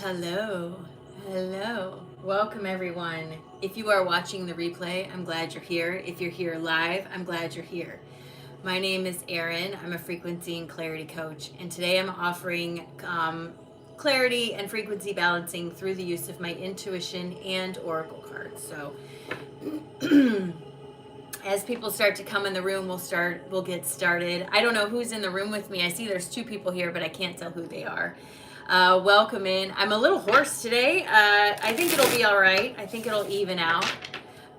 Hello, hello. Welcome, everyone. If you are watching the replay, I'm glad you're here. If you're here live, I'm glad you're here. My name is Erin. I'm a frequency and clarity coach, and today I'm offering clarity and frequency balancing through the use of my intuition and oracle cards. So, as people start to come in the room, we'll get started. I don't know who's in the room with me. I see there's two people here, but I can't tell who they are. Welcome in. I'm a little hoarse today. I think it'll be all right. I think it'll even out.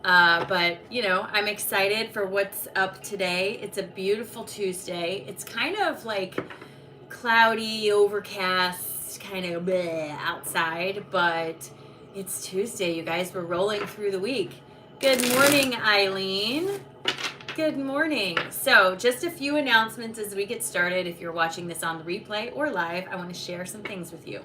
But I'm excited for what's up today. It's a beautiful Tuesday. It's kind of like cloudy, overcast, kind of bleh outside, but it's Tuesday, you guys. We're rolling through the week. Good morning, Eileen. Good morning. So just a few announcements as we get started. If you're watching this on the replay or live, I want to share some things with you.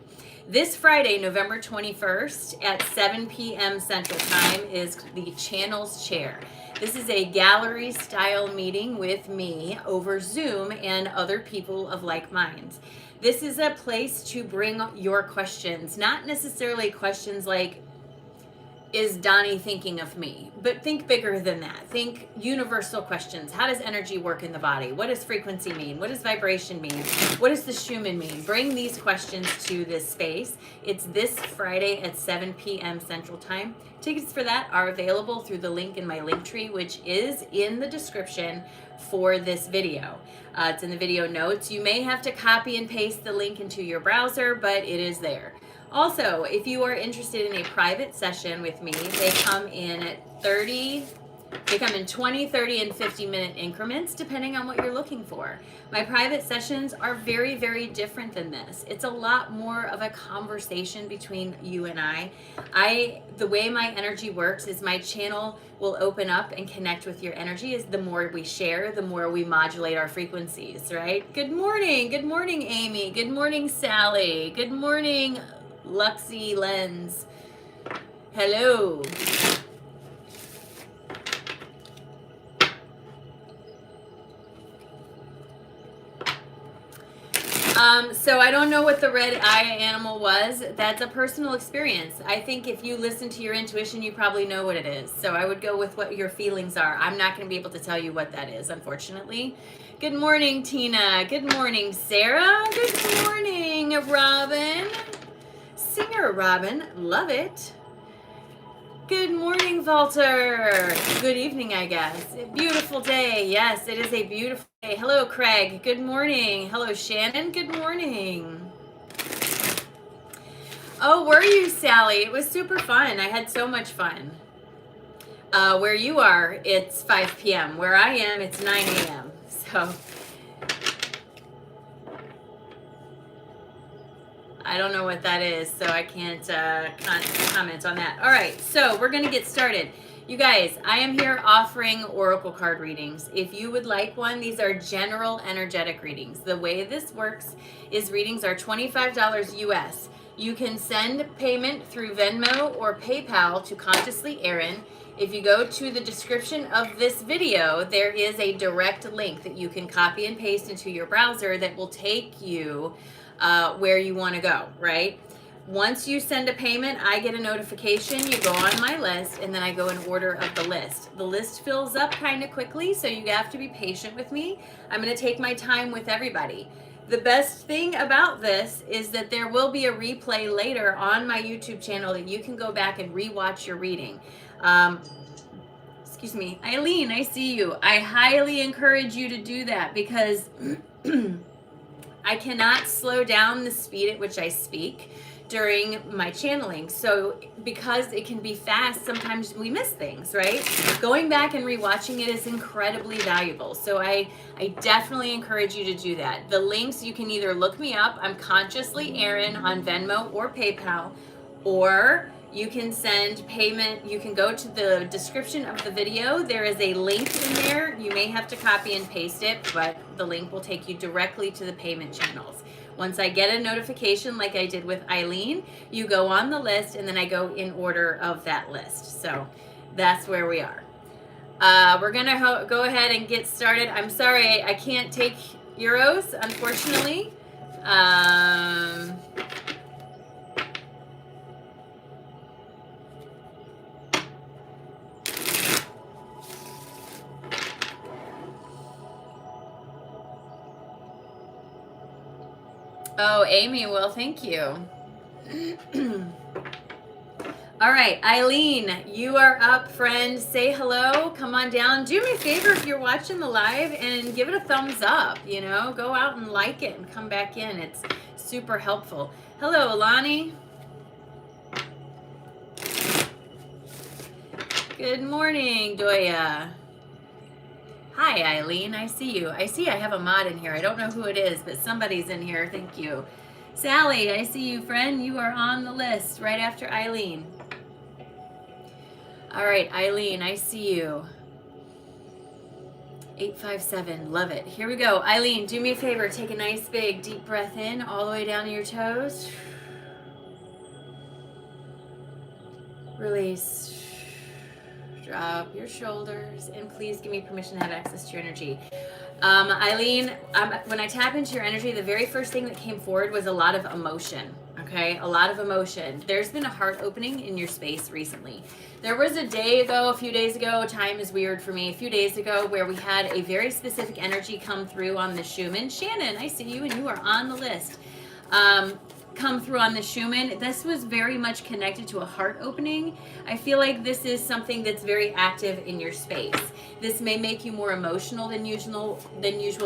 This Friday, November 21st at 7 p.m. Central Time is the Channels Chair. This is a gallery style meeting with me over Zoom and other people of like minds. This is a place to bring your questions, not necessarily questions like, is Donnie thinking of me? But think bigger than that. Think universal questions. How does energy work in the body? What does frequency mean? What does vibration mean? What does the Schumann mean? Bring these questions to this space. It's this Friday at 7 p.m. Central Time. Tickets for that are available through the link in my link tree, which is in the description for this video. It's in the video notes. You may have to copy and paste the link into your browser, but it is there. Also, if you are interested in a private session with me, they come in 20, 30, and 50-minute increments, depending on what you're looking for. My private sessions are very, very different than this. It's a lot more of a conversation between you and I. The way my energy works is my channel will open up and connect with your energy. Is the more we share, the more we modulate our frequencies, right? Good morning, Amy. Good morning, Sally. Good morning, Luxy Lens. Hello. So I don't know what the red eye animal was. That's a personal experience. I think if you listen to your intuition, you probably know what it is. So I would go with what your feelings are. I'm not going to be able to tell you what that is, unfortunately. Good morning, Tina. Good morning, Sarah. Good morning, Robin. Singer Robin, love it. Good morning, Walter. Good evening, I guess. A beautiful day. Yes, it is a beautiful day. Hello, Craig. Good morning. Hello, Shannon. Good morning. Oh, were you, Sally? It was super fun. I had so much fun. Where you are, it's 5 p.m. Where I am, it's 9 a.m. So I don't know what that is, so I can't comment on that. All right, so we're going to get started. You guys, I am here offering oracle card readings. If you would like one, these are general energetic readings. The way this works is readings are $25 US. You can send payment through Venmo or PayPal to Consciously Erin. If you go to the description of this video, there is a direct link that you can copy and paste into your browser that will take you where you want to go, right? Once you send a payment, I get a notification, you go on my list, and then I go in order of the list. The list fills up kind of quickly, so you have to be patient with me. I'm going to take my time with everybody. The best thing about this is that there will be a replay later on my YouTube channel that you can go back and rewatch your reading. Excuse me, Eileen, I see you. I highly encourage you to do that because I cannot slow down the speed at which I speak during my channeling. So because it can be fast, sometimes we miss things, right? Going back and rewatching it is incredibly valuable. So I definitely encourage you to do that. The links, you can either look me up, I'm Consciously Erin on Venmo or PayPal, or you can send payment. You can go to the description of the video. There is a link in there. You may have to copy and paste it, but the link will take you directly to the payment channels. Once I get a notification like I did with Eileen, you go on the list, and then I go in order of that list. So that's where we are. We're going to go ahead and get started. I'm sorry, I can't take euros, unfortunately. Oh, Amy, well, thank you. All right, Eileen, you are up, friend. Say hello. Come on down. Do me a favor if you're watching the live and give it a thumbs up. You know, go out and like it and come back in. It's super helpful. Hello, Alani. Good morning, Doya. Hi, Eileen. I see you. I see I have a mod in here. I don't know who it is, but somebody's in here. Thank you. Sally, I see you, friend. You are on the list right after Eileen. All right, Eileen, I see you. 857, love it. Here we go. Eileen, do me a favor. Take a nice big deep breath in all the way down to your toes. Release. Drop your shoulders, and please give me permission to have access to your energy. Eileen, when I tap into your energy, the very first thing that came forward was a lot of emotion. Okay, a lot of emotion. There's been a heart opening in your space recently. There was a few days ago, time is weird for me, a few days ago, where we had a very specific energy come through on the Schumann. Shannon, I see you, and you are on the list. Come through on the Schumann. This was very much connected to a heart opening. I feel like this is something that's very active in your space. This may make you more emotional than usual,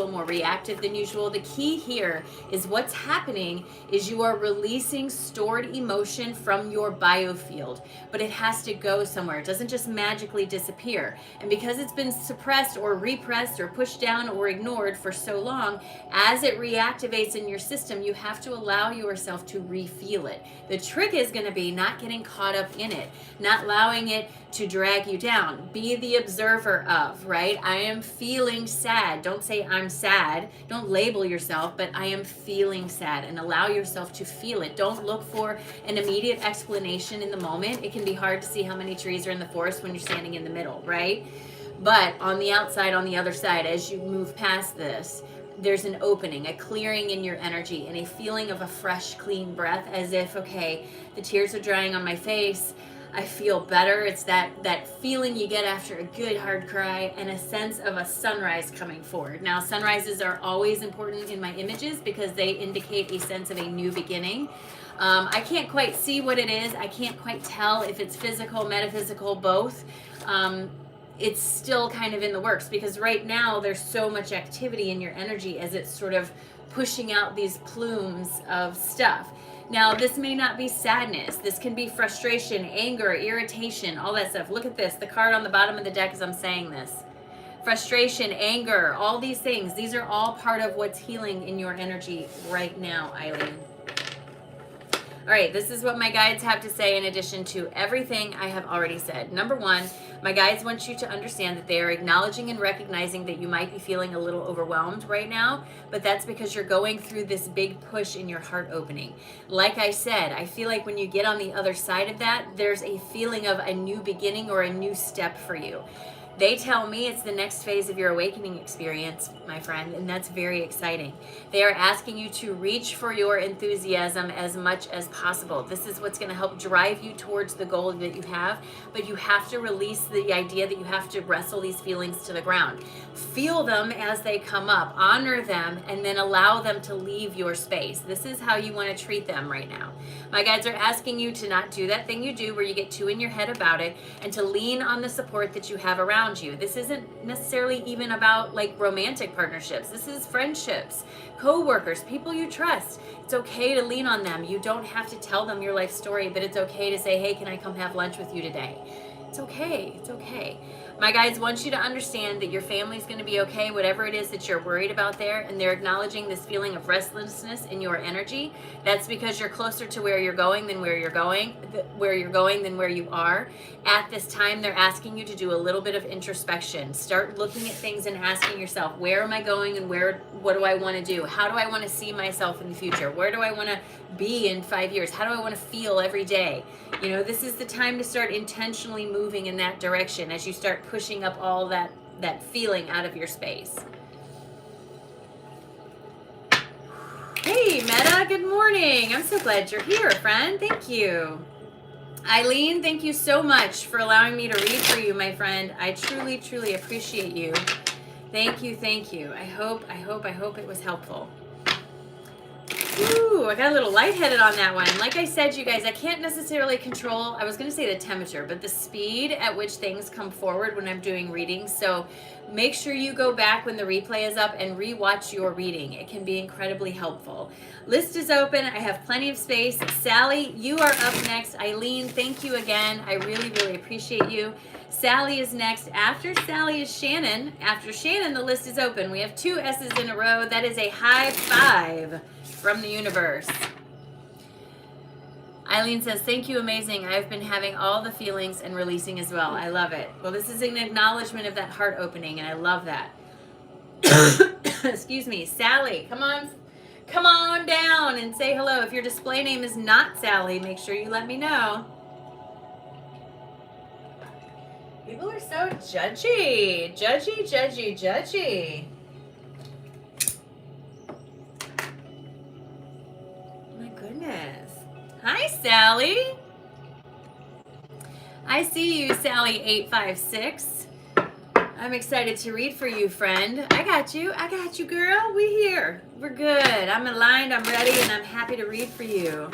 more reactive than usual. The key here is what's happening is you are releasing stored emotion from your biofield, but it has to go somewhere. It doesn't just magically disappear. And because it's been suppressed or repressed or pushed down or ignored for so long, as it reactivates in your system, you have to allow yourself to re-feel it. The trick is going to be not getting caught up in it, not allowing it to drag you down. Be the observer of, right? I am feeling sad. Don't say I'm sad. Don't label yourself, but I am feeling sad, and allow yourself to feel it. Don't look for an immediate explanation in the moment. It can be hard to see how many trees are in the forest when you're standing in the middle, right? But on the outside, on the other side, as you move past this, there's an opening, a clearing in your energy, and a feeling of a fresh, clean breath, as if, okay, the tears are drying on my face. I feel better. It's that feeling you get after a good hard cry, and a sense of a sunrise coming forward. Now, sunrises are always important in my images because they indicate a sense of a new beginning. I can't quite see what it is. I can't quite tell if it's physical, metaphysical, both. It's still kind of in the works because right now there's so much activity in your energy as it's sort of pushing out these plumes of stuff. Now, this may not be sadness. This can be frustration, anger, irritation, all that stuff. Look at this, the card on the bottom of the deck as I'm saying this. Frustration, anger, all these things. These are all part of what's healing in your energy right now, Eileen. All right, this is what my guides have to say in addition to everything I have already said. Number one, my guides want you to understand that they are acknowledging and recognizing that you might be feeling a little overwhelmed right now, but that's because you're going through this big push in your heart opening. Like I said, I feel like when you get on the other side of that, there's a feeling of a new beginning or a new step for you. They tell me it's the next phase of your awakening experience, my friend, and that's very exciting. They are asking you to reach for your enthusiasm as much as possible. This is what's going to help drive you towards the goal that you have, but you have to release the idea that you have to wrestle these feelings to the ground. Feel them as they come up, honor them, and then allow them to leave your space. This is how you want to treat them right now. My guides are asking you to not do that thing you do where you get too in your head about it, and to lean on the support that you have around you. This isn't necessarily even about like romantic partnerships. This is friendships, co-workers, people you trust. It's okay to lean on them. You don't have to tell them your life story, but it's okay to say, hey, can I come have lunch with you today? It's okay. It's okay. My guides want you to understand that your family's going to be okay, whatever it is that you're worried about there, and they're acknowledging this feeling of restlessness in your energy. That's because you're closer to where you're going than where you're going than where you are. At this time, they're asking you to do a little bit of introspection. Start looking at things and asking yourself, where am I going and what do I want to do? How do I want to see myself in the future? Where do I want to be in 5 years? How do I want to feel every day? You know, this is the time to start intentionally moving in that direction as you start pushing up all that feeling out of your space. Hey, Meta, good morning. I'm so glad you're here, friend. Thank you. Eileen, thank you so much for allowing me to read for you, my friend. I truly, truly appreciate you. Thank you, thank you. I hope it was helpful. Ooh, I got a little lightheaded on that one. Like I said, you guys, I can't necessarily control, I was going to say the temperature, but the speed at which things come forward when I'm doing readings. So make sure you go back when the replay is up and rewatch your reading. It can be incredibly helpful. List is open. I have plenty of space. Sally, you are up next. Eileen, thank you again. I really, really appreciate you. Sally is next. After Sally is Shannon. After Shannon, the list is open. We have 2 S's in a row. That is a high five from the universe. Eileen says, thank you, amazing. I've been having all the feelings and releasing as well. I love it. Well, this is an acknowledgement of that heart opening, and I love that. Excuse me. Sally, come on down and say hello. If your display name is not Sally, make sure you let me know. People are so judgy. Judgy. My goodness. Hi, Sally. I see you, Sally856. I'm excited to read for you, friend. I got you, girl. We here. We're good. I'm aligned, I'm ready, and I'm happy to read for you.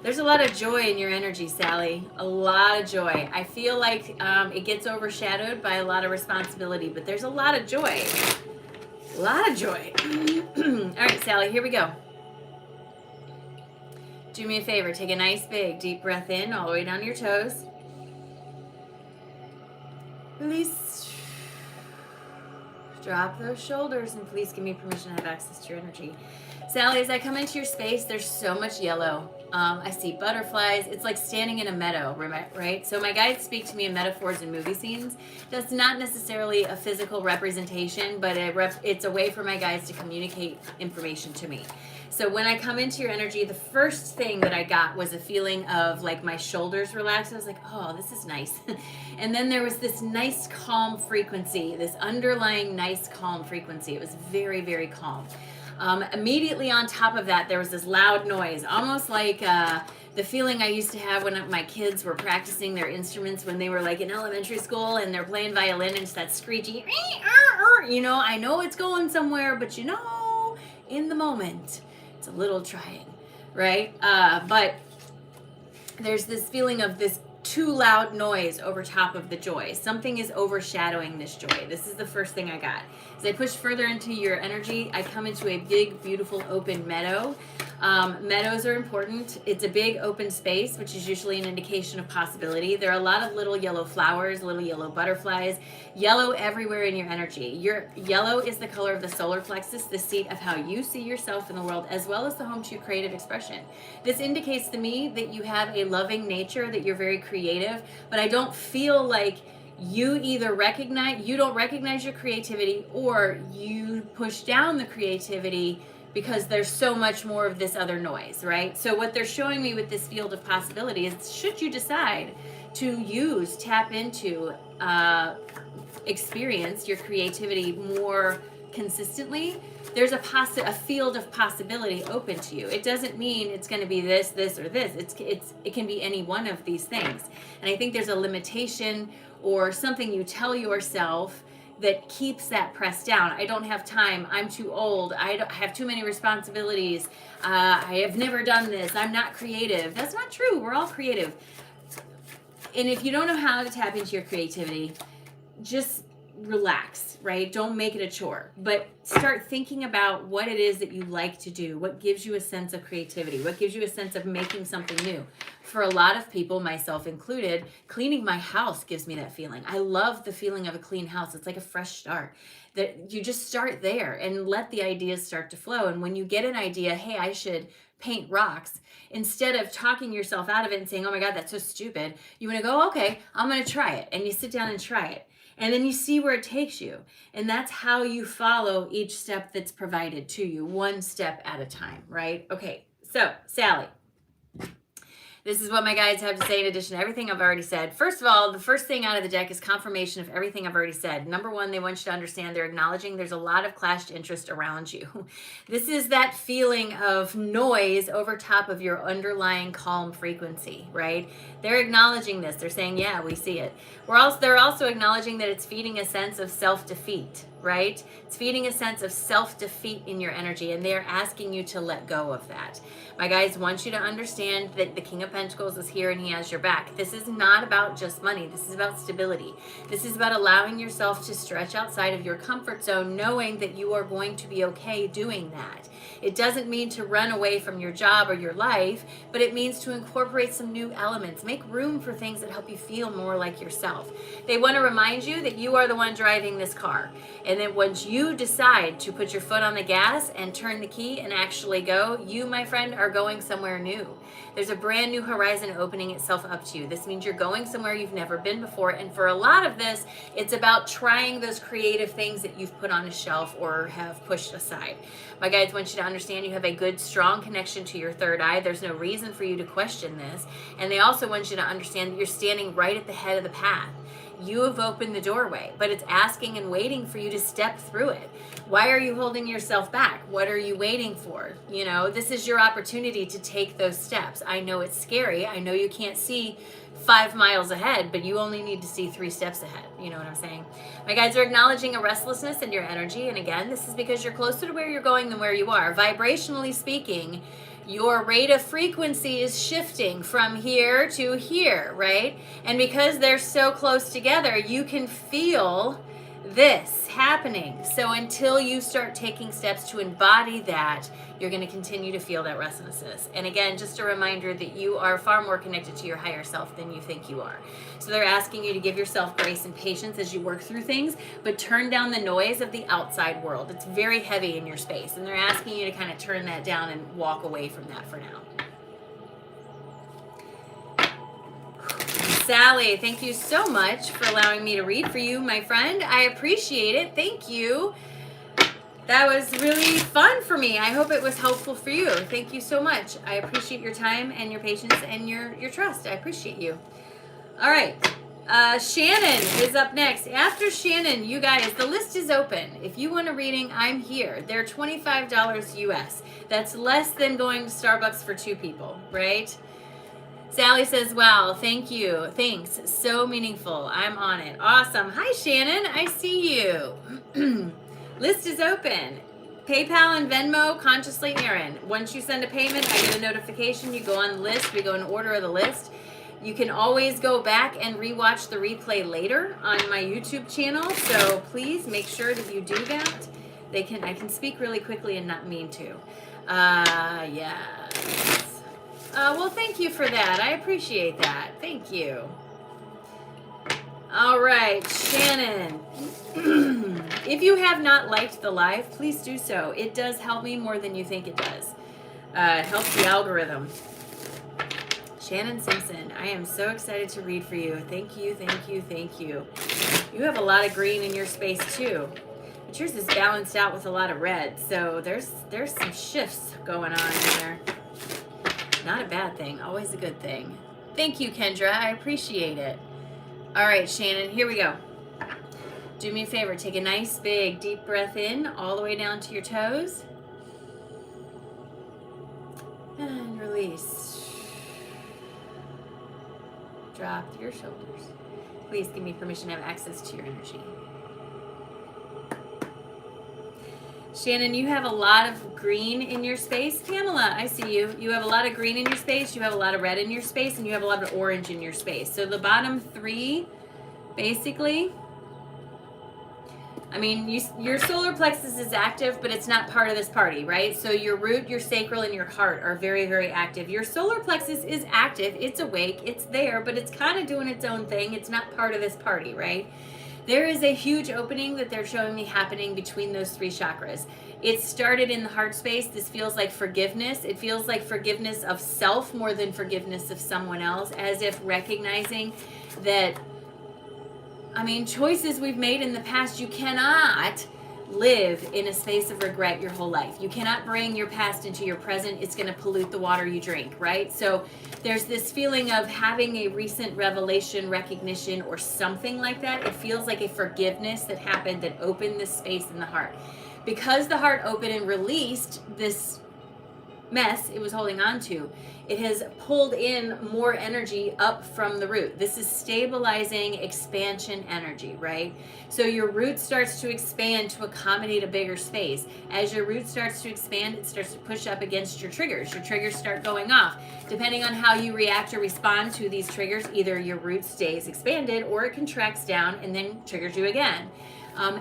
There's a lot of joy in your energy, Sally. A lot of joy. I feel like it gets overshadowed by a lot of responsibility, but there's a lot of joy. A lot of joy. All right, Sally, here we go. Do me a favor. Take a nice, big, deep breath in all the way down to your toes. Release. Drop those shoulders, and please give me permission to have access to your energy. Sally, as I come into your space, there's so much yellow. I see butterflies. It's like standing in a meadow, right? So my guides speak to me in metaphors and movie scenes. That's not necessarily a physical representation, but it's a way for my guides to communicate information to me. So when I come into your energy, the first thing that I got was a feeling of like my shoulders relaxed. I was like, oh, this is nice. And then there was this nice calm frequency, this underlying nice calm frequency. It was very, very calm. Immediately on top of that, there was this loud noise, almost like the feeling I used to have when my kids were practicing their instruments when they were like in elementary school and they're playing violin, and it's that screechy, you know, I know it's going somewhere, but you know, in the moment, it's a little trying, right? But there's this feeling of this too loud noise over top of the joy. Something is overshadowing this joy. This is the first thing I got. As I push further into your energy, I come into a big, beautiful, open meadow. Meadows are important. It's a big open space, which is usually an indication of possibility. There are a lot of little yellow flowers, little yellow butterflies, yellow everywhere in your energy. Your yellow is the color of the solar plexus, the seat of how you see yourself in the world, as well as the home to your creative expression. This indicates to me that you have a loving nature, that you're very creative, but I don't feel like you either don't recognize your creativity, or you push down the creativity because there's so much more of this other noise, right? So what they're showing me with this field of possibility is, should you decide to tap into, experience your creativity more consistently, there's a field of possibility open to you. It doesn't mean it's going to be this, or this. It can be any one of these things. And I think there's a limitation or something you tell yourself that keeps that pressed down. I don't have time. I'm too old. I have too many responsibilities. I have never done this. I'm not creative. That's not true. We're all creative. And if you don't know how to tap into your creativity, just relax, right? Don't make it a chore, but start thinking about what it is that you like to do, what gives you a sense of creativity, what gives you a sense of making something new. For a lot of people, myself included, cleaning my house gives me that feeling. I love the feeling of a clean house. It's like a fresh start. That you just start there and let the ideas start to flow. And when you get an idea, hey, I should paint rocks, instead of talking yourself out of it and saying, oh my God, that's so stupid, you want to go, okay, I'm going to try it. And you sit down and try it. And then you see where it takes you. And that's how you follow each step that's provided to you, one step at a time, right? Okay, so Sally, this is what my guides have to say in addition to everything I've already said. First of all, the first thing out of the deck is confirmation of everything I've already said. Number one, they want you to understand they're acknowledging there's a lot of clashed interest around you. This is that feeling of noise over top of your underlying calm frequency, right? They're acknowledging this. They're saying, yeah, we see it. They're also acknowledging that it's feeding a sense of self-defeat, right? It's feeding a sense of self-defeat in your energy, and they're asking you to let go of that. My guys want you to understand that the King of Pentacles is here and he has your back. This is not about just money. This is about stability. This is about allowing yourself to stretch outside of your comfort zone, knowing that you are going to be okay doing that. It doesn't mean to run away from your job or your life, but it means to incorporate some new elements. Make room for things that help you feel more like yourself. They want to remind you that you are the one driving this car. And then once you decide to put your foot on the gas and turn the key and actually go, you, my friend, are going somewhere new. There's a brand new horizon opening itself up to you. This means you're going somewhere you've never been before. And for a lot of this, it's about trying those creative things that you've put on a shelf or have pushed aside. My guides want you to understand you have a good, strong connection to your third eye. There's no reason for you to question this. And they also want you to understand that you're standing right at the head of the path. You have opened the doorway, but it's asking and waiting for you to step through it. Why are you holding yourself back? What are you waiting for? You know, this is your opportunity to take those steps. I know it's scary. I know you can't see 5 miles ahead, but you only need to see 3 steps ahead. You know what I'm saying? My guides are acknowledging a restlessness in your energy. And again, this is because you're closer to where you're going than where you are. Vibrationally speaking, your rate of frequency is shifting from here to here, right? And because they're so close together, you can feel this happening. So until you start taking steps to embody that, you're going to continue to feel that restlessness. And again, just a reminder that you are far more connected to your higher self than you think you are. So they're asking you to give yourself grace and patience as you work through things, but turn down the noise of the outside world. It's very heavy in your space, and they're asking you to kind of turn that down and walk away from that for now. Sally, thank you so much for allowing me to read for you, my friend. I appreciate it. Thank you. That was really fun for me. I hope it was helpful for you. Thank you so much. I appreciate your time and your patience and your trust. I appreciate you. All right. Shannon is up next. After Shannon, you guys, the list is open. If you want a reading, I'm here. They're $25 US. That's less than going to Starbucks for 2 people, right? Sally says, wow, thank you. Thanks. So meaningful. I'm on it. Awesome. Hi, Shannon. I see you. List is open. PayPal and Venmo, Consciously Erin. Once you send a payment, I get a notification. You go on the list. We go in order of the list. You can always go back and rewatch the replay later on my YouTube channel. So please make sure that you do that. I can speak really quickly and not mean to. Yes. Well, thank you for that. I appreciate that. Thank you. All right, Shannon. If you have not liked the live, please do so. It does help me more than you think it does. It helps the algorithm. Shannon Simpson, I am so excited to read for you. Thank you, thank you, thank you. You have a lot of green in your space too, but yours is balanced out with a lot of red. So there's some shifts going on here. Not a bad thing, always a good thing. Thank you, Kendra. I appreciate it. All right, Shannon, here we go. Do me a favor, take a nice big deep breath in all the way down to your toes. And release. Drop your shoulders. Please give me permission to have access to your energy. Shannon, you have a lot of green in your space. Pamela, I see you. You have a lot of green in your space, you have a lot of red in your space, and you have a lot of orange in your space. So the bottom 3, basically, I mean, your solar plexus is active, but it's not part of this party, right? So your root, your sacral, and your heart are very, very active. Your solar plexus is active. It's awake. It's there, but it's kind of doing its own thing. It's not part of this party, right? There is a huge opening that they're showing me happening between those 3 chakras. It started in the heart space. This feels like forgiveness. It feels like forgiveness of self more than forgiveness of someone else, as if recognizing that, I mean, choices we've made in the past, you cannot live in a space of regret your whole life. You cannot bring your past into your present. It's going to pollute the water you drink, right? So there's this feeling of having a recent revelation, recognition, or something like that. It feels like a forgiveness that happened that opened this space in the heart. Because the heart opened and released this mess it was holding on to, it has pulled in more energy up from the root. This is stabilizing expansion energy, right? So your root starts to expand to accommodate a bigger space. As your root starts to expand, it starts to push up against your triggers. Your triggers start going off. Depending on how you react or respond to these triggers, either your root stays expanded or it contracts down and then triggers you again.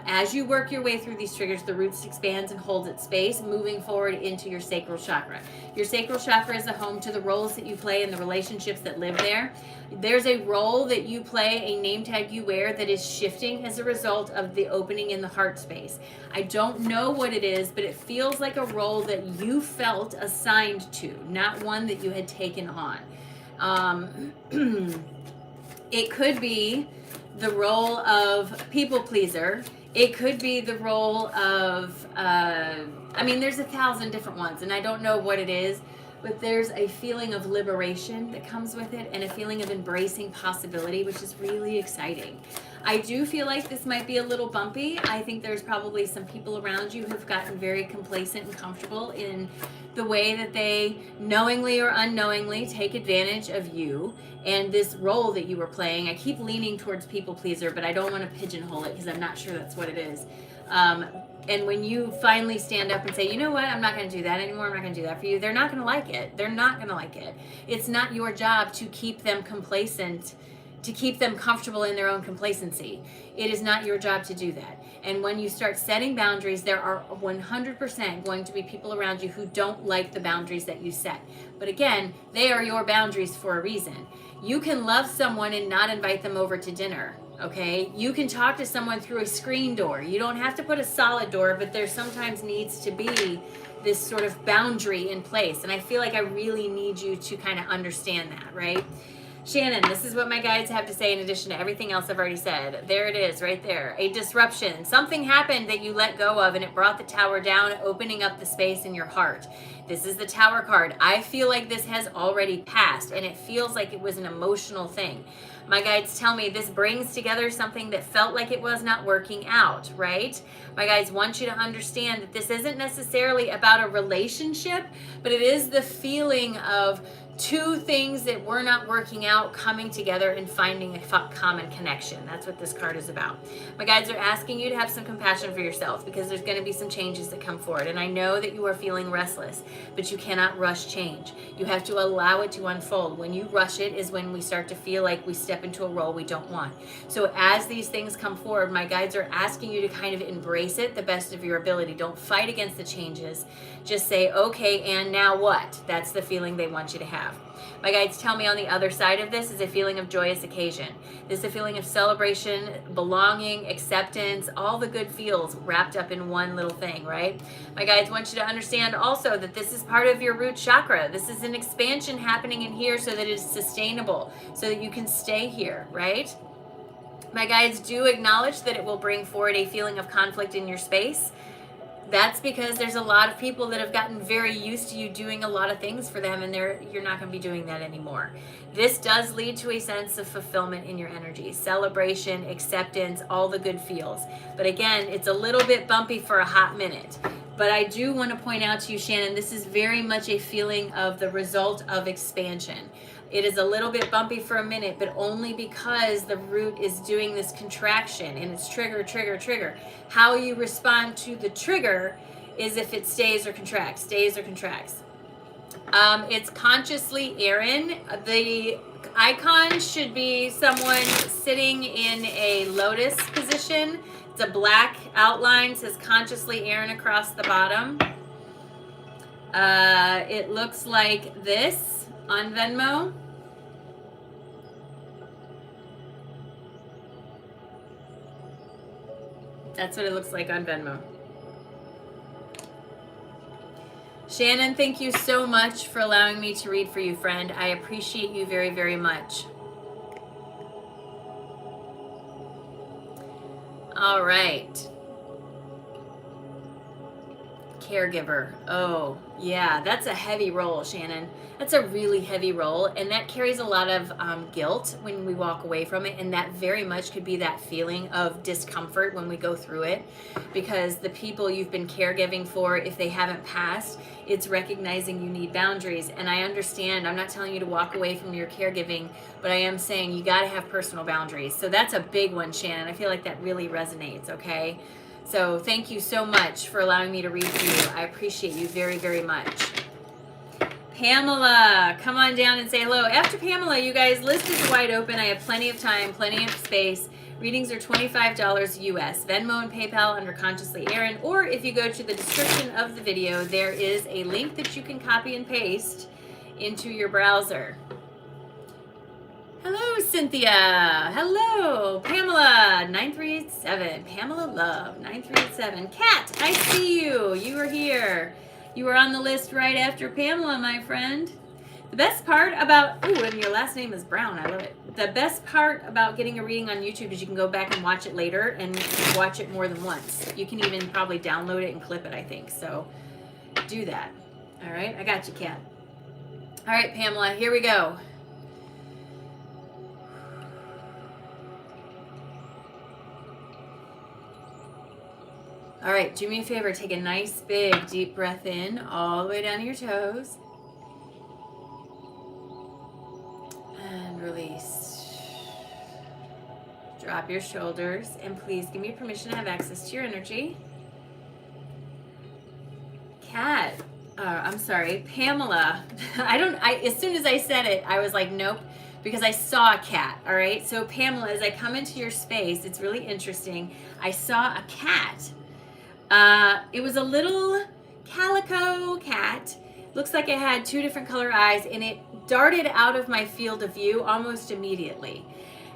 As you work your way through these triggers, the root expands and holds its space, moving forward into your sacral chakra. Your sacral chakra is the home to the roles that you play and the relationships that live there. There's a role that you play, a name tag you wear that is shifting as a result of the opening in the heart space. I don't know what it is, but it feels like a role that you felt assigned to, not one that you had taken on. It could be the role of people pleaser. It could be the role of, there's 1,000 different ones, and I don't know what it is, but there's a feeling of liberation that comes with it and a feeling of embracing possibility, which is really exciting. I do feel like this might be a little bumpy. I think there's probably some people around you who've gotten very complacent and comfortable in the way that they knowingly or unknowingly take advantage of you and this role that you were playing. I keep leaning towards people pleaser, but I don't want to pigeonhole it because I'm not sure that's what it is. And when you finally stand up and say, you know what, I'm not going to do that anymore, I'm not going to do that for you, they're not going to like it. They're not going to like it. It's not your job to keep them complacent, to keep them comfortable in their own complacency. It is not your job to do that. And when you start setting boundaries, there are 100% going to be people around you who don't like the boundaries that you set. But again, they are your boundaries for a reason. You can love someone and not invite them over to dinner. Okay, you can talk to someone through a screen door. You don't have to put a solid door, but there sometimes needs to be this sort of boundary in place. And I feel like I really need you to kind of understand that, right? Shannon, this is what my guides have to say in addition to everything else I've already said. There it is, right there. A disruption. Something happened that you let go of and it brought the tower down, opening up the space in your heart. This is the Tower card. I feel like this has already passed and it feels like it was an emotional thing. My guides tell me this brings together something that felt like it was not working out, right? My guides want you to understand that this isn't necessarily about a relationship, but it is the feeling of two things that were not working out coming together and finding a common connection. That's what this card is about. My guides are asking you to have some compassion for yourself because there's going to be some changes that come forward. And I know that you are feeling restless, but you cannot rush change. You have to allow it to unfold. When you rush it is when we start to feel like we step into a role we don't want. So as these things come forward, my guides are asking you to kind of embrace it the best of your ability. Don't fight against the changes. Just say, okay, and now what? That's the feeling they want you to have. My guides tell me on the other side of this is a feeling of joyous occasion. This is a feeling of celebration, belonging, acceptance, all the good feels wrapped up in one little thing, right? My guides want you to understand also that this is part of your root chakra. This is an expansion happening in here so that it's sustainable, so that you can stay here, right? My guides do acknowledge that it will bring forward a feeling of conflict in your space. That's because there's a lot of people that have gotten very used to you doing a lot of things for them and you're not going to be doing that anymore. This does lead to a sense of fulfillment in your energy, celebration, acceptance, all the good feels. But again, it's a little bit bumpy for a hot minute. But I do want to point out to you, Shannon, this is very much a feeling of the result of expansion. It is a little bit bumpy for a minute, but only because the root is doing this contraction and it's trigger, trigger, trigger. How you respond to the trigger is if it stays or contracts, stays or contracts. It's consciously Erin. The icon should be someone sitting in a lotus position. It's a black outline, says consciously Erin across the bottom. It looks like this on Venmo. That's what it looks like on Venmo. Shannon, thank you so much for allowing me to read for you, friend. I appreciate you very, very much. All right. caregiver. Oh, yeah, that's a heavy role, Shannon. That's a really heavy role, and that carries a lot of guilt when we walk away from it, and that very much could be that feeling of discomfort when we go through it, because the people you've been caregiving for, if they haven't passed, it's recognizing you need boundaries. And I understand, I'm not telling you to walk away from your caregiving, but I am saying you got to have personal boundaries. So that's a big one, Shannon. I feel like that really resonates, okay? So thank you so much for allowing me to read for you. I appreciate you very, very much. Pamela, come on down and say hello. After Pamela, you guys, list is wide open. I have plenty of time, plenty of space. Readings are $25 US. Venmo and PayPal under Consciously Erin. Or if you go to the description of the video, there is a link that you can copy and paste into your browser. Hello, Cynthia. Hello, Pamela, 9387. Pamela Love, 9387. Kat, I see you. You are here. You were on the list right after Pamela, my friend. The best part about, ooh, and your last name is Brown. I love it. The best part about getting a reading on YouTube is you can go back and watch it later and watch it more than once. You can even probably download it and clip it, I think. So do that. All right, I got you, Kat. All right, Pamela, here we go. All right, do me a favor. Take a nice, big, deep breath in all the way down to your toes. And release. Drop your shoulders. And please give me permission to have access to your energy. Kat, I'm sorry, Pamela. As soon as I said it, I was like, nope, because I saw a cat, all right? So Pamela, as I come into your space, it's really interesting. I saw a cat. It was a little calico cat. Looks like it had two different color eyes, and it darted out of my field of view almost immediately.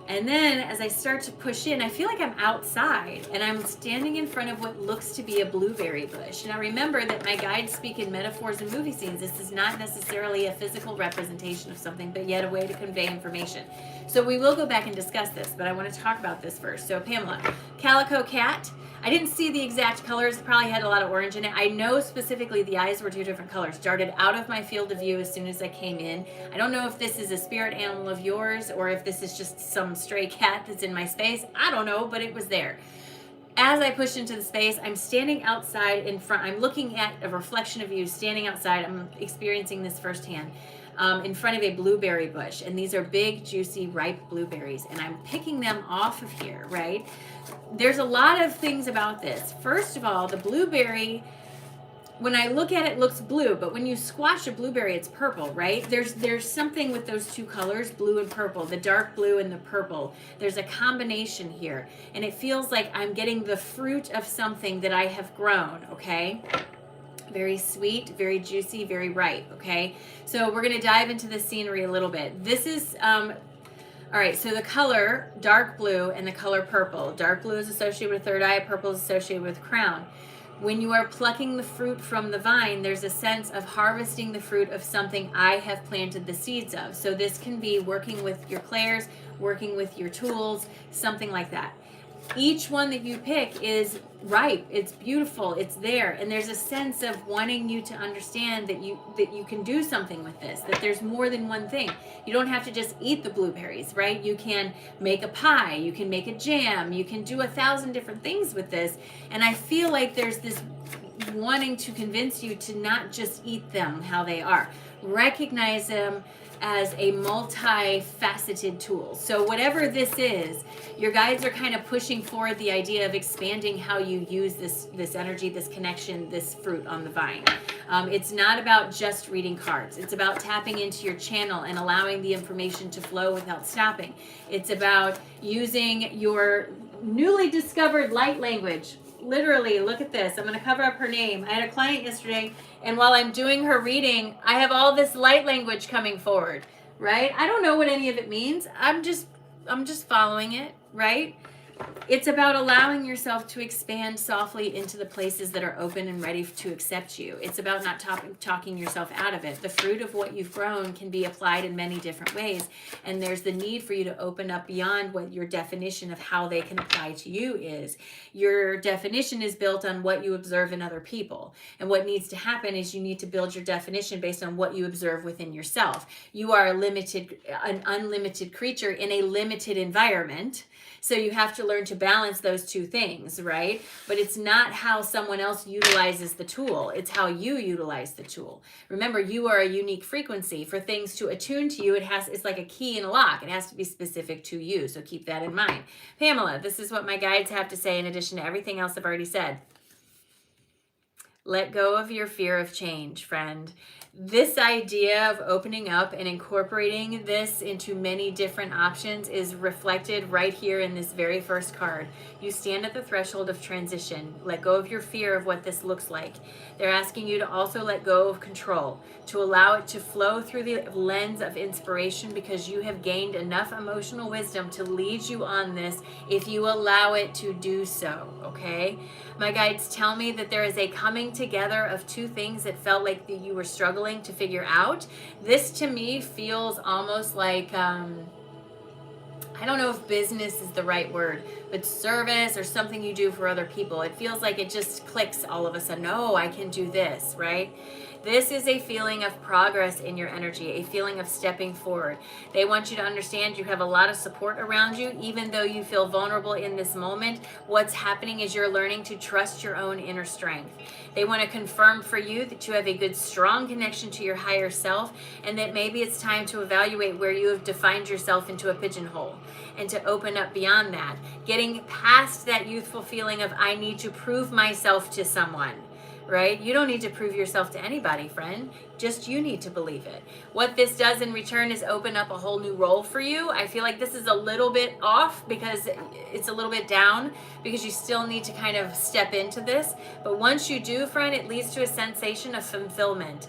And then as I start to push in, I feel like I'm outside and I'm standing in front of what looks to be a blueberry bush. Now remember that my guides speak in metaphors and movie scenes. This is not necessarily a physical representation of something, but yet a way to convey information. So we will go back and discuss this, but I want to talk about this first. So Pamela, calico cat. I didn't see the exact colors. It probably had a lot of orange in it. I know specifically the eyes were two different colors. Darted out of my field of view as soon as I came in. I don't know if this is a spirit animal of yours or if this is just some stray cat that's in my space. I don't know, but it was there. As I pushed into the space, I'm standing outside in front. I'm looking at a reflection of you standing outside. I'm experiencing this firsthand. In front of a blueberry bush, and these are big, juicy, ripe blueberries, and I'm picking them off of here, right? There's a lot of things about this. First of all, the blueberry, when I look at it, it looks blue, but when you squash a blueberry, it's purple, right? There's something with those two colors, blue and purple, the dark blue and the purple. There's a combination here, and it feels like I'm getting the fruit of something that I have grown, okay? Very sweet, very juicy, very ripe, okay? So we're gonna dive into the scenery a little bit. This is, all right, so the color, dark blue, and the color purple. Dark blue is associated with third eye, purple is associated with crown. When you are plucking the fruit from the vine, there's a sense of harvesting the fruit of something I have planted the seeds of. So this can be working with your clairs, working with your tools, something like that. Each one that you pick is ripe, it's beautiful, it's there, and there's a sense of wanting you to understand that you can do something with this, that there's more than one thing. You don't have to just eat the blueberries, right? You can make a pie, you can make a jam, you can do 1,000 different things with this, and I feel like there's this wanting to convince you to not just eat them how they are. Recognize them as a multifaceted tool. So whatever this is, your guides are kind of pushing forward the idea of expanding how you use this energy, this connection, this fruit on the vine. It's not about just reading cards. It's about tapping into your channel and allowing the information to flow without stopping. It's about using your newly discovered light language. Literally, look at this. I'm going to cover up her name. I had a client yesterday, and while I'm doing her reading, I have all this light language coming forward, right? I don't know what any of it means. I'm just following it, right? It's about allowing yourself to expand softly into the places that are open and ready to accept you. It's about not talking yourself out of it. The fruit of what you've grown can be applied in many different ways, and there's the need for you to open up beyond what your definition of how they can apply to you is. Your definition is built on what you observe in other people, and what needs to happen is you need to build your definition based on what you observe within yourself. You are an unlimited creature in a limited environment. So you have to learn to balance those two things, right? But it's not how someone else utilizes the tool. It's how you utilize the tool. Remember, you are a unique frequency. For things to attune to you, it's like a key in a lock. It has to be specific to you. So keep that in mind. Pamela, this is what my guides have to say in addition to everything else I've already said. Let go of your fear of change, friend. This idea of opening up and incorporating this into many different options is reflected right here in this very first card. You stand at the threshold of transition. Let go of your fear of what this looks like. They're asking you to also let go of control, to allow it to flow through the lens of inspiration, because you have gained enough emotional wisdom to lead you on this if you allow it to do so, okay? My guides tell me that there is a coming together of two things that felt like that you were struggling to figure out. This to me feels almost like, I don't know if business is the right word, but service or something you do for other people. It feels like it just clicks all of a sudden. Oh, I can do this, right? This is a feeling of progress in your energy, a feeling of stepping forward. They want you to understand you have a lot of support around you, even though you feel vulnerable in this moment. What's happening is you're learning to trust your own inner strength. They want to confirm for you that you have a good, strong connection to your higher self, and that maybe it's time to evaluate where you have defined yourself into a pigeonhole and to open up beyond that. Getting past that youthful feeling of, I need to prove myself to someone. Right? You don't need to prove yourself to anybody, friend. Just you need to believe it. What this does in return is open up a whole new role for you. I feel like this is a little bit off because it's a little bit down, because you still need to kind of step into this. But once you do, friend, it leads to a sensation of fulfillment.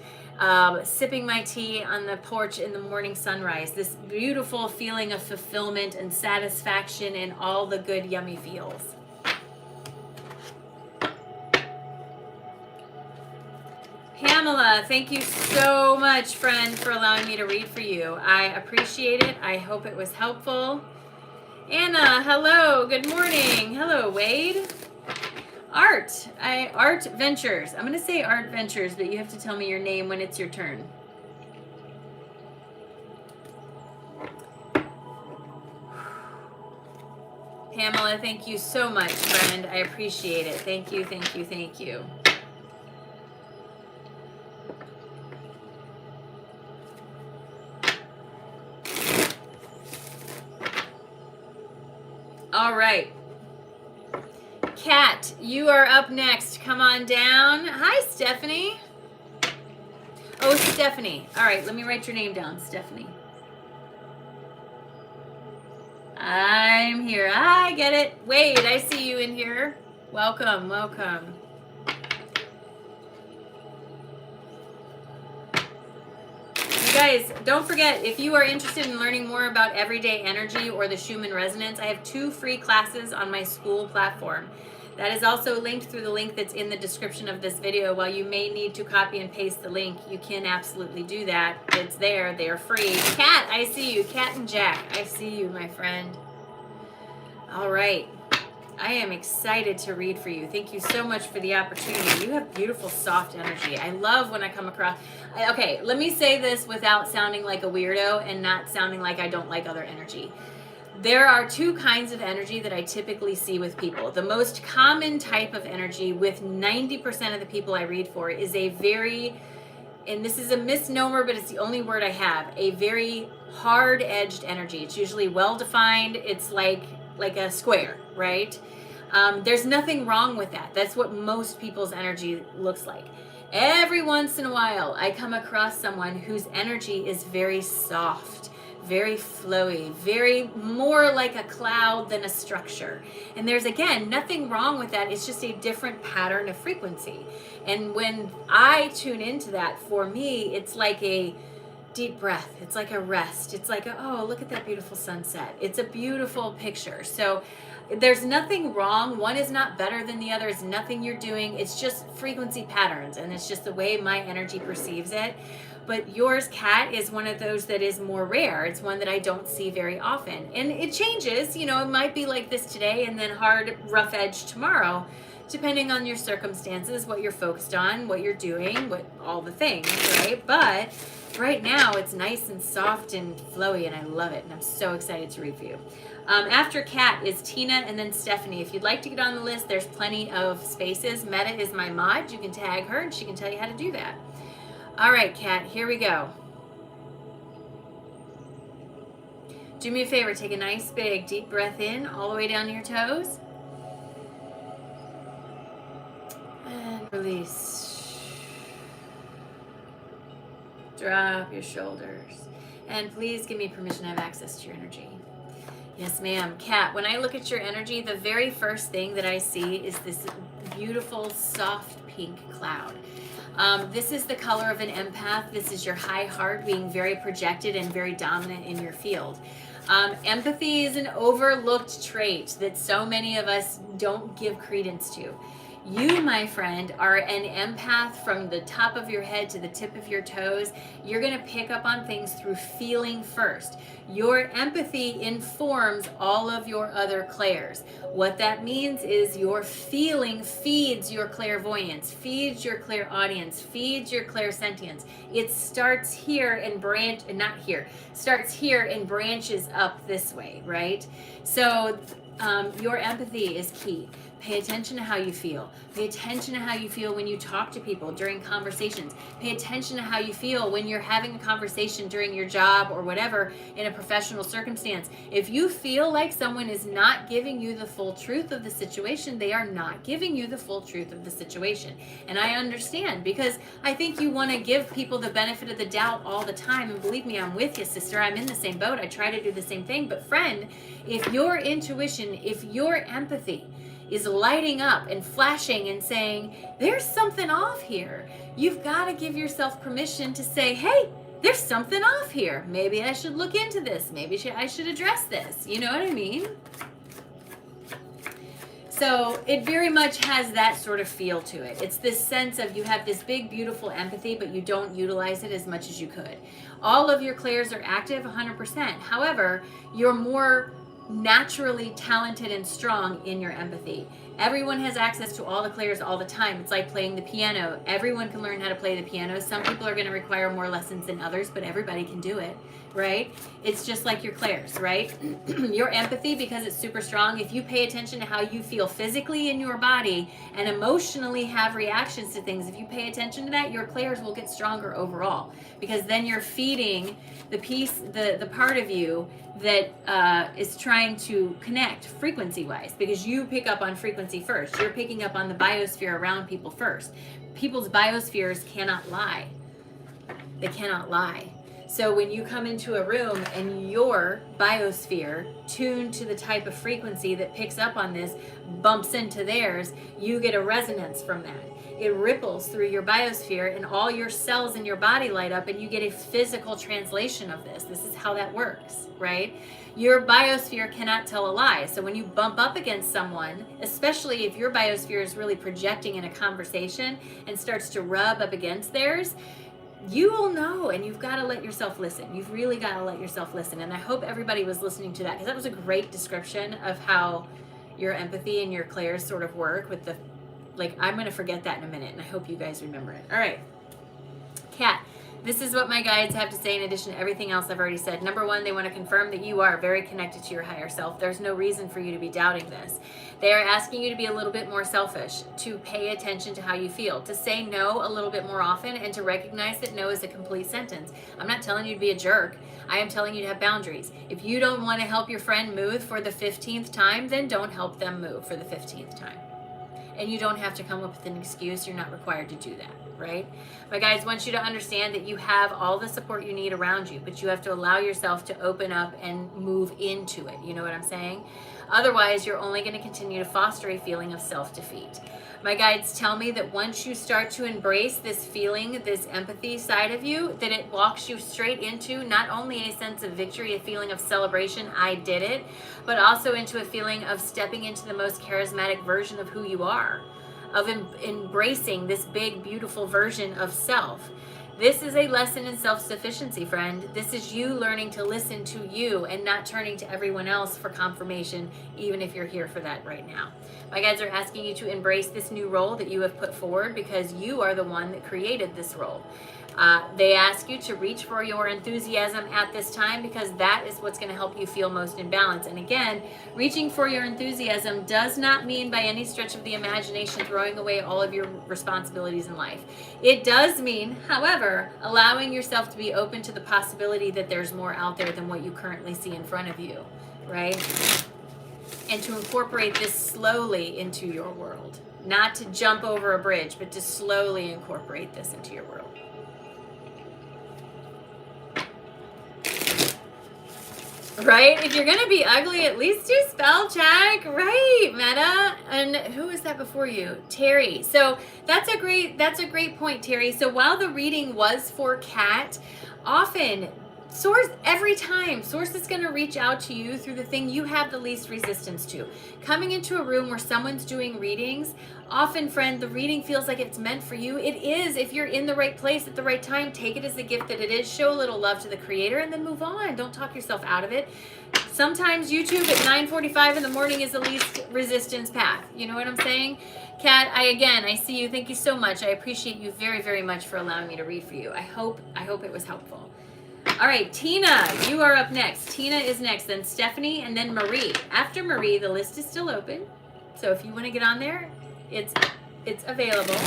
Sipping my tea on the porch in the morning sunrise. This beautiful feeling of fulfillment and satisfaction and all the good, yummy feels. Pamela, thank you so much, friend, for allowing me to read for you. I appreciate it. I hope it was helpful. Anna, hello. Good morning. Hello, Wade. Art Ventures. I'm going to say Art Ventures, but you have to tell me your name when it's your turn. Pamela, thank you so much, friend. I appreciate it. Thank you, thank you, thank you. All right. Kat, you are up next. Come on down. Hi, Stephanie. Oh, Stephanie. All right, let me write your name down, Stephanie. I'm here. I get it. Wade, I see you in here. Welcome, welcome. You guys, don't forget, if you are interested in learning more about everyday energy or the Schumann resonance, I have 2 free classes on my school platform. That is also linked through the link that's in the description of this video. While you may need to copy and paste the link, you can absolutely do that. It's there. They are free. Kat, I see you. Kat and Jack, I see you, my friend. All right. I am excited to read for you. Thank you so much for the opportunity. You have beautiful, soft energy. I love when I come across... Okay, let me say this without sounding like a weirdo and not sounding like I don't like other energy. There are 2 kinds of energy that I typically see with people. The most common type of energy with 90% of the people I read for is a very, and this is a misnomer, but it's the only word I have, a very hard-edged energy. It's usually well-defined. It's like a square, right? There's nothing wrong with that. That's what most people's energy looks like. Every once in a while, I come across someone whose energy is very soft, very flowy, very more like a cloud than a structure. And there's, again, nothing wrong with that. It's just a different pattern of frequency. And when I tune into that, for me, it's like a deep breath. It's like a rest. It's like, oh, look at that beautiful sunset. It's a beautiful picture. So there's nothing wrong. One is not better than the other. It's nothing you're doing. It's just frequency patterns, and it's just the way my energy perceives it. But yours, Kat, is one of those that is more rare. It's one that I don't see very often. And it changes. You know, it might be like this today and then hard, rough edge tomorrow, depending on your circumstances, what you're focused on, what you're doing, what all the things, right? But right now, it's nice and soft and flowy, and I love it. And I'm so excited to review. After Kat is Tina and then Stephanie. If you'd like to get on the list, there's plenty of spaces. Meta is my mod. You can tag her, and she can tell you how to do that. All right, Kat, here we go. Do me a favor, take a nice big deep breath in all the way down to your toes. And release. Drop your shoulders. And please give me permission to have access to your energy. Yes, ma'am. Kat, when I look at your energy, the very first thing that I see is this beautiful, soft pink cloud. This is the color of an empath. This is your high heart being very projected and very dominant in your field. Empathy is an overlooked trait that so many of us don't give credence to. You, my friend, are an empath from the top of your head to the tip of your toes. You're going to pick up on things through feeling first. Your empathy informs all of your other clairs. What that means is your feeling feeds your clairvoyance, feeds your clairaudience, feeds your clairsentience. It starts here and starts here and branches up this way, right? So your empathy is key. Pay attention to how you feel. Pay attention to how you feel when you talk to people during conversations. Pay attention to how you feel when you're having a conversation during your job or whatever in a professional circumstance. If you feel like someone is not giving you the full truth of the situation, they are not giving you the full truth of the situation. And I understand, because I think you want to give people the benefit of the doubt all the time. And believe me, I'm with you, sister. I'm in the same boat. I try to do the same thing. But friend, if your intuition, if your empathy is lighting up and flashing and saying, there's something off here, you've got to give yourself permission to say, hey, there's something off here. Maybe I should look into this. Maybe I should address this. You know what I mean? So it very much has that sort of feel to it. It's this sense of you have this big, beautiful empathy, but you don't utilize it as much as you could. All of your clairs are active 100%. However, you're more naturally talented and strong in your empathy. Everyone has access to all the clairs all the time. It's like playing the piano. Everyone can learn how to play the piano. Some people are going to require more lessons than others, but everybody can do it, right? It's just like your clairs, right? Your empathy, because it's super strong, if you pay attention to how you feel physically in your body and emotionally have reactions to things, if you pay attention to that, your clairs will get stronger overall, because then you're feeding the piece, the part of you that is trying to connect frequency-wise, because you pick up on frequency first. You're picking up on the biosphere around people first. People's biospheres cannot lie. They cannot lie. So when you come into a room and your biosphere, tuned to the type of frequency that picks up on this, bumps into theirs, you get a resonance from that. It ripples through your biosphere and all your cells in your body light up, and you get a physical translation of this. This is how that works, right? Your biosphere cannot tell a lie. So when you bump up against someone, especially if your biosphere is really projecting in a conversation and starts to rub up against theirs, you will know, and you've got to let yourself listen. You've really got to let yourself listen. And I hope everybody was listening to that, because that was a great description of how your empathy and your clairs sort of work with the, like, I'm going to forget that in a minute, and I hope you guys remember it. All right. Kat, this is what my guides have to say in addition to everything else I've already said. Number one, they want to confirm that you are very connected to your higher self. There's no reason for you to be doubting this. They are asking you to be a little bit more selfish, to pay attention to how you feel, to say no a little bit more often, and to recognize that no is a complete sentence. I'm not telling you to be a jerk. I am telling you to have boundaries. If you don't want to help your friend move for the 15th time, then don't help them move for the 15th time. And you don't have to come up with an excuse. You're not required to do that, right? My guides want you to understand that you have all the support you need around you, but you have to allow yourself to open up and move into it. You know what I'm saying? Otherwise, you're only going to continue to foster a feeling of self-defeat. My guides tell me that once you start to embrace this feeling, this empathy side of you, that it walks you straight into not only a sense of victory, a feeling of celebration, I did it, but also into a feeling of stepping into the most charismatic version of who you are, of embracing this big, beautiful version of self. This is a lesson in self-sufficiency, friend. This is you learning to listen to you and not turning to everyone else for confirmation, even if you're here for that right now. My guides are asking you to embrace this new role that you have put forward because you are the one that created this role. They ask you to reach for your enthusiasm at this time because that is what's going to help you feel most in balance. And again, reaching for your enthusiasm does not mean by any stretch of the imagination throwing away all of your responsibilities in life. It does mean, however, allowing yourself to be open to the possibility that there's more out there than what you currently see in front of you, right? And to incorporate this slowly into your world. Not to jump over a bridge, but to slowly incorporate this into your world. Right? If you're going to be ugly, at least do spell check. Right, Meta. And who is that before you? Terry. So that's a great point, Terry. So while the reading was for Kat, often every time source is going to reach out to you through the thing you have the least resistance to. Coming into a room where someone's doing readings, often, friend, the reading feels like it's meant for you. It is. If you're in the right place at the right time, take it as the gift that it is. Show a little love to the creator and then move on. Don't talk yourself out of it. Sometimes YouTube at 9:45 in the morning is the least resistance path. You know what I'm saying? Kat, I see you. Thank you so much. I appreciate you very, very much for allowing me to read for you. I hope it was helpful. All right, Tina, you are up next. Tina is next, then Stephanie, and then Marie. After Marie, the list is still open. So if you want to get on there, it's available.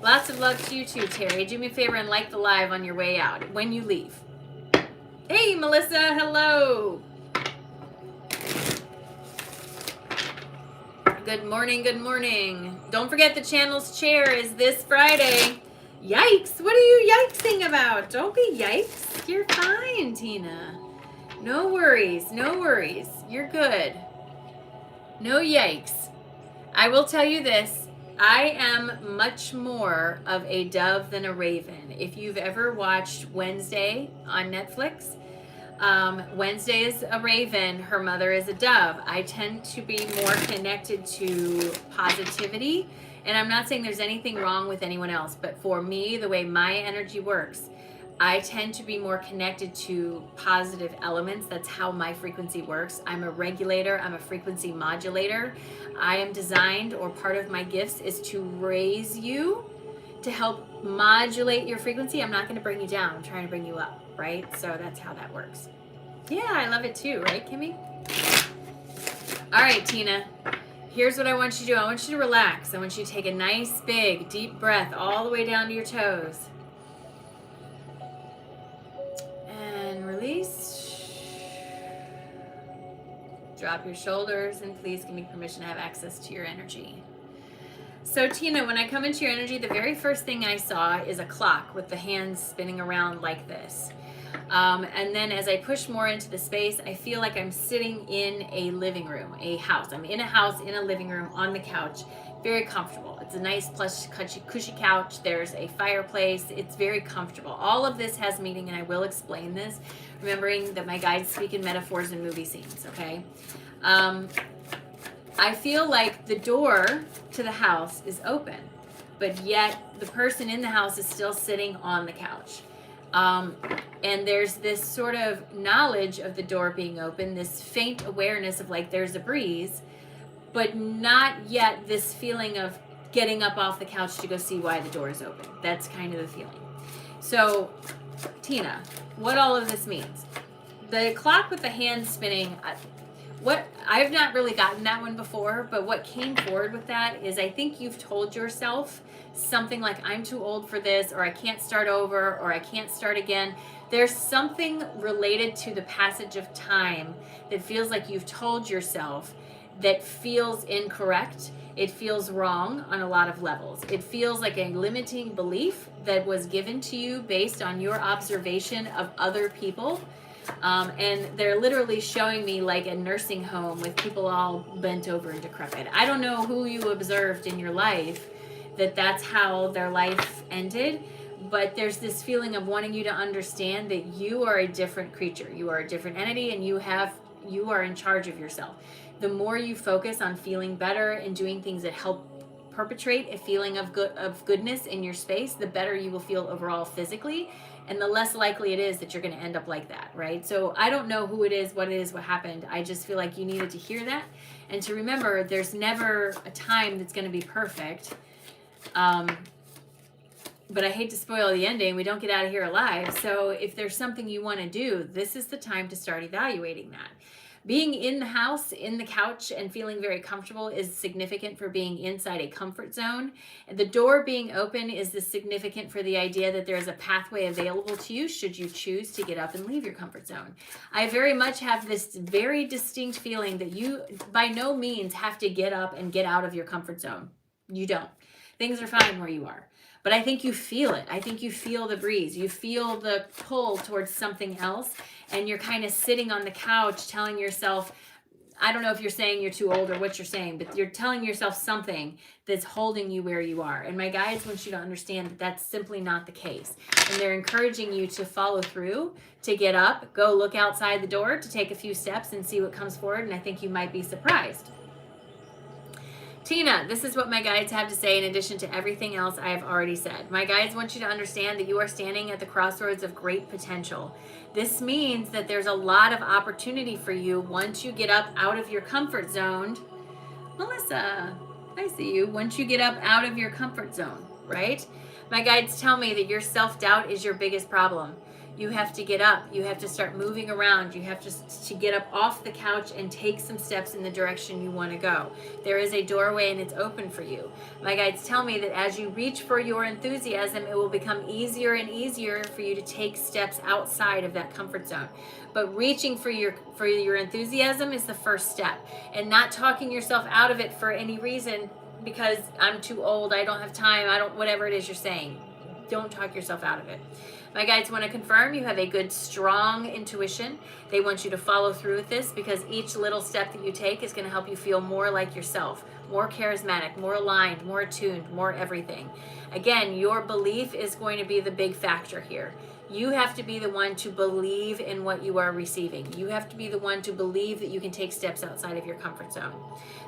Lots of love to you too, Terry. Do me a favor and like the live on your way out when you leave. Hey, Melissa, hello. Good morning, good morning. Don't forget the channel's chair is this Friday. Yikes, what are you yikesing about? Don't be yikes. You're fine, Tina. No worries, no worries. You're good. No yikes. I will tell you this. I am much more of a dove than a raven. If you've ever watched Wednesday on Netflix, Wednesday is a raven, her mother is a dove. I tend to be more connected to positivity. And I'm not saying there's anything wrong with anyone else, but for me, the way my energy works, I tend to be more connected to positive elements. That's how my frequency works. I'm a regulator. I'm a frequency modulator. I am designed, or part of my gifts is to raise you, to help modulate your frequency. I'm not going to bring you down. I'm trying to bring you up, right? So that's how that works. Yeah, I love it too, right, Kimmy? All right, Tina. Here's what I want you to do. I want you to relax. I want you to take a nice, big, deep breath all the way down to your toes. And release. Drop your shoulders and please give me permission to have access to your energy. So Tina, when I come into your energy, the very first thing I saw is a clock with the hands spinning around like this. And then as I push more into the space, I feel like I'm sitting in a living room, a house. I'm in a house, in a living room, on the couch, very comfortable. It's a nice, plush, cushy couch. There's a fireplace. It's very comfortable. All of this has meaning, and I will explain this, remembering that my guides speak in metaphors and movie scenes, okay? I feel like the door to the house is open, but yet the person in the house is still sitting on the couch. And there's this sort of knowledge of the door being open, this faint awareness of like there's a breeze, but not yet this feeling of getting up off the couch to go see why the door is open. That's kind of the feeling. So, Tina, what all of this means. The clock with the hands spinning, I've not really gotten that one before, but what came forward with that is I think you've told yourself something like, I'm too old for this, or I can't start over, or I can't start again. There's something related to the passage of time that feels like you've told yourself that feels incorrect. It feels wrong on a lot of levels. It feels like a limiting belief that was given to you based on your observation of other people. And they're literally showing me like a nursing home with people all bent over and decrepit. I don't know who you observed in your life that's how their life ended, but there's this feeling of wanting you to understand that you are a different creature. You are a different entity, and you are in charge of yourself. The more you focus on feeling better and doing things that help perpetrate a feeling of goodness in your space, the better you will feel overall physically, and the less likely it is that you're going to end up like that, right? So I don't know who it is, what happened. I just feel like you needed to hear that and to remember there's never a time that's going to be perfect. But I hate to spoil the ending. We don't get out of here alive. So if there's something you want to do, this is the time to start evaluating that. Being in the house, in the couch, and feeling very comfortable is significant for being inside a comfort zone. And the door being open is significant for the idea that there's a pathway available to you should you choose to get up and leave your comfort zone. I very much have this very distinct feeling that you by no means have to get up and get out of your comfort zone. You don't. Things are fine where you are. But I think you feel it. I think you feel the breeze. You feel the pull towards something else. And you're kind of sitting on the couch telling yourself, I don't know if you're saying you're too old or what you're saying, but you're telling yourself something that's holding you where you are. And my guides want you to understand that that's simply not the case. And they're encouraging you to follow through, to get up, go look outside the door, to take a few steps and see what comes forward. And I think you might be surprised. Tina, this is what my guides have to say in addition to everything else I have already said. My guides want you to understand that you are standing at the crossroads of great potential. This means that there's a lot of opportunity for you once you get up out of your comfort zone. Melissa, I see you. Once you get up out of your comfort zone, right? My guides tell me that your self-doubt is your biggest problem. You have to get up. You have to start moving around. You have to get up off the couch and take some steps in the direction you want to go. There is a doorway and it's open for you. My guides tell me that as you reach for your enthusiasm, it will become easier and easier for you to take steps outside of that comfort zone. But reaching for your enthusiasm is the first step, and not talking yourself out of it for any reason because I'm too old, I don't have time, whatever it is you're saying. Don't talk yourself out of it. My guides want to confirm you have a good, strong intuition. They want you to follow through with this because each little step that you take is going to help you feel more like yourself, more charismatic, more aligned, more attuned, more everything. Again, your belief is going to be the big factor here. You have to be the one to believe in what you are receiving. You have to be the one to believe that you can take steps outside of your comfort zone.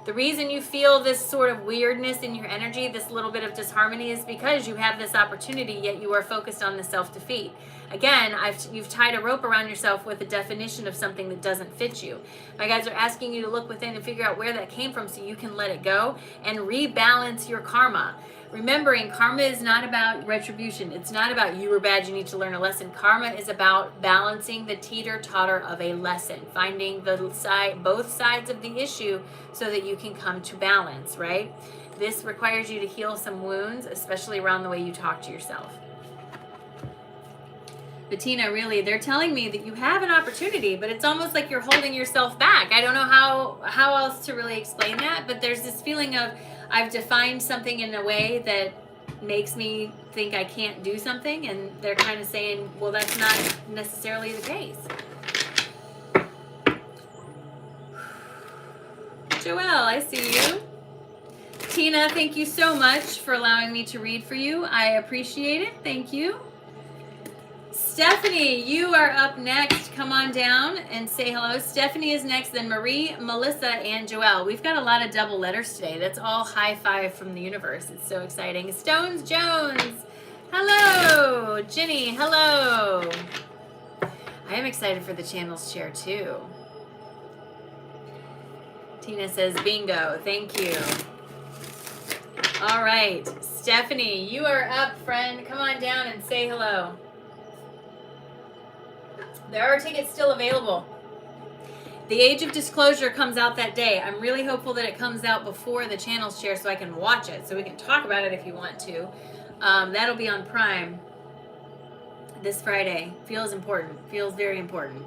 The reason you feel this sort of weirdness in your energy, this little bit of disharmony, is because you have this opportunity, yet you are focused on the self-defeat. Again, you've tied a rope around yourself with a definition of something that doesn't fit you. My guides are asking you to look within and figure out where that came from so you can let it go and rebalance your karma. Remembering, karma is not about retribution. It's not about you were bad, you need to learn a lesson. Karma is about balancing the teeter-totter of a lesson, finding both sides of the issue so that you can come to balance, right? This requires you to heal some wounds, especially around the way you talk to yourself. Bettina, really, they're telling me that you have an opportunity, but it's almost like you're holding yourself back. I don't know how else to really explain that, but there's this feeling of I've defined something in a way that makes me think I can't do something, and they're kind of saying, well, that's not necessarily the case. Joelle, I see you. Tina, thank you so much for allowing me to read for you. I appreciate it. Thank you. Stephanie, you are up next. Come on down and say hello. Stephanie is next, then Marie, Melissa, and Joelle. We've got a lot of double letters today. That's all high five from the universe. It's so exciting. Stones Jones, hello. Ginny, hello. I am excited for the channel's chair too. Tina says bingo. Thank you. All right. Stephanie, you are up, friend. Come on down and say hello. There are tickets still available. The Age of Disclosure comes out that day. I'm really hopeful that it comes out before the channel's chair so I can watch it, so we can talk about it if you want to. That'll be on Prime this Friday. Feels important. Feels very important.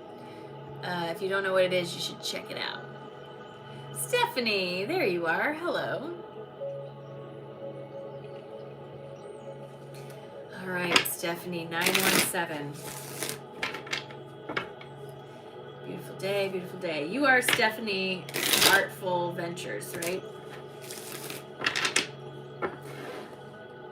If you don't know what it is, you should check it out. Stephanie, there you are. Hello. All right, Stephanie, 917. day, beautiful day. You are Stephanie Artful Ventures, right?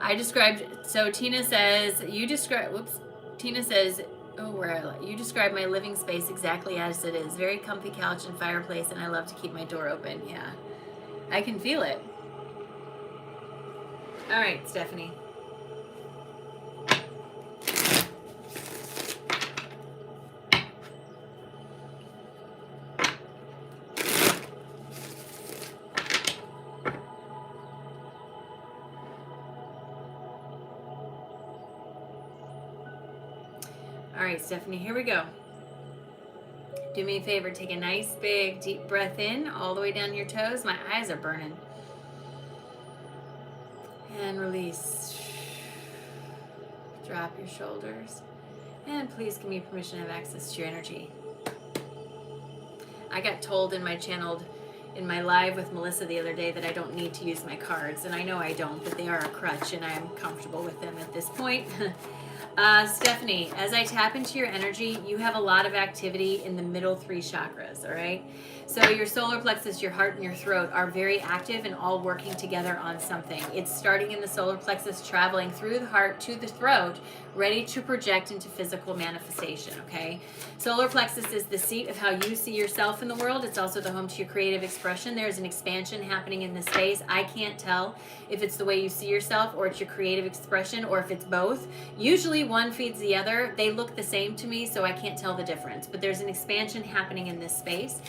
I described, so Tina says, you describe, whoops, Tina says, you describe my living space exactly as it is. Very comfy couch and fireplace, and I love to keep my door open. Yeah, I can feel it. All right, Stephanie. All right, Stephanie, here we go. Do me a favor, take a nice big deep breath in all the way down your toes. My eyes are burning. And release. Drop your shoulders. And please give me permission to have access to your energy. I got told in my live with Melissa the other day that I don't need to use my cards. And I know I don't, but they are a crutch and I am comfortable with them at this point. Stephanie, as I tap into your energy, you have a lot of activity in the middle 3 chakras, all right? So your solar plexus, your heart, and your throat are very active and all working together on something. It's starting in the solar plexus, traveling through the heart to the throat, ready to project into physical manifestation, okay? Solar plexus is the seat of how you see yourself in the world. It's also the home to your creative expression. There's an expansion happening in this space. I can't tell if it's the way you see yourself or it's your creative expression or if it's both. Usually one feeds the other. They look the same to me, so I can't tell the difference. But there's an expansion happening in this space.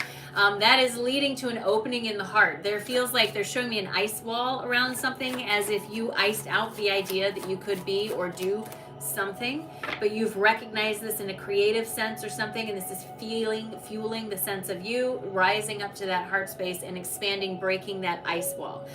That is leading to an opening in the heart. There feels like they're showing me an ice wall around something, as if you iced out the idea that you could be or do something, but you've recognized this in a creative sense or something, and this is fueling the sense of you rising up to that heart space and expanding, breaking that ice wall.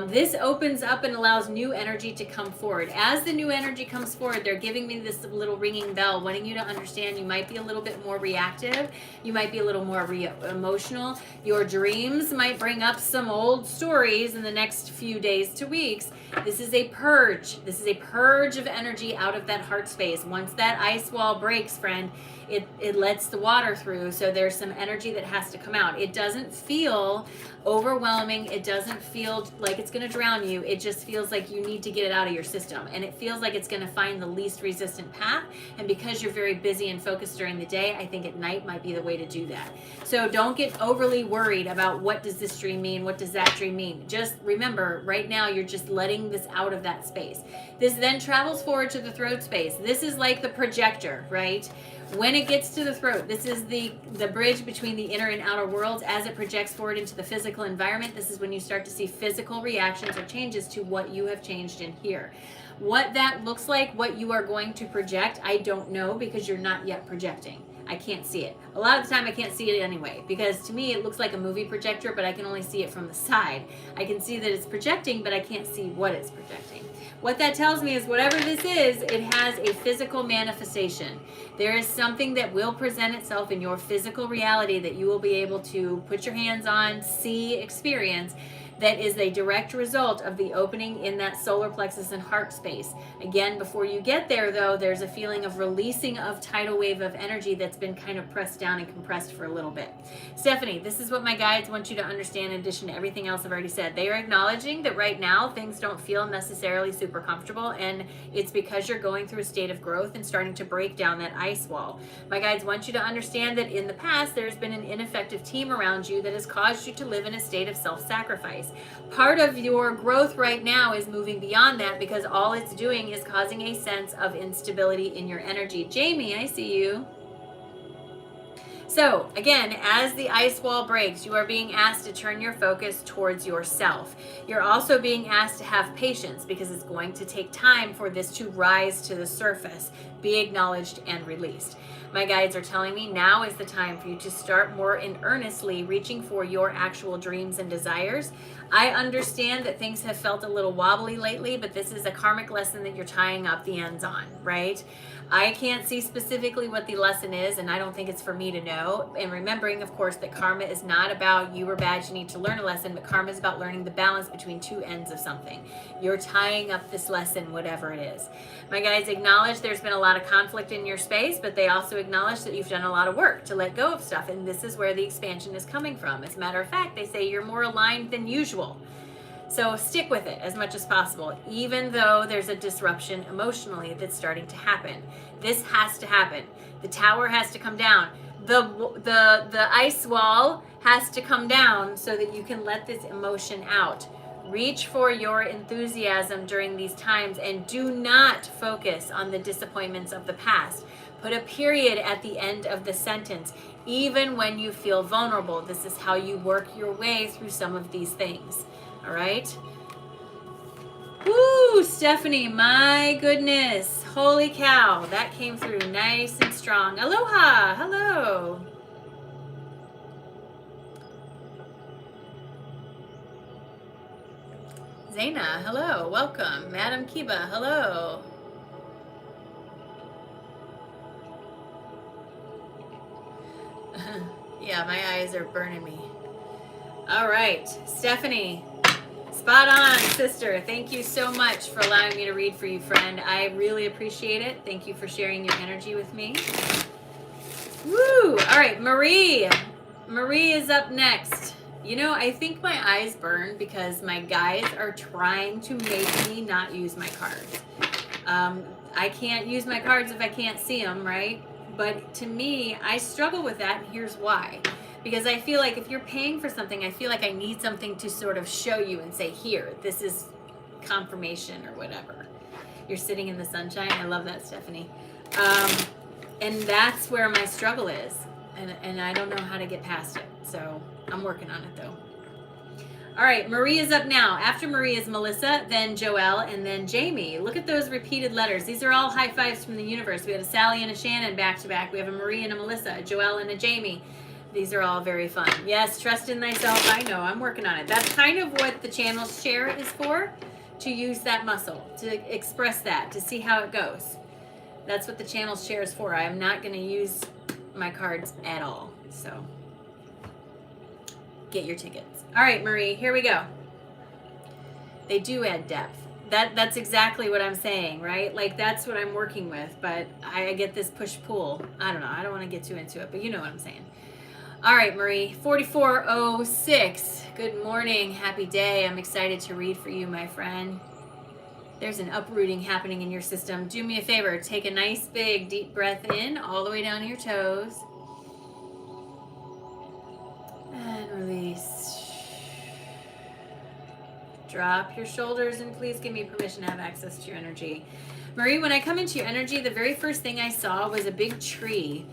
This opens up and allows new energy to come forward. As the new energy comes forward, they're giving me this little ringing bell, wanting you to understand you might be a little bit more reactive, you might be a little more emotional, your dreams might bring up some old stories in the next few days to weeks. This is a purge. This is a purge of energy out of that heart space. Once that ice wall breaks, friend, it lets the water through, so there's some energy that has to come out. It doesn't feel overwhelming. It doesn't feel like it's going to drown you. It just feels like you need to get it out of your system, and it feels like it's going to find the least resistant path. And because you're very busy and focused during the day, I think at night might be the way to do that. So don't get overly worried about what does this dream mean, what does that dream mean. Just remember, right now you're just letting this out of that space. This then travels forward to the throat space. This is like the projector, right? When it gets to the throat, this is the bridge between the inner and outer worlds. As it projects forward into the physical environment, this is when you start to see physical reactions or changes to what you have changed in here. What that looks like, what you are going to project, I don't know, because you're not yet projecting. I can't see it. A lot of the time I can't see it anyway, because to me it looks like a movie projector, but I can only see it from the side. I can see that it's projecting, but I can't see what it's projecting. What that tells me is whatever this is, it has a physical manifestation. There is something that will present itself in your physical reality that you will be able to put your hands on, see, experience, that is a direct result of the opening in that solar plexus and heart space. Again, before you get there, though, there's a feeling of releasing of tidal wave of energy that's been kind of pressed down and compressed for a little bit. Stephanie, this is what my guides want you to understand in addition to everything else I've already said. They are acknowledging that right now things don't feel necessarily super comfortable, and it's because you're going through a state of growth and starting to break down that ice wall. My guides want you to understand that in the past there's been an ineffective team around you that has caused you to live in a state of self-sacrifice. Part of your growth right now is moving beyond that, because all it's doing is causing a sense of instability in your energy. Jamie, I see you. So again, as the ice wall breaks, you are being asked to turn your focus towards yourself. You're also being asked to have patience, because it's going to take time for this to rise to the surface, be acknowledged and released. My guides are telling me now is the time for you to start more in earnestly reaching for your actual dreams and desires. I understand that things have felt a little wobbly lately, but this is a karmic lesson that you're tying up the ends on, right? I can't see specifically what the lesson is, and I don't think it's for me to know. And remembering, of course, that karma is not about you were bad, you need to learn a lesson, but karma is about learning the balance between two ends of something. You're tying up this lesson, whatever it is. My guys acknowledge there's been a lot of conflict in your space, but they also acknowledge that you've done a lot of work to let go of stuff, and this is where the expansion is coming from. As a matter of fact, they say you're more aligned than usual. So stick with it as much as possible, even though there's a disruption emotionally that's starting to happen. This has to happen. The tower has to come down. The ice wall has to come down so that you can let this emotion out. Reach for your enthusiasm during these times and do not focus on the disappointments of the past. Put a period at the end of the sentence. Even when you feel vulnerable, this is how you work your way through some of these things. All right. Woo, Stephanie, my goodness. Holy cow. That came through nice and strong. Aloha. Hello. Zaina, hello. Welcome. Madam Kiba, hello. Yeah, my eyes are burning me. All right, Stephanie. Spot on, sister. Thank you so much for allowing me to read for you, friend. I really appreciate it. Thank you for sharing your energy with me. Woo! All right, Marie. Marie is up next. You know, I think my eyes burn because my guys are trying to make me not use my cards. I can't use my cards if I can't see them, right? But to me, I struggle with that, and here's why. Because I feel like if you're paying for something, I feel like I need something to sort of show you and say, here, this is confirmation or whatever. You're sitting in the sunshine. I love that, Stephanie. And that's where my struggle is. And I don't know how to get past it. So I'm working on it, though. All right, Marie is up now. After Marie is Melissa, then Joelle, and then Jamie. Look at those repeated letters. These are all high fives from the universe. We had a Sally and a Shannon back to back. We have a Marie and a Melissa, a Joelle and a Jamie. These are all very fun. Yes, trust in thyself. I know, I'm working on it. That's kind of what the channel's share is for, to use that muscle, to express that, to see how it goes. That's what the channel's share is for. I am not going to use my cards at all. So get your tickets. All right, Marie, here we go. They do add depth. That's exactly what I'm saying, right? Like, that's what I'm working with, but I get this push-pull. I don't know. I don't want to get too into it, but you know what I'm saying. All right, Marie, 4406. Good morning. Happy day. I'm excited to read for you, my friend. There's an uprooting happening in your system. Do me a favor. Take a nice, big, deep breath in all the way down to your toes. And release. Drop your shoulders and please give me permission to have access to your energy. Marie, when I come into your energy, the very first thing I saw was a big tree.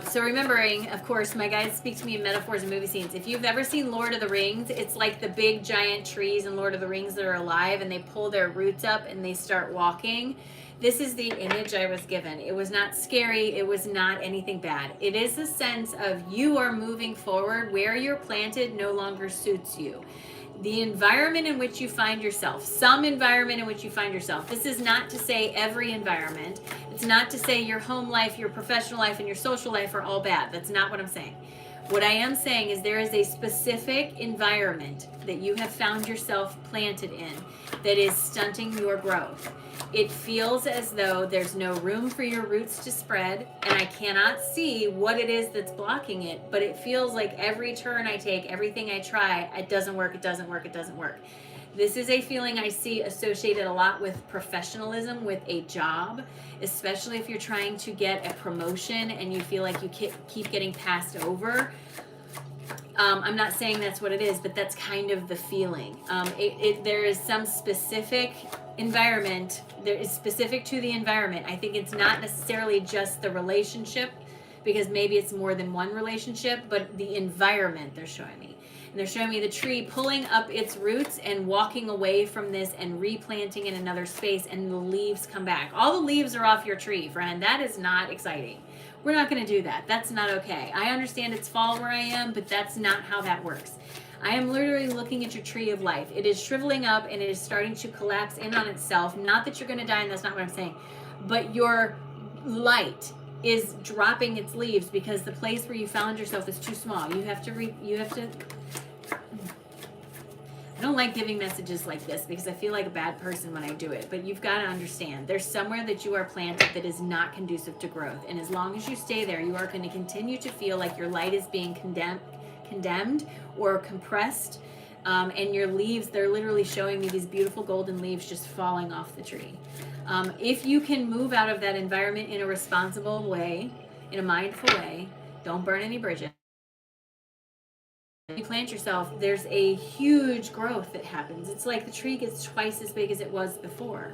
So remembering, of course, my guides speak to me in metaphors and movie scenes. If you've ever seen Lord of the Rings, it's like the big giant trees in Lord of the Rings that are alive and they pull their roots up and they start walking. This is the image I was given. It was not scary. It was not anything bad. It is a sense of you are moving forward. Where you're planted no longer suits you. The environment in which you find yourself, some environment in which you find yourself. This is not to say every environment. It's not to say your home life, your professional life, and your social life are all bad. That's not what I'm saying. What I am saying is there is a specific environment that you have found yourself planted in that is stunting your growth. It feels as though there's no room for your roots to spread, and I cannot see what it is that's blocking it, but it feels like every turn I take, everything I try, it doesn't work, it doesn't work, it doesn't work. This is a feeling I see associated a lot with professionalism, with a job, especially if you're trying to get a promotion and you feel like you keep getting passed over. I'm not saying that's what it is, but that's kind of the feeling. There is some specific environment. There is specific to the environment. I think it's not necessarily just the relationship, because maybe it's more than one relationship, but the environment they're showing me. And they're showing me the tree pulling up its roots and walking away from this and replanting in another space, and the leaves come back. All the leaves are off your tree, friend. That is not exciting. We're not going to do that. That's not okay. I understand it's fall where I am, but that's not how that works. I am literally looking at your tree of life. It is shriveling up and it is starting to collapse in on itself. Not that you're going to die, and that's not what I'm saying, but your light is dropping its leaves because the place where you found yourself is too small. You have to I don't like giving messages like this because I feel like a bad person when I do it, but you've got to understand there's somewhere that you are planted that is not conducive to growth. And as long as you stay there, you are going to continue to feel like your light is being condemned or compressed. And your leaves, they're literally showing me these beautiful golden leaves just falling off the tree. If you can move out of that environment in a responsible way, in a mindful way, don't burn any bridges. You plant yourself, there's a huge growth that happens. It's like the tree gets twice as big as it was before.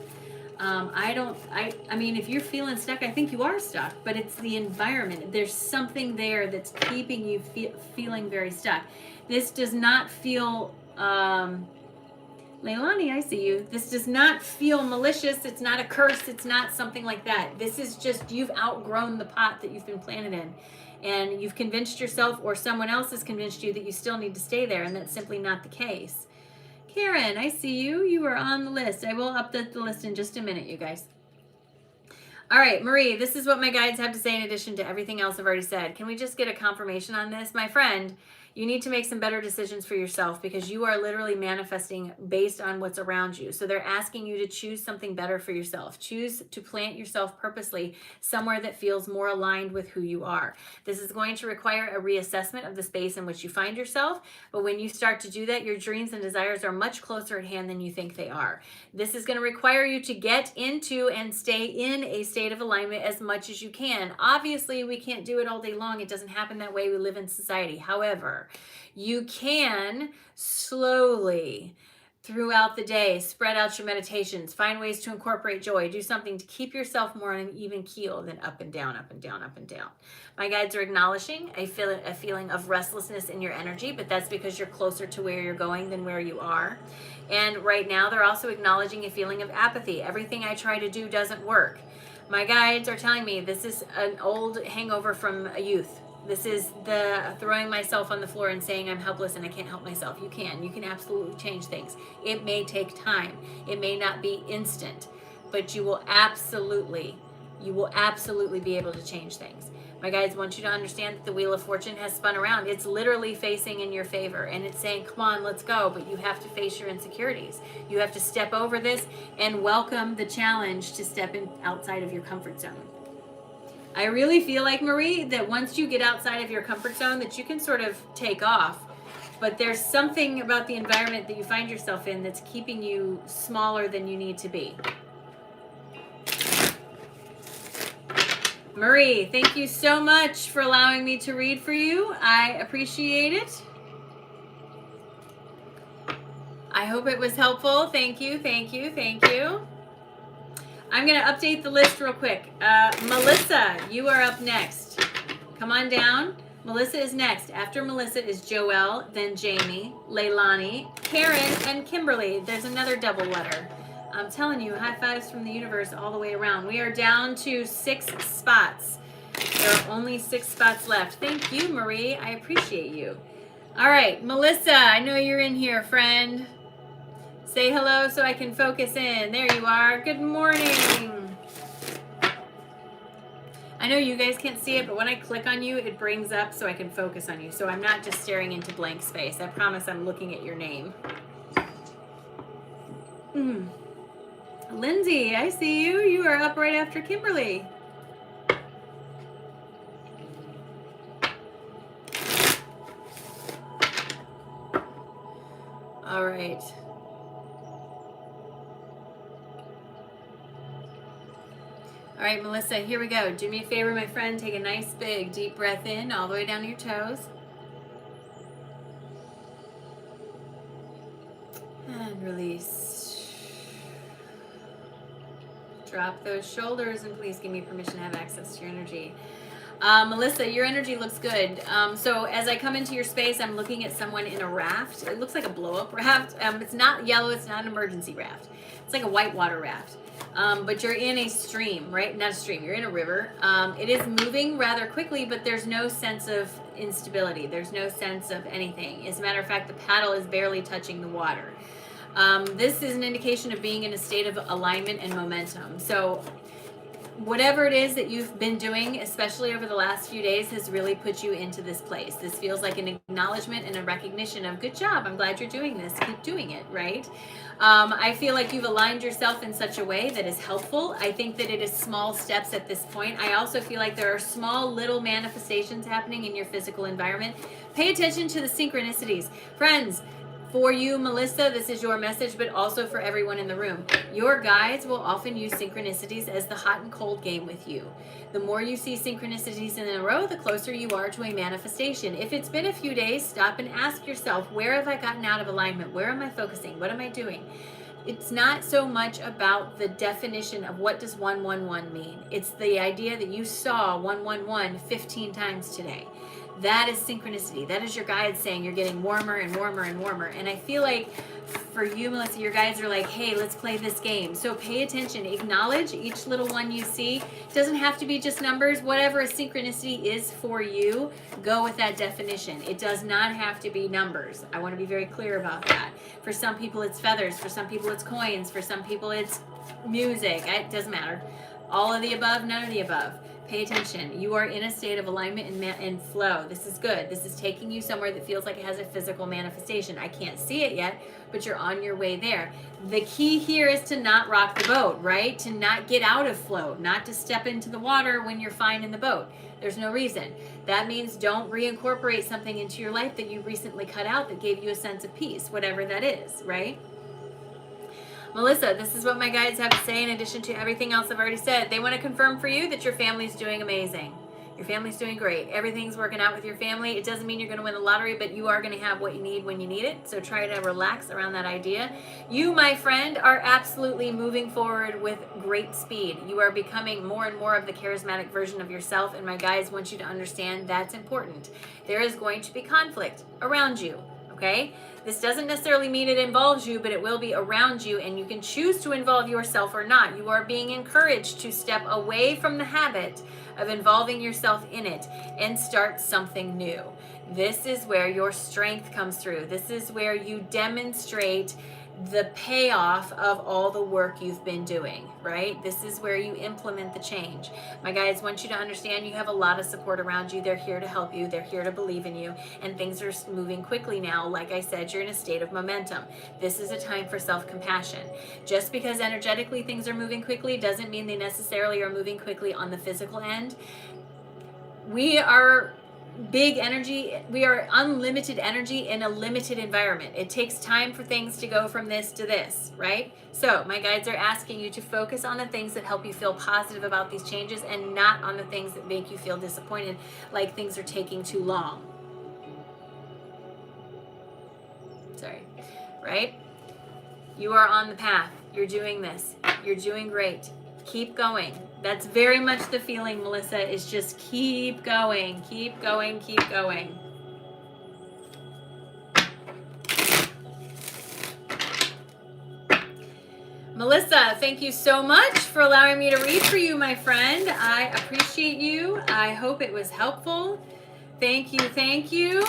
I mean, if you're feeling stuck, I think you are stuck, but it's the environment. There's something there that's keeping you feeling very stuck. This does not feel, Leilani, I see you. This does not feel malicious. It's not a curse. It's not something like that. This is just, you've outgrown the pot that you've been planted in. And you've convinced yourself, or someone else has convinced you, that you still need to stay there, and that's simply not the case. Karen, I see you. You are on the list. I will update the list in just a minute, you guys. All right, Marie, this is what my guides have to say in addition to everything else I've already said. Can we just get a confirmation on this? My friend, you need to make some better decisions for yourself because you are literally manifesting based on what's around you. So they're asking you to choose something better for yourself. Choose to plant yourself purposely somewhere that feels more aligned with who you are. This is going to require a reassessment of the space in which you find yourself. But when you start to do that, your dreams and desires are much closer at hand than you think they are. This is going to require you to get into and stay in a state of alignment as much as you can. Obviously, we can't do it all day long. It doesn't happen that way. We live in society. However, you can slowly throughout the day spread out your meditations, find ways to incorporate joy, do something to keep yourself more on an even keel than up and down, up and down, up and down. My guides are acknowledging a feeling of restlessness in your energy, but that's because you're closer to where you're going than where you are. And right now they're also acknowledging a feeling of apathy. Everything I try to do doesn't work. My guides are telling me this is an old hangover from a youth. This is the throwing myself on the floor and saying I'm helpless and I can't help myself. You can absolutely change things. It may take time. It may not be instant, but you will absolutely be able to change things. My guides want you to understand that the Wheel of Fortune has spun around. It's literally facing in your favor and it's saying, come on, let's go. But you have to face your insecurities. You have to step over this and welcome the challenge to step in outside of your comfort zone. I really feel like, Marie, that once you get outside of your comfort zone that you can sort of take off. But there's something about the environment that you find yourself in that's keeping you smaller than you need to be. Marie, thank you so much for allowing me to read for you. I appreciate it. I hope it was helpful. Thank you, thank you, thank you. I'm going to update the list real quick. Melissa, you are up next. Come on down. Melissa is next. After Melissa is Joelle, then Jamie, Leilani, Karen, and Kimberly. There's another double letter. I'm telling you, high fives from the universe all the way around. We are down to 6 spots. There are only 6 spots left. Thank you, Marie. I appreciate you. All right, Melissa, I know you're in here, friend. Say hello so I can focus in. There you are. Good morning. I know you guys can't see it, but when I click on you, it brings up so I can focus on you. So I'm not just staring into blank space. I promise I'm looking at your name. Lindsay, I see you. You are up right after Kimberly. All right. All right, Melissa, here we go. Do me a favor, my friend. Take a nice big deep breath in all the way down to your toes. And release. Drop those shoulders and please give me permission to have access to your energy. Melissa, your energy looks good. So as I come into your space, I'm looking at someone in a raft. It looks like a blow-up raft. It's not yellow. It's not an emergency raft. It's like a whitewater raft. but you're in a stream, right? Not a stream, you're in a river. It is moving rather quickly, but there's no sense of instability. There's no sense of anything. As a matter of fact, the paddle is barely touching the water. This is an indication of being in a state of alignment and momentum. So whatever it is that you've been doing, especially over the last few days, has really put you into this place. This feels like an acknowledgement and a recognition of, good job, I'm glad you're doing this, keep doing it, right? I feel like you've aligned yourself in such a way that is helpful. I think that it is small steps at this point. I also feel like there are small little manifestations happening in your physical environment. Pay attention to the synchronicities. Friends, for you, Melissa, this is your message, but also for everyone in the room. Your guides will often use synchronicities as the hot and cold game with you. The more you see synchronicities in a row, the closer you are to a manifestation. If it's been a few days, stop and ask yourself, where have I gotten out of alignment? Where am I focusing? What am I doing? It's not so much about the definition of what does 111 mean. It's the idea that you saw 111 15 times today. That is synchronicity. That is your guides saying you're getting warmer and warmer and warmer. And I feel like for you, Melissa, your guides are like, hey, let's play this game. So pay attention. Acknowledge each little one you see. It doesn't have to be just numbers. Whatever a synchronicity is for you, go with that definition. It does not have to be numbers. I want to be very clear about that. For some people, it's feathers. For some people, it's coins. For some people, it's music. It doesn't matter. All of the above, none of the above. Pay attention. You are in a state of alignment and flow. This is good. This is taking you somewhere that feels like it has a physical manifestation. I can't see it yet, but you're on your way there. The key here is to not rock the boat, right? To not get out of flow, not to step into the water when you're fine in the boat. There's no reason. That means don't reincorporate something into your life that you recently cut out that gave you a sense of peace, whatever that is, right? Melissa, this is what my guides have to say in addition to everything else I've already said. They want to confirm for you that your family's doing amazing. Your family's doing great. Everything's working out with your family. It doesn't mean you're going to win the lottery, but you are going to have what you need when you need it. So try to relax around that idea. You, my friend, are absolutely moving forward with great speed. You are becoming more and more of the charismatic version of yourself, and my guides want you to understand that's important. There is going to be conflict around you. Okay? This doesn't necessarily mean it involves you, but it will be around you, and you can choose to involve yourself or not. You are being encouraged to step away from the habit of involving yourself in it and start something new. This is where your strength comes through. This is where you demonstrate the payoff of all the work you've been doing, right? This is where you implement the change. My guides want you to understand you have a lot of support around you. They're here to help you. They're here to believe in you. And things are moving quickly now. Like I said, you're in a state of momentum. This is a time for self-compassion. Just because energetically things are moving quickly doesn't mean they necessarily are moving quickly on the physical end. We are big energy. We are unlimited energy in a limited environment. It takes time for things to go from this to this, right? So my guides are asking you to focus on the things that help you feel positive about these changes and not on the things that make you feel disappointed, like things are taking too long. Sorry, right? You are on the path. You're doing this. You're doing great. Keep going. That's very much the feeling, Melissa, is just keep going, keep going, keep going. Melissa, thank you so much for allowing me to read for you, my friend. I appreciate you. I hope it was helpful. Thank you, thank you.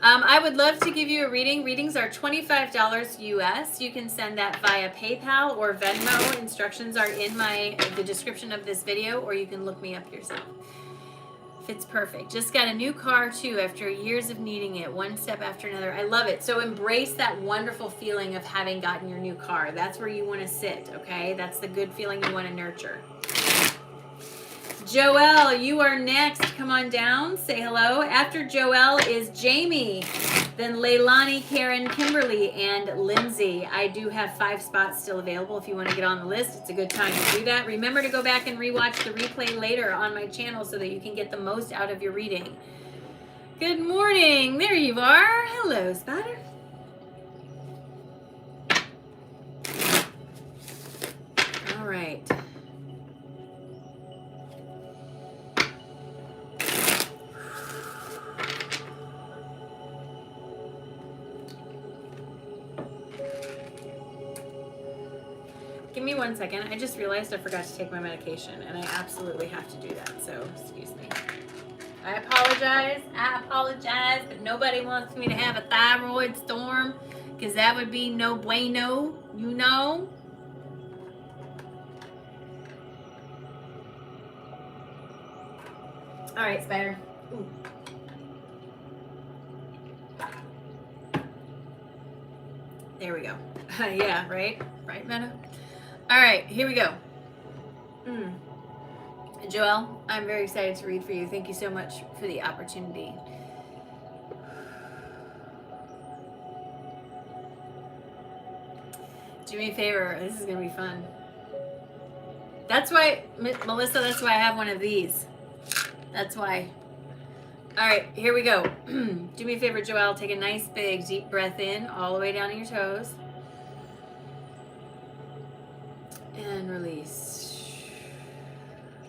I would love to give you a reading. Readings are $25 US. You can send that via PayPal or Venmo. Instructions are in the description of this video, or you can look me up yourself. Fits perfect. Just got a new car too after years of needing it, one step after another. I love it. So embrace that wonderful feeling of having gotten your new car. That's where you want to sit, okay? That's the good feeling you want to nurture. Joelle, you are next. Come on down. Say hello. After Joelle is Jamie, then Leilani, Karen, Kimberly, and Lindsay. I do have 5 spots still available if you want to get on the list. It's a good time to do that. Remember to go back and rewatch the replay later on my channel so that you can get the most out of your reading. Good morning. There you are. Hello, Spider. All right. Give me 1 second. I just realized I forgot to take my medication, and I absolutely have to do that, so excuse me. I apologize, but nobody wants me to have a thyroid storm, because that would be no bueno, you know? All right, Spider. Ooh. There we go. Yeah, right? Right, Meadow? All right, here we go. Joelle, I'm very excited to read for you. Thank you so much for the opportunity. Do me a favor. This is going to be fun. That's why, Melissa, that's why I have one of these. That's why. All right, here we go. Do me a favor, Joelle. Take a nice, big, deep breath in all the way down to your toes. And release.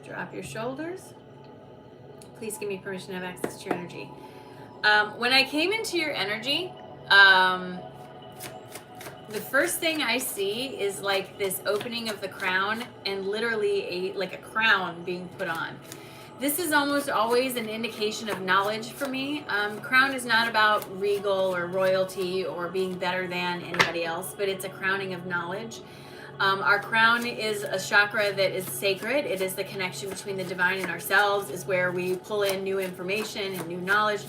Drop your shoulders. Please give me permission to have access to your energy. When I came into your energy, the first thing I see is like this opening of the crown and literally like a crown being put on. This is almost always an indication of knowledge for me. Crown is not about regal or royalty or being better than anybody else, but it's a crowning of knowledge. Our crown is a chakra that is sacred. It is the connection between the divine and ourselves, is where we pull in new information and new knowledge,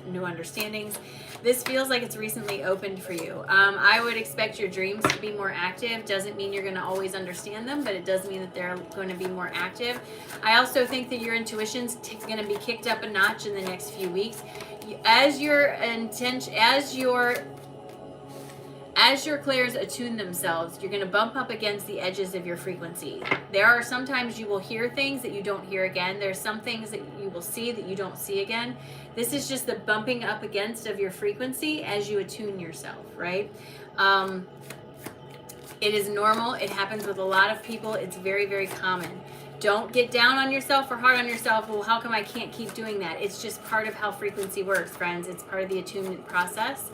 new understandings. This feels like it's recently opened for you. I would expect your dreams to be more active. Doesn't mean you're going to always understand them, but it does mean that they're going to be more active. I also think that your intuition's going to be kicked up a notch in the next few weeks. As your clairs attune themselves, you're going to bump up against the edges of your frequency. There are sometimes you will hear things that you don't hear again. There's some things that you will see that you don't see again. This is just the bumping up against of your frequency as you attune yourself, right? It is normal. It happens with a lot of people. It's very, very common. Don't get down on yourself or hard on yourself. Well, how come I can't keep doing that? It's just part of how frequency works, friends. It's part of the attunement process.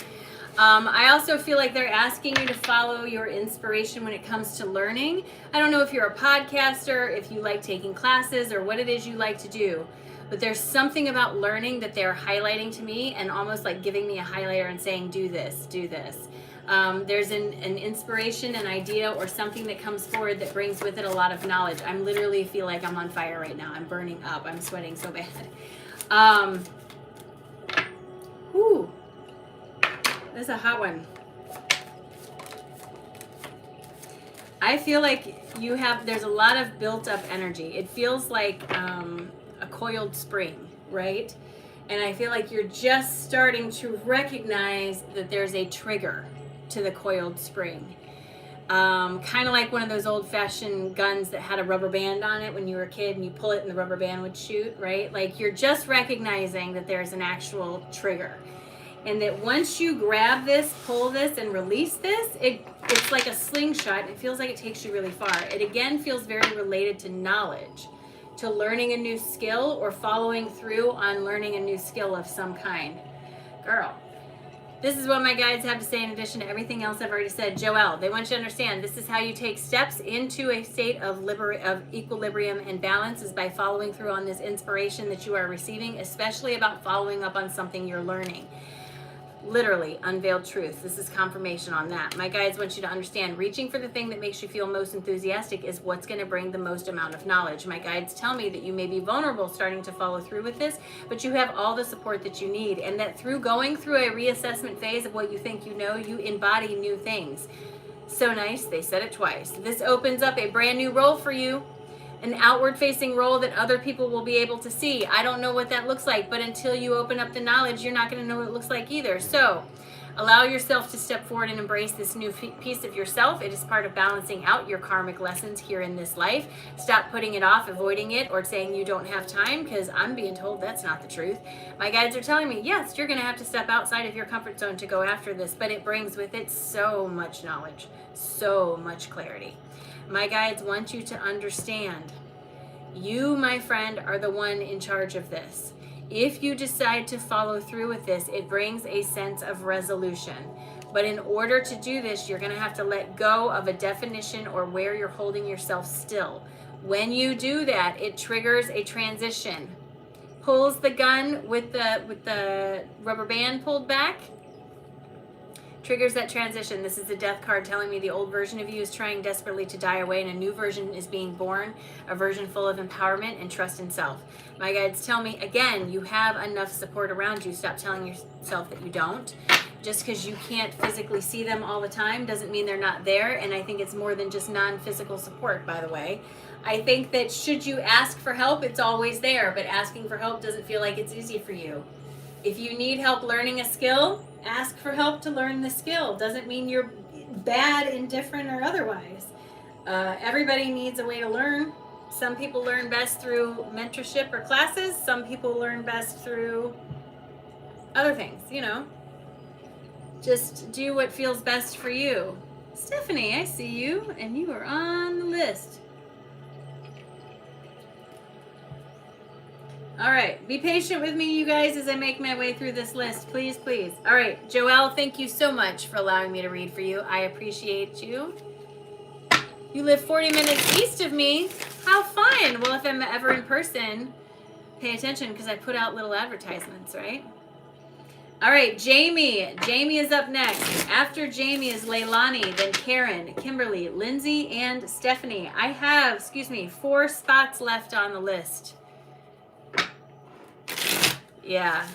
I also feel like they're asking you to follow your inspiration when it comes to learning. I don't know if you're a podcaster, if you like taking classes, or what it is you like to do, but there's something about learning that they're highlighting to me and almost like giving me a highlighter and saying, do this, do this. There's an inspiration, an idea, or something that comes forward that brings with it a lot of knowledge. I literally feel like I'm on fire right now. I'm burning up. I'm sweating so bad. Whew. This is a hot one. I feel like there's a lot of built up energy. It feels like a coiled spring, right? And I feel like you're just starting to recognize that there's a trigger to the coiled spring. Kind of like one of those old fashioned guns that had a rubber band on it when you were a kid and you pull it and the rubber band would shoot, right? Like you're just recognizing that there's an actual trigger. And that once you grab this, pull this, and release this, it's like a slingshot. It feels like it takes you really far. It again feels very related to knowledge, to learning a new skill or following through on learning a new skill of some kind. Girl, this is what my guides have to say in addition to everything else I've already said. Joelle, they want you to understand this is how you take steps into a state of equilibrium and balance, is by following through on this inspiration that you are receiving, especially about following up on something you're learning. Literally, unveiled truth. This is confirmation on that. My guides want you to understand reaching for the thing that makes you feel most enthusiastic is what's going to bring the most amount of knowledge. My guides tell me that you may be vulnerable starting to follow through with this, but you have all the support that you need, and that through going through a reassessment phase of what you think you know, you embody new things. So nice, they said it twice. This opens up a brand new role for you. An outward-facing role that other people will be able to see. I don't know what that looks like, but until you open up the knowledge, you're not going to know what it looks like either. So allow yourself to step forward and embrace this new piece of yourself. It is part of balancing out your karmic lessons here in this life. Stop putting it off, avoiding it, or saying you don't have time, because I'm being told that's not the truth. My guides are telling me, yes, you're going to have to step outside of your comfort zone to go after this, but it brings with it so much knowledge, so much clarity. My guides want you to understand, you, my friend, are the one in charge of this. If you decide to follow through with this, it brings a sense of resolution. But in order to do this, you're going to have to let go of a definition or where you're holding yourself still. When you do that, it triggers a transition. Pulls the gun with the rubber band pulled back, triggers that transition. This is the death card telling me the old version of you is trying desperately to die away and a new version is being born, a version full of empowerment and trust in self. My guides tell me, again, you have enough support around you. Stop telling yourself that you don't. Just because you can't physically see them all the time doesn't mean they're not there. And I think it's more than just non-physical support, by the way. I think that should you ask for help, it's always there. But asking for help doesn't feel like it's easy for you. If you need help learning a skill, ask for help to learn the skill. Doesn't mean you're bad, indifferent, or otherwise. Everybody needs a way to learn. Some people learn best through mentorship or classes. Some people learn best through other things, you know. Just do what feels best for you. Stephanie, I see you, and you are on the list. All right, be patient with me, you guys, as I make my way through this list. Please, please. All right, Joelle, thank you so much for allowing me to read for you. I appreciate you. You live 40 minutes east of me. How fun. Well, if I'm ever in person, pay attention because I put out little advertisements, right? All right, Jamie. Jamie is up next. After Jamie is Leilani, then Karen, Kimberly, Lindsay, and Stephanie. I have, 4 spots left on the list. Yeah.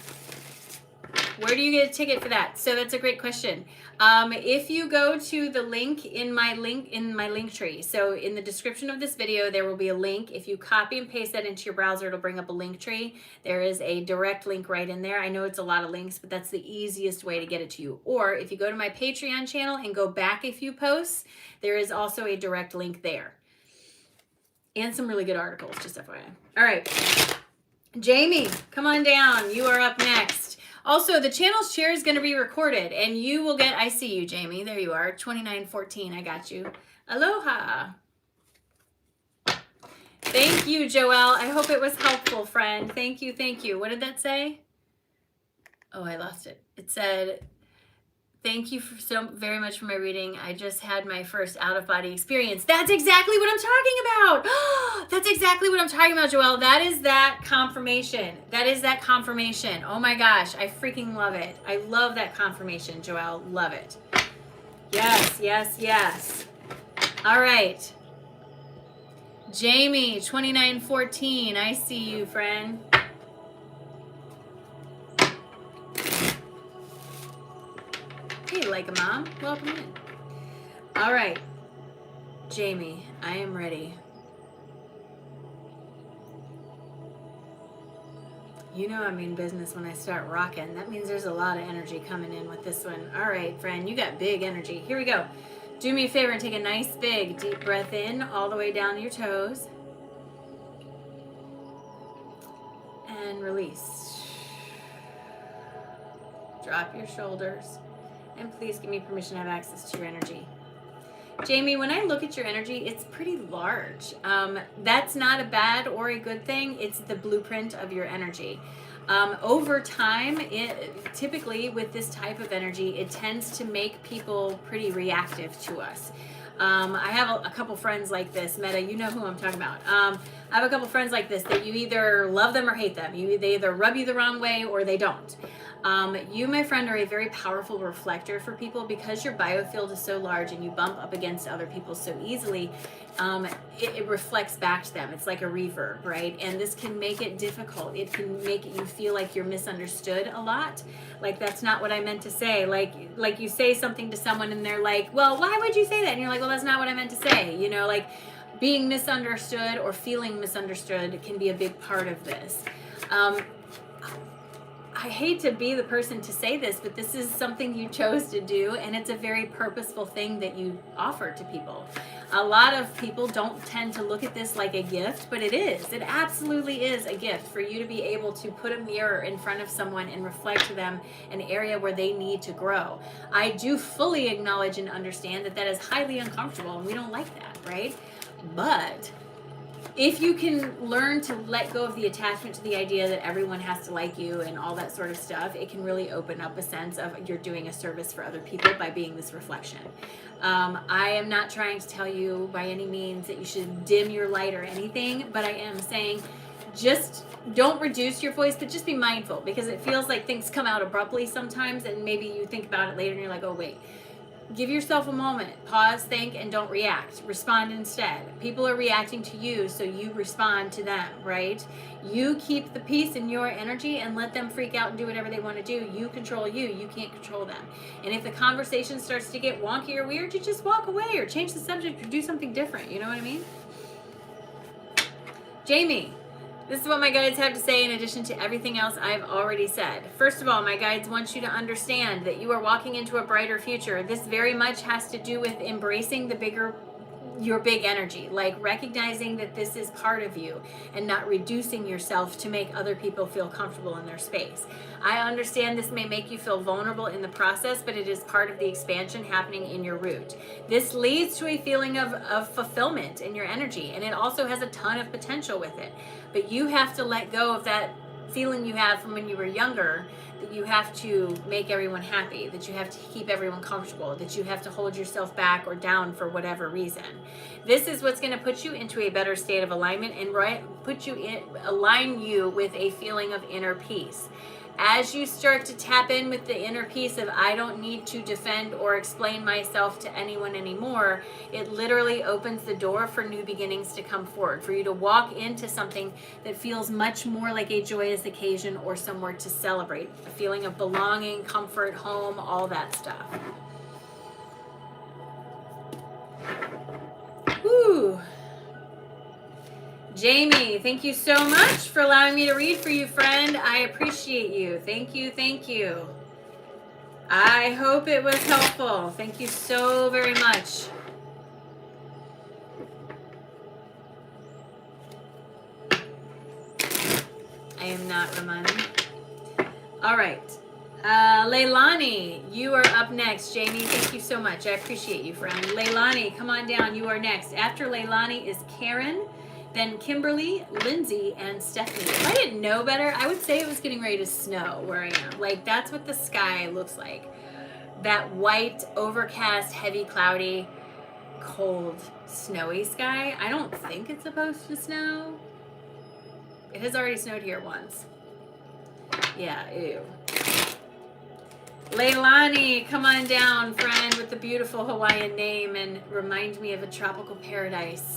Where do you get a ticket for that? So that's a great question. If you go to the link in my link tree, so in the description of this video, there will be a link. If you copy and paste that into your browser, it'll bring up a link tree. There is a direct link right in there. I know it's a lot of links, but that's the easiest way to get it to you. Or if you go to my Patreon channel and go back a few posts, there is also a direct link there. And some really good articles, just FYI. All right. Jamie, come on down. You are up next. Also, the channel's share is going to be recorded, and you will get, I see you, Jamie. There you are, 2914. I got you. Aloha. Thank you, Joelle. I hope it was helpful, friend. Thank you, thank you. What did that say? Oh, I lost it. It said, thank you so very much for my reading. I just had my first out-of-body experience. That's exactly what I'm talking about. That's exactly what I'm talking about, Joelle. That is that confirmation. That is that confirmation. Oh my gosh, I freaking love it. I love that confirmation, Joelle. Love it. Yes, yes, yes. All right. Jamie, 2914. I see you, friend. Hey, like a mom, welcome in. All right, Jamie, I am ready. You know I mean business when I start rocking. That means there's a lot of energy coming in with this one. All right, friend, you got big energy. Here we go. Do me a favor and take a nice big deep breath in all the way down to your toes. And release. Drop your shoulders. And please give me permission to have access to your energy. Jamie, when I look at your energy, it's pretty large. That's not a bad or a good thing. It's the blueprint of your energy. Over time, typically with this type of energy, it tends to make people pretty reactive to us. I have a couple friends like this. Meta, you know who I'm talking about. I have a couple friends like this that you either love them or hate them. They either rub you the wrong way or they don't. You, my friend, are a very powerful reflector for people because your biofield is so large and you bump up against other people so easily. It reflects back to them. It's like a reverb, right? And this can make it difficult. It can make you feel like you're misunderstood a lot. Like, that's not what I meant to say. Like you say something to someone and they're like, well, why would you say that? And you're like, well, that's not what I meant to say. You know, like being misunderstood or feeling misunderstood can be a big part of this. I hate to be the person to say this, but this is something you chose to do, and it's a very purposeful thing that you offer to people. A lot of people don't tend to look at this like a gift, but it is. It absolutely is a gift for you to be able to put a mirror in front of someone and reflect to them an area where they need to grow. I do fully acknowledge and understand that that is highly uncomfortable, and we don't like that, right? But if you can learn to let go of the attachment to the idea that everyone has to like you and all that sort of stuff, it can really open up a sense of you're doing a service for other people by being this reflection. I am not trying to tell you by any means that you should dim your light or anything, but I am saying just don't reduce your voice, but just be mindful, because it feels like things come out abruptly sometimes, and maybe you think about it later and you're like, oh wait. Give yourself a moment, pause, think, and don't react. Respond instead. People are reacting to you, so you respond to them, right? You keep the peace in your energy and let them freak out and do whatever they want to do. You control you. You can't control them. And if the conversation starts to get wonky or weird, you just walk away or change the subject or do something different. You know what I mean? Jamie. This is what my guides have to say in addition to everything else I've already said. First of all, my guides want you to understand that you are walking into a brighter future. This very much has to do with embracing your big energy, like recognizing that this is part of you and not reducing yourself to make other people feel comfortable in their space. I understand this may make you feel vulnerable in the process, but it is part of the expansion happening in your root. This leads to a feeling of fulfillment in your energy, and it also has a ton of potential with it. But you have to let go of that feeling you have from when you were younger, that you have to make everyone happy, that you have to keep everyone comfortable, that you have to hold yourself back or down for whatever reason. This is what's going to put you into a better state of alignment and align you with a feeling of inner peace. As you start to tap in with the inner peace of I don't need to defend or explain myself to anyone anymore, it literally opens the door for new beginnings to come forward, for you to walk into something that feels much more like a joyous occasion or somewhere to celebrate. A feeling of belonging, comfort, home, all that stuff. Woo! Jamie, thank you so much for allowing me to read for you, friend. I appreciate you. Thank you, thank you. I hope it was helpful. Thank you so very much. I am not Ramon. All right. Leilani, you are up next. Jamie, thank you so much. I appreciate you, friend. Leilani, come on down. You are next. After Leilani is Karen, then Kimberly, Lindsay, and Stephanie. If I didn't know better, I would say it was getting ready to snow where I am. Like, that's what the sky looks like. That white, overcast, heavy, cloudy, cold, snowy sky. I don't think it's supposed to snow. It has already snowed here once. Yeah, ew. Leilani, come on down, friend, with the beautiful Hawaiian name, and remind me of a tropical paradise.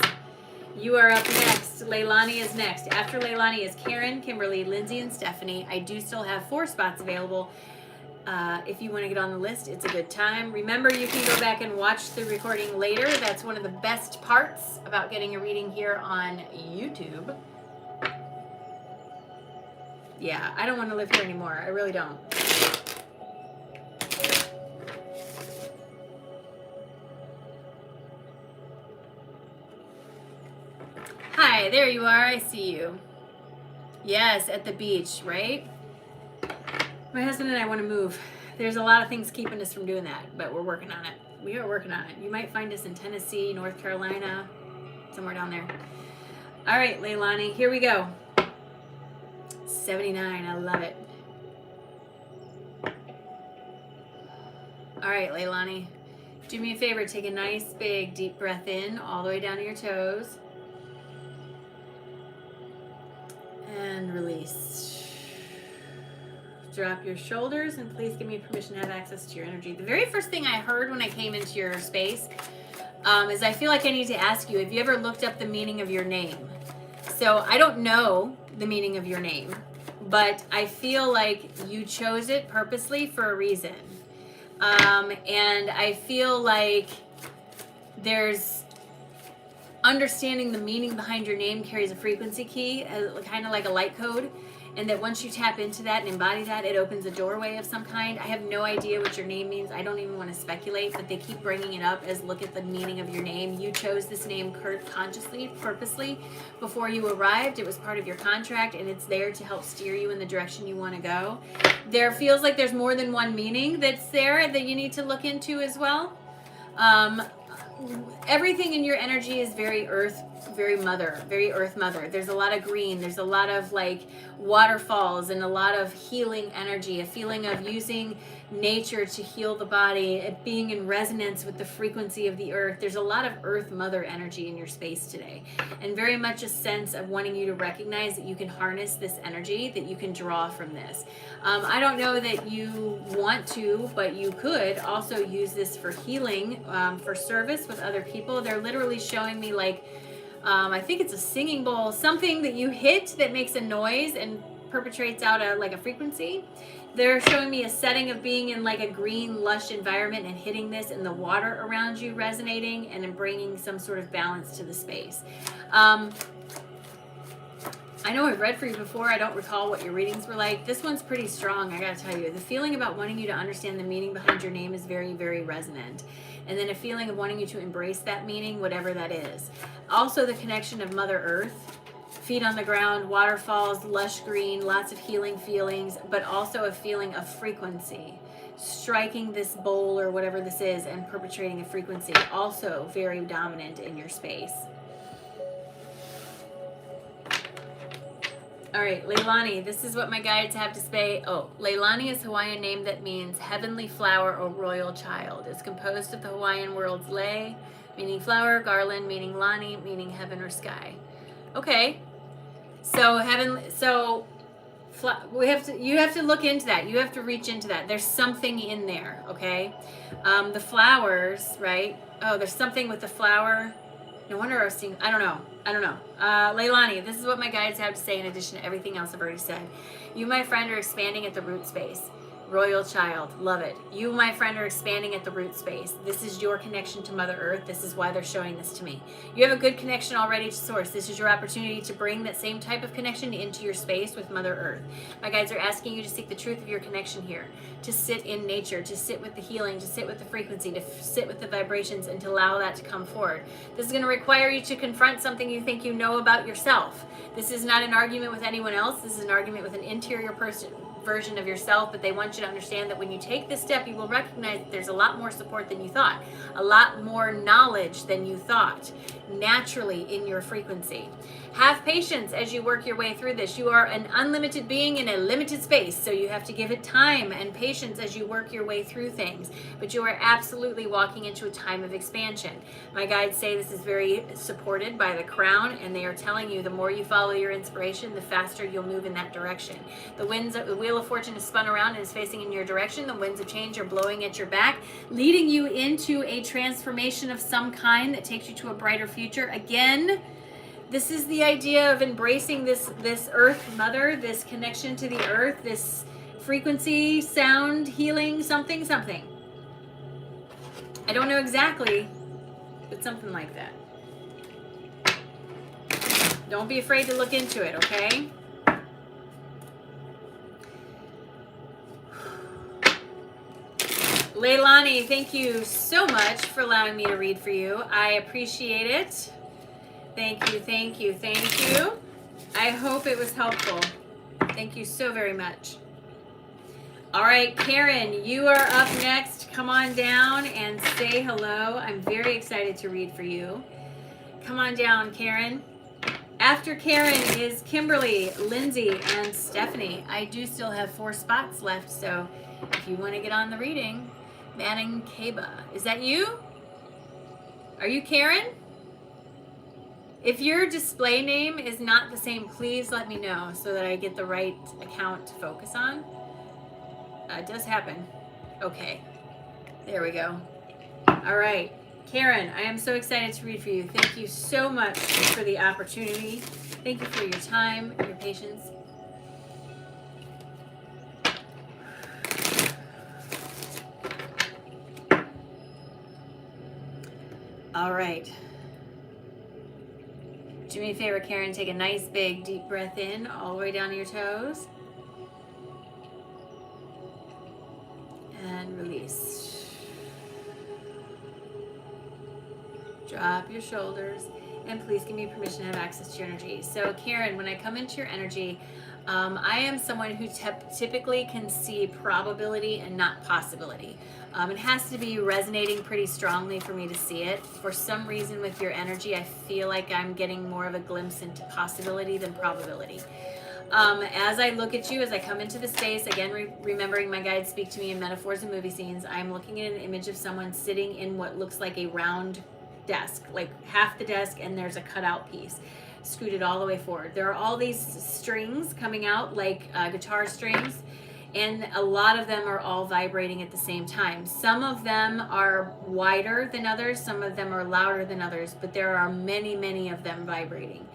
You are up next. Leilani is next. After Leilani is Karen, Kimberly, Lindsay, and Stephanie. I do still have 4 spots available. If you want to get on the list, it's a good time. Remember, you can go back and watch the recording later. That's one of the best parts about getting a reading here on YouTube. Yeah, I don't want to live here anymore. I really don't. Hi, there you are. I see you. Yes, at the beach, right? My husband and I want to move. There's a lot of things keeping us from doing that, but we're working on it. We are working on it. You might find us in Tennessee, North Carolina, somewhere down there. All right, Leilani, here we go. 79, I love it. All right, Leilani, do me a favor. Take a nice, big, deep breath in all the way down to your toes. And release. Drop your shoulders, and please give me permission to have access to your energy. The very first thing I heard when I came into your space is I feel like I need to ask you, have you ever looked up the meaning of your name? So I don't know the meaning of your name, but I feel like you chose it purposely for a reason. And I feel like there's understanding the meaning behind your name carries a frequency key, kind of like a light code, and that once you tap into that and embody that, it opens a doorway of some kind. I have no idea what your name means. I don't even want to speculate, but they keep bringing it up as look at the meaning of your name. You chose this name consciously, purposely, before you arrived. It was part of your contract, and it's there to help steer you in the direction you want to go. There feels like there's more than one meaning that's there that you need to look into as well. everything in your energy is very earth, very mother, very earth mother. There's a lot of green, there's a lot of like waterfalls and a lot of healing energy, a feeling of using nature to heal the body, being in resonance with the frequency of the earth. There's a lot of earth mother energy in your space today, and very much a sense of wanting you to recognize that you can harness this energy, that you can draw from this. I don't know that you want to, but you could also use this for healing, for service with other people. They're literally showing me like, I think it's a singing bowl, something that you hit that makes a noise and perpetrates out like a frequency. They're showing me a setting of being in like a green, lush environment and hitting this, and the water around you resonating and bringing some sort of balance to the space. I know I've read for you before. I don't recall what your readings were like. This one's pretty strong, I gotta tell you. The feeling about wanting you to understand the meaning behind your name is very, very resonant. And then a feeling of wanting you to embrace that meaning, whatever that is. Also the connection of Mother Earth, feet on the ground, waterfalls, lush green, lots of healing feelings, but also a feeling of frequency. Striking this bowl or whatever this is and perpetrating a frequency, also very dominant in your space. All right, Leilani, this is what my guides have to say. Oh, Leilani is a Hawaiian name that means heavenly flower or royal child. It's composed of the Hawaiian words lei, meaning flower, garland, meaning lani, meaning heaven or sky. Okay, so you have to look into that. You have to reach into that. There's something in there, okay? The flowers, right? Oh, there's something with the flower. No wonder I was seeing, I don't know. Leilani, this is what my guides have to say in addition to everything else I've already said. You, my friend, are expanding at the root space. Royal child, love it. You, my friend, are expanding at the root space. This is your connection to Mother Earth. This is why they're showing this to me. You have a good connection already to Source. This is your opportunity to bring that same type of connection into your space with Mother Earth. My guides are asking you to seek the truth of your connection here, to sit in nature, to sit with the healing, to sit with the frequency, to sit with the vibrations, and to allow that to come forward. This is going to require you to confront something you think you know about yourself. This is not an argument with anyone else. This is an argument with an interior version of yourself, but they want you to understand that when you take this step, you will recognize that there's a lot more support than you thought, a lot more knowledge than you thought, naturally in your frequency. Have patience as you work your way through this. You are an unlimited being in a limited space, so you have to give it time and patience as you work your way through things, but you are absolutely walking into a time of expansion. My guides say this is very supported by the crown, and they are telling you the more you follow your inspiration, the faster you'll move in that direction. The wheel of fortune is spun around and is facing in your direction. The winds of change are blowing at your back, leading you into a transformation of some kind that takes you to a brighter future. Again, this is the idea of embracing this earth mother, this connection to the earth, this frequency, sound, healing, something. I don't know exactly, but something like that. Don't be afraid to look into it, okay? Leilani, thank you so much for allowing me to read for you. I appreciate it. Thank you. I hope it was helpful. Thank you so very much. All right, Karen, you are up next. Come on down and say hello. I'm very excited to read for you. Come on down, Karen. After Karen is Kimberly, Lindsay, and Stephanie. I do still have 4 spots left, so if you want to get on the reading, Manning Kaba. Is that you? Are you Karen? If your display name is not the same, please let me know so that I get the right account to focus on. It does happen. Okay, there we go. All right, Karen, I am so excited to read for you. Thank you so much for the opportunity. Thank you for your time and your patience. All right. Do me a favor, Karen, take a nice big deep breath in all the way down to your toes. And release. Drop your shoulders. And please give me permission to have access to your energy. So Karen, when I come into your energy, I am someone who typically can see probability and not possibility. It has to be resonating pretty strongly for me to see it. For some reason with your energy, I feel like I'm getting more of a glimpse into possibility than probability. As I look at you, as I come into the space, again, remembering my guides speak to me in metaphors and movie scenes, I'm looking at an image of someone sitting in what looks like a round desk, like half the desk, and there's a cutout piece scooted all the way forward. There are all these strings coming out like guitar strings, and a lot of them are all vibrating at the same time. Some of them are wider than others, some of them are louder than others, but there are many, many of them vibrating.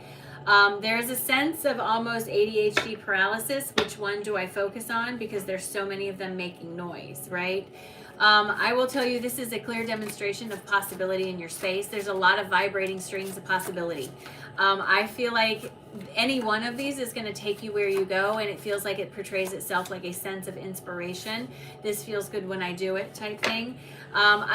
There's a sense of almost ADHD paralysis. Which one do I focus on? Because there's so many of them making noise, right? I will tell you, this is a clear demonstration of possibility in your space. There's a lot of vibrating strings of possibility. I feel like any one of these is going to take you where you go, and it feels like it portrays itself like a sense of inspiration. This feels good when I do it type thing.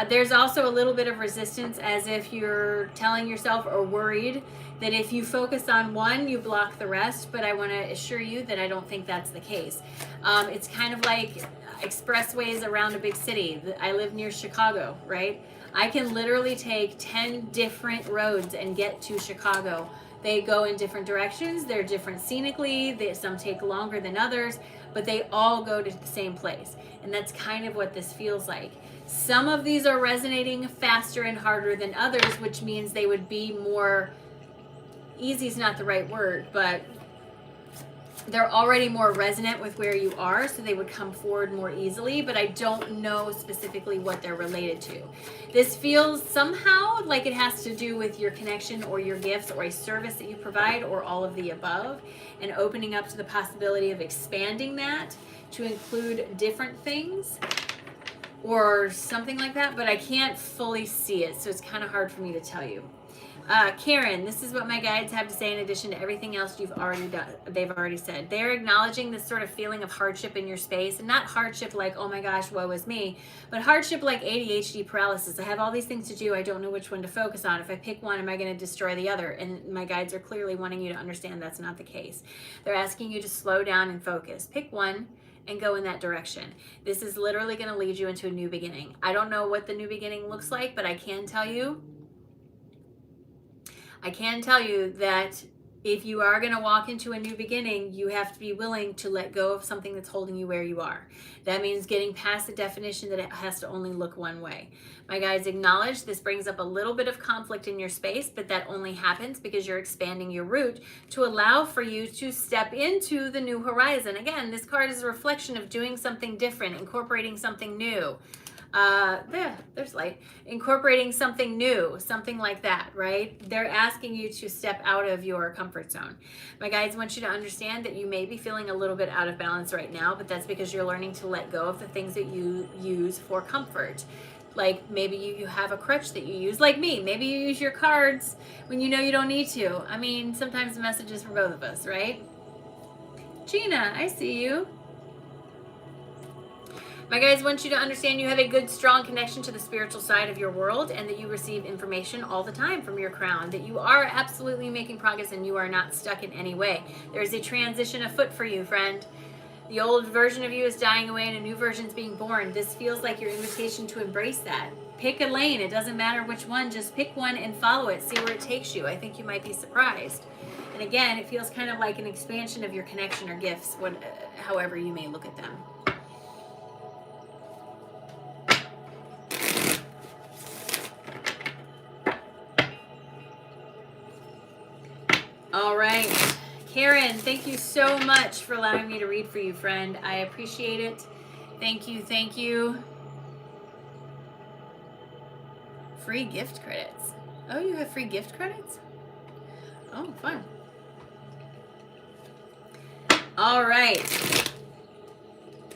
There's also a little bit of resistance, as if you're telling yourself or worried that if you focus on one, you block the rest, but I want to assure you that I don't think that's the case. It's kind of like expressways around a big city. I live near Chicago, right? I can literally take 10 different roads and get to Chicago. They go in different directions. They're different scenically. Some take longer than others, but they all go to the same place. And that's kind of what this feels like. Some of these are resonating faster and harder than others, which means they would be more, easy is not the right word, but they're already more resonant with where you are, so they would come forward more easily, but I don't know specifically what they're related to. This feels somehow like it has to do with your connection or your gifts or a service that you provide, or all of the above, and opening up to the possibility of expanding that to include different things or something like that, but I can't fully see it, so it's kind of hard for me to tell you. Karen, this is what my guides have to say in addition to everything else you've already done. They've already said. They're acknowledging this sort of feeling of hardship in your space, and not hardship like, oh my gosh, woe is me, but hardship like ADHD paralysis. I have all these things to do. I don't know which one to focus on. If I pick one, am I going to destroy the other? And my guides are clearly wanting you to understand that's not the case. They're asking you to slow down and focus. Pick one and go in that direction. This is literally going to lead you into a new beginning. I don't know what the new beginning looks like, but I can tell you that if you are going to walk into a new beginning, you have to be willing to let go of something that's holding you where you are. That means getting past the definition that it has to only look one way. My guides acknowledge this brings up a little bit of conflict in your space, but that only happens because you're expanding your route to allow for you to step into the new horizon. Again, this card is a reflection of doing something different, incorporating something new. There's light. Incorporating something new, something like that, right? They're asking you to step out of your comfort zone. My guides want you to understand that you may be feeling a little bit out of balance right now, but that's because you're learning to let go of the things that you use for comfort. Like maybe you have a crutch that you use, like me. Maybe you use your cards when you know you don't need to. I mean, sometimes the message is for both of us, right? Gina, I see you. My guides want you to understand you have a good, strong connection to the spiritual side of your world, and that you receive information all the time from your crown, that you are absolutely making progress and you are not stuck in any way. There is a transition afoot for you, friend. The old version of you is dying away and a new version is being born. This feels like your invitation to embrace that. Pick a lane. It doesn't matter which one. Just pick one and follow it. See where it takes you. I think you might be surprised. And again, it feels kind of like an expansion of your connection or gifts, however you may look at them. All right, Karen, thank you so much for allowing me to read for you, friend. I appreciate it. Thank you, thank you. Free gift credits. Oh, you have free gift credits? Oh, fun. All right.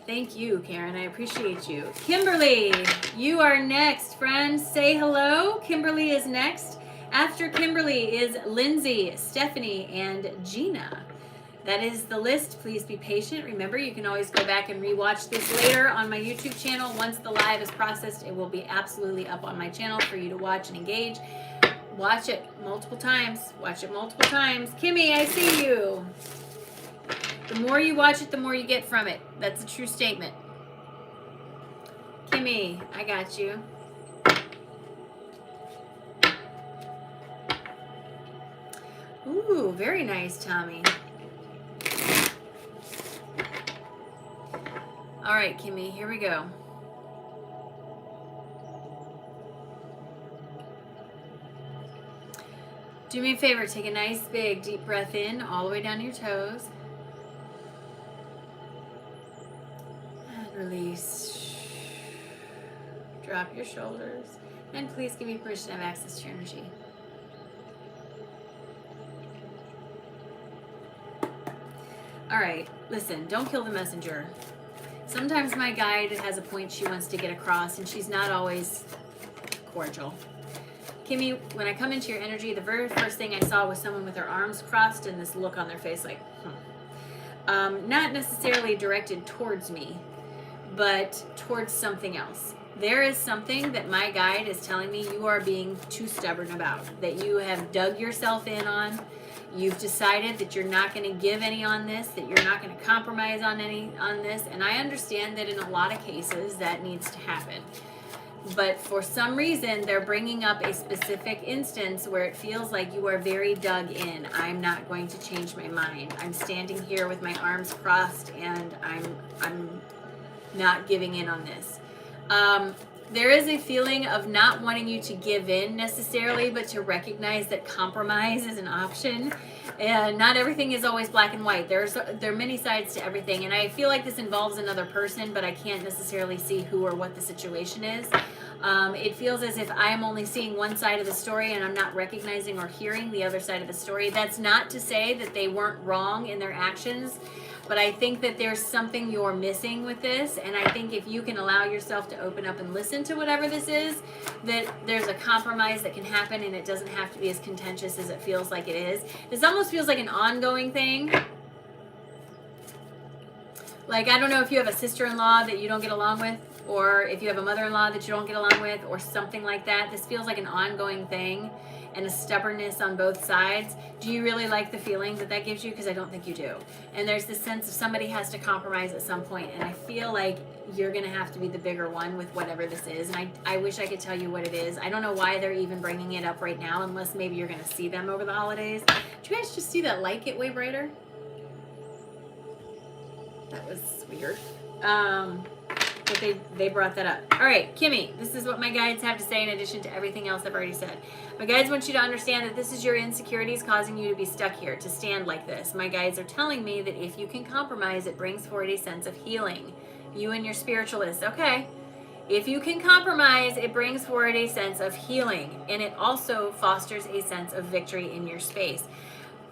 Thank you, Karen. I appreciate you. Kimberly, you are next, friend. Say hello. Kimberly is next. After Kimberly is Lindsay, Stephanie, and Gina. That is the list. Please be patient. Remember, you can always go back and rewatch this later on my YouTube channel. Once the live is processed, it will be absolutely up on my channel for you to watch and engage. Watch it multiple times. Watch it multiple times. Kimmy, I see you. The more you watch it, the more you get from it. That's a true statement. Kimmy. Kimmy. I got you. Ooh, very nice, Tommy. All right, Kimmy, here we go. Do me a favor, take a nice big deep breath in all the way down to your toes. And release. Drop your shoulders. And please give me permission to have access to your energy. All right, listen, don't kill the messenger. Sometimes my guide has a point she wants to get across, and she's not always cordial. Kimmy, when I come into your energy, the very first thing I saw was someone with their arms crossed and this look on their face like, not necessarily directed towards me, but towards something else. There is something that my guide is telling me you are being too stubborn about, that you have dug yourself in on. You've decided that you're not going to give any on this, that you're not going to compromise on any on this, and I understand that in a lot of cases that needs to happen. But for some reason, they're bringing up a specific instance where it feels like you are very dug in. I'm not going to change my mind. I'm standing here with my arms crossed, and I'm not giving in on this. There is a feeling of not wanting you to give in necessarily, but to recognize that compromise is an option. And not everything is always black and white. There are many sides to everything. And I feel like this involves another person, but I can't necessarily see who or what the situation is. It feels as if I'm only seeing one side of the story and I'm not recognizing or hearing the other side of the story. That's not to say that they weren't wrong in their actions, but I think that there's something you're missing with this, and I think if you can allow yourself to open up and listen to whatever this is, that there's a compromise that can happen, and it doesn't have to be as contentious as it feels like it is. This almost feels like an ongoing thing. Like, I don't know if you have a sister-in-law that you don't get along with, or if you have a mother-in-law that you don't get along with, or something like that. This feels like an ongoing thing, and a stubbornness on both sides. Do you really like the feeling that that gives you? Because I don't think you do. And there's this sense of somebody has to compromise at some point, and I feel like you're going to have to be the bigger one with whatever this is. And I wish I could tell you what it is. I don't know why they're even bringing it up right now, unless maybe you're going to see them over the holidays. Did you guys just see that light get way brighter? That was weird. But they brought that up. All right, Kimmy, this is what my guides have to say in addition to everything else I've already said. My guides want you to understand that this is your insecurities causing you to be stuck here, to stand like this. My guides are telling me that if you can compromise, it brings forward a sense of healing. You and your spiritualist, okay. If you can compromise, it brings forward a sense of healing, and it also fosters a sense of victory in your space.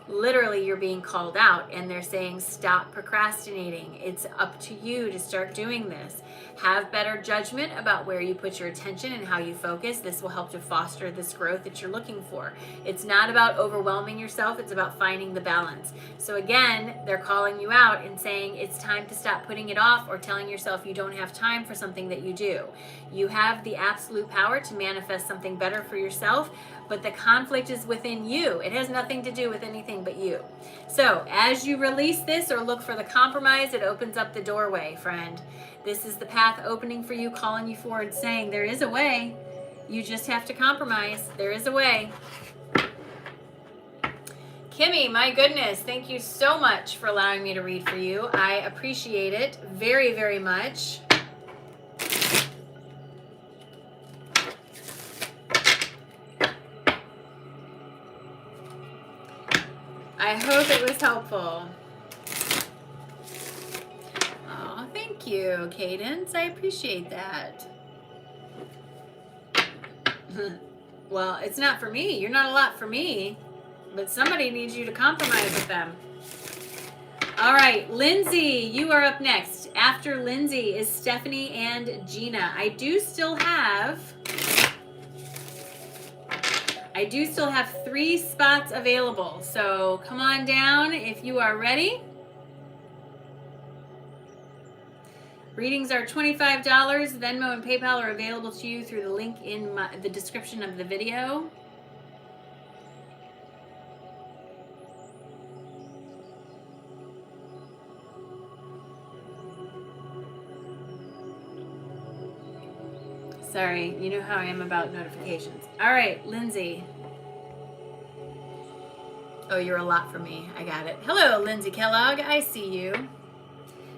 Literally, you're being called out, and they're saying, stop procrastinating. It's up to you to start doing this. Have better judgment about where you put your attention and how you focus. This will help to foster this growth that you're looking for. It's not about overwhelming yourself. It's about finding the balance. So again, they're calling you out and saying it's time to stop putting it off or telling yourself you don't have time for something that you do. You have the absolute power to manifest something better for yourself, but the conflict is within you. It has nothing to do with anything but you. So as you release this or look for the compromise, it opens up the doorway, friend. This is the path opening for you, calling you forward, saying there is a way. You just have to compromise. There is a way. Kimmy, my goodness, thank you so much for allowing me to read for you. I appreciate it very, very much. I hope it was helpful. Oh, thank you, Cadence. I appreciate that. Well, it's not for me. You're not a lot for me. But somebody needs you to compromise with them. All right, Lindsay, you are up next. After Lindsay is Stephanie and Gina. I do still have 3 spots available. So come on down if you are ready. Readings are $25. Venmo and PayPal are available to you through the link in the description of the video. Sorry, you know how I am about notifications. All right, Lindsay. Oh, you're a lot for me. I got it. Hello, Lindsay Kellogg. I see you.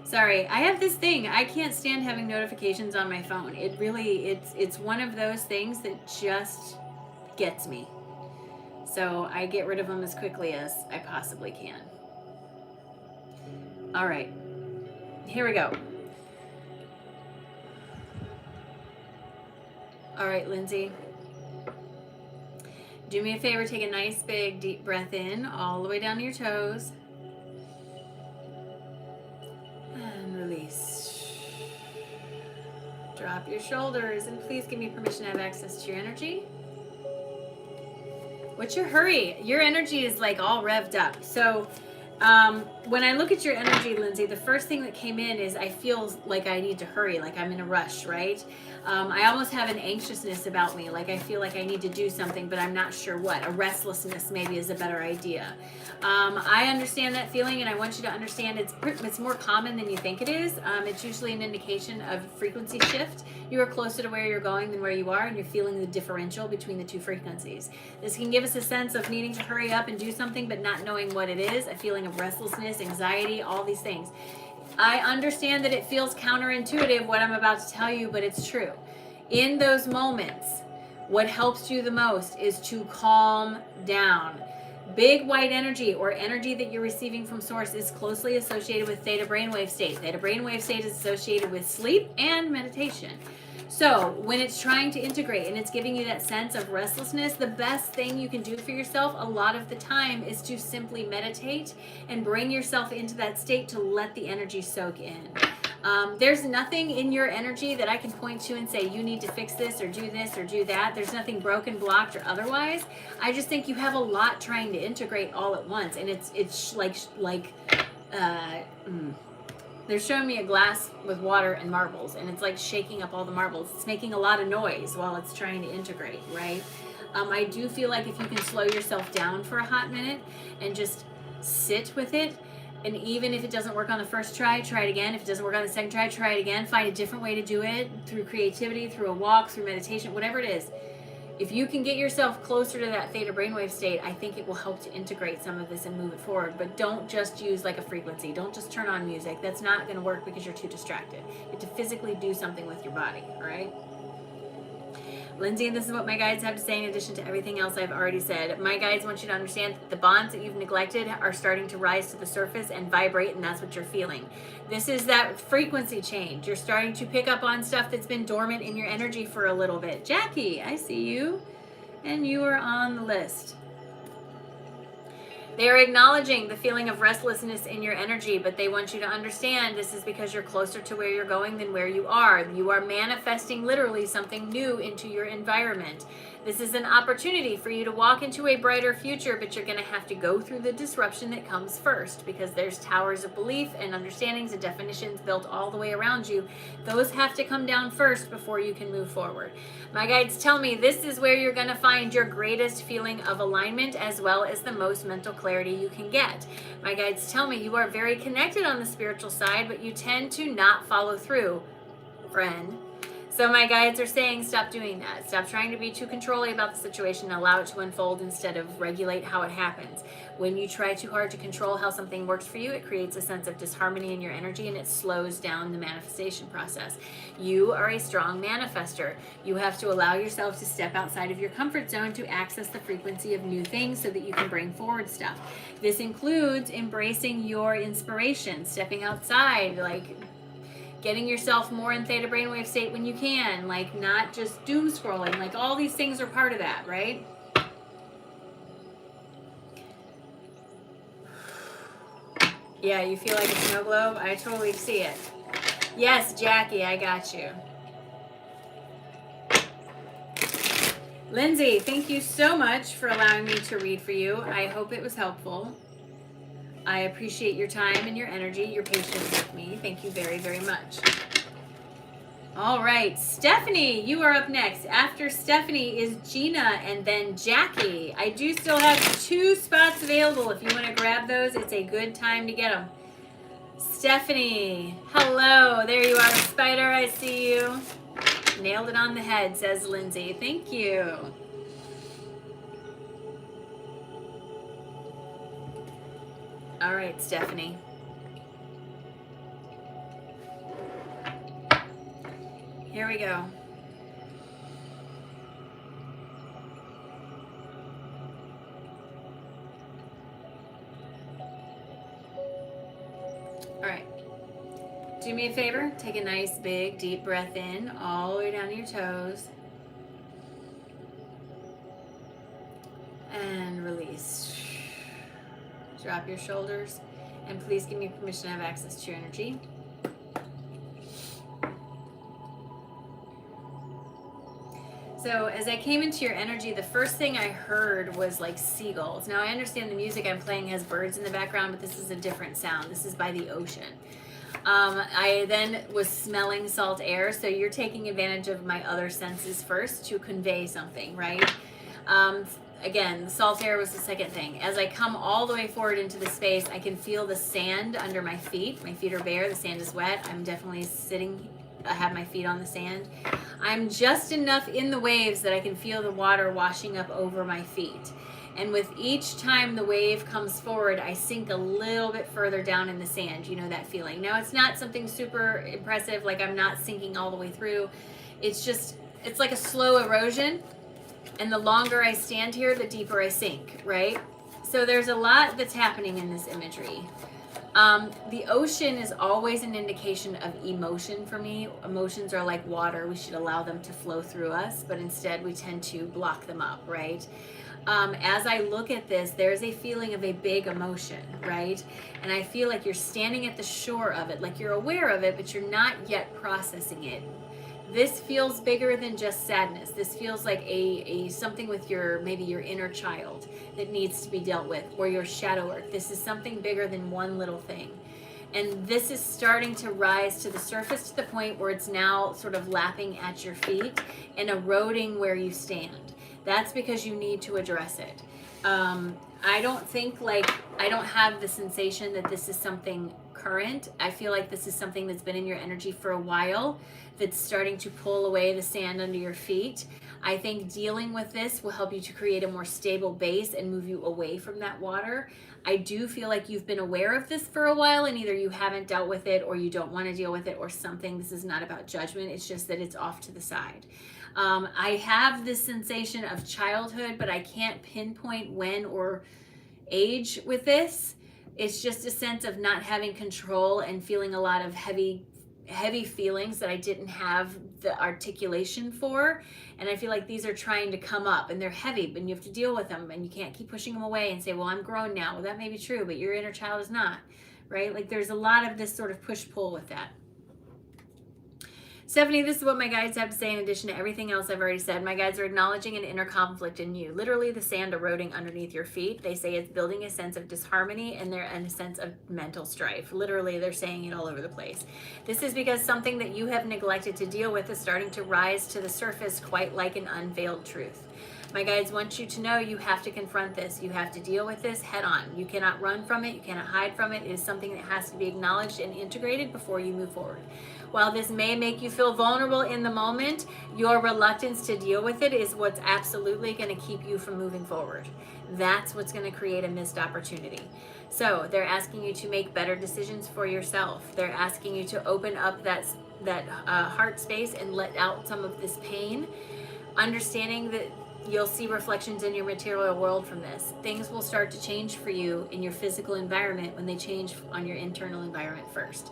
Sorry, I have this thing. I can't stand having notifications on my phone. It really, it's one of those things that just gets me. So I get rid of them as quickly as I possibly can. All right, here we go. All right, Lindsay. Do me a favor, take a nice big deep breath in all the way down to your toes. And release. Drop your shoulders and please give me permission to have access to your energy. What's your hurry? Your energy is like all revved up. So when I look at your energy, Lindsay, the first thing that came in is I feel like I need to hurry, like I'm in a rush, right? I almost have an anxiousness about me, like I feel like I need to do something, but I'm not sure what. A restlessness maybe is a better idea. I understand that feeling, and I want you to understand it's more common than you think it is. It's usually an indication of frequency shift. You are closer to where you're going than where you are, and you're feeling the differential between the two frequencies. This can give us a sense of needing to hurry up and do something, but not knowing what it is, a feeling of restlessness, anxiety, all these things. I understand that it feels counterintuitive what I'm about to tell you, but it's true. In those moments, what helps you the most is to calm down. Big white energy or energy that you're receiving from source is closely associated with theta brainwave state. Theta brainwave state is associated with sleep and meditation. So when it's trying to integrate and it's giving you that sense of restlessness, the best thing you can do for yourself a lot of the time is to simply meditate and bring yourself into that state to let the energy soak in. There's nothing in your energy that I can point to and say, you need to fix this or do that. There's nothing broken, blocked, or otherwise. I just think you have a lot trying to integrate all at once. And it's like they're showing me a glass with water and marbles, and it's like shaking up all the marbles. It's making a lot of noise while it's trying to integrate, right? I do feel like if you can slow yourself down for a hot minute and just sit with it, and even if it doesn't work on the first try, try it again. If it doesn't work on the second try it again. Find a different way to do it through creativity, through a walk, through meditation, whatever it is. If you can get yourself closer to that theta brainwave state, I think it will help to integrate some of this and move it forward. But don't just use like a frequency. Don't just turn on music. That's not going to work because you're too distracted. You have to physically do something with your body, all right? Lindsay, and this is what my guides have to say in addition to everything else I've already said. My guides want you to understand that the bonds that you've neglected are starting to rise to the surface and vibrate, and that's what you're feeling. This is that frequency change. You're starting to pick up on stuff that's been dormant in your energy for a little bit. Jackie, I see you, and you are on the list. They are acknowledging the feeling of restlessness in your energy, but they want you to understand this is because you're closer to where you're going than where you are. You are manifesting literally something new into your environment. This is an opportunity for you to walk into a brighter future, but you're going to have to go through the disruption that comes first, because there's towers of belief and understandings and definitions built all the way around you. Those have to come down first before you can move forward. My guides tell me this is where you're going to find your greatest feeling of alignment, as well as the most mental clarity you can get. My guides tell me you are very connected on the spiritual side, but you tend to not follow through, friend. So my guides are saying stop doing that. Stop trying to be too controlling about the situation and allow it to unfold instead of regulate how it happens. When you try too hard to control how something works for you, it creates a sense of disharmony in your energy and it slows down the manifestation process. You are a strong manifester. You have to allow yourself to step outside of your comfort zone to access the frequency of new things so that you can bring forward stuff. This includes embracing your inspiration, stepping outside, like getting yourself more in theta brainwave state when you can, like not just doom scrolling, like all these things are part of that, right? Yeah, you feel like a snow globe? I totally see it. Yes, Jackie, I got you. Lindsay, thank you so much for allowing me to read for you. I hope it was helpful. I appreciate your time and your energy, your patience with me. Thank you very, very much. All right, Stephanie, you are up next. After Stephanie is Gina and then Jackie. I do still have 2 spots available. If you want to grab those, it's a good time to get them. Stephanie, hello. There you are, Spider. I see you. Nailed it on the head, says Lindsay. Thank you. All right, Stephanie. Here we go. All right. Do me a favor. Take a nice, big, deep breath in all the way down to your toes. And release. Drop your shoulders. And please give me permission to have access to your energy. So as I came into your energy, the first thing I heard was like seagulls. Now I understand the music I'm playing has birds in the background, but this is a different sound. This is by the ocean. I then was smelling salt air, so you're taking advantage of my other senses first to convey something, right? Again, the salt air was the second thing. As I come all the way forward into the space, I can feel the sand under my feet. My feet are bare, the sand is wet. I'm definitely sitting, I have my feet on the sand. I'm just enough in the waves that I can feel the water washing up over my feet. And with each time the wave comes forward, I sink a little bit further down in the sand. You know that feeling. Now, it's not something super impressive, like I'm not sinking all the way through. It's just, it's like a slow erosion. And the longer I stand here, the deeper I sink, right? So there's a lot that's happening in this imagery. The ocean is always an indication of emotion for me. Emotions are like water. We should allow them to flow through us, but instead we tend to block them up, right? As I look at this, there's a feeling of a big emotion, right? And I feel like you're standing at the shore of it, like you're aware of it, but you're not yet processing it. This feels bigger than just sadness. This feels like a something with maybe your inner child that needs to be dealt with, or your shadow work. This is something bigger than one little thing. And this is starting to rise to the surface to the point where it's now sort of lapping at your feet and eroding where you stand. That's because you need to address it. I don't have the sensation that this is something current. I feel like this is something that's been in your energy for a while, that's starting to pull away the sand under your feet. I think dealing with this will help you to create a more stable base and move you away from that water. I do feel like you've been aware of this for a while, and either you haven't dealt with it or you don't want to deal with it or something. This is not about judgment. It's just that it's off to the side. I have this sensation of childhood, but I can't pinpoint when or age with this. It's just a sense of not having control and feeling a lot of heavy feelings that I didn't have the articulation for. And I feel like these are trying to come up, and they're heavy, and you have to deal with them, and you can't keep pushing them away and say, well, I'm grown now. Well, that may be true, but your inner child is not, right? Like there's a lot of this sort of push-pull with that. Stephanie, this is what my guides have to say in addition to everything else I've already said. My guides are acknowledging an inner conflict in you. Literally the sand eroding underneath your feet. They say it's building a sense of disharmony and a sense of mental strife. Literally, they're saying it all over the place. This is because something that you have neglected to deal with is starting to rise to the surface, quite like an unveiled truth. My guides want you to know you have to confront this. You have to deal with this head on. You cannot run from it. You cannot hide from it. It is something that has to be acknowledged and integrated before you move forward. While this may make you feel vulnerable in the moment, your reluctance to deal with it is what's absolutely going to keep you from moving forward. That's what's going to create a missed opportunity. So they're asking you to make better decisions for yourself. They're asking you to open up that heart space and let out some of this pain, understanding that you'll see reflections in your material world from this. Things will start to change for you in your physical environment when they change on your internal environment first.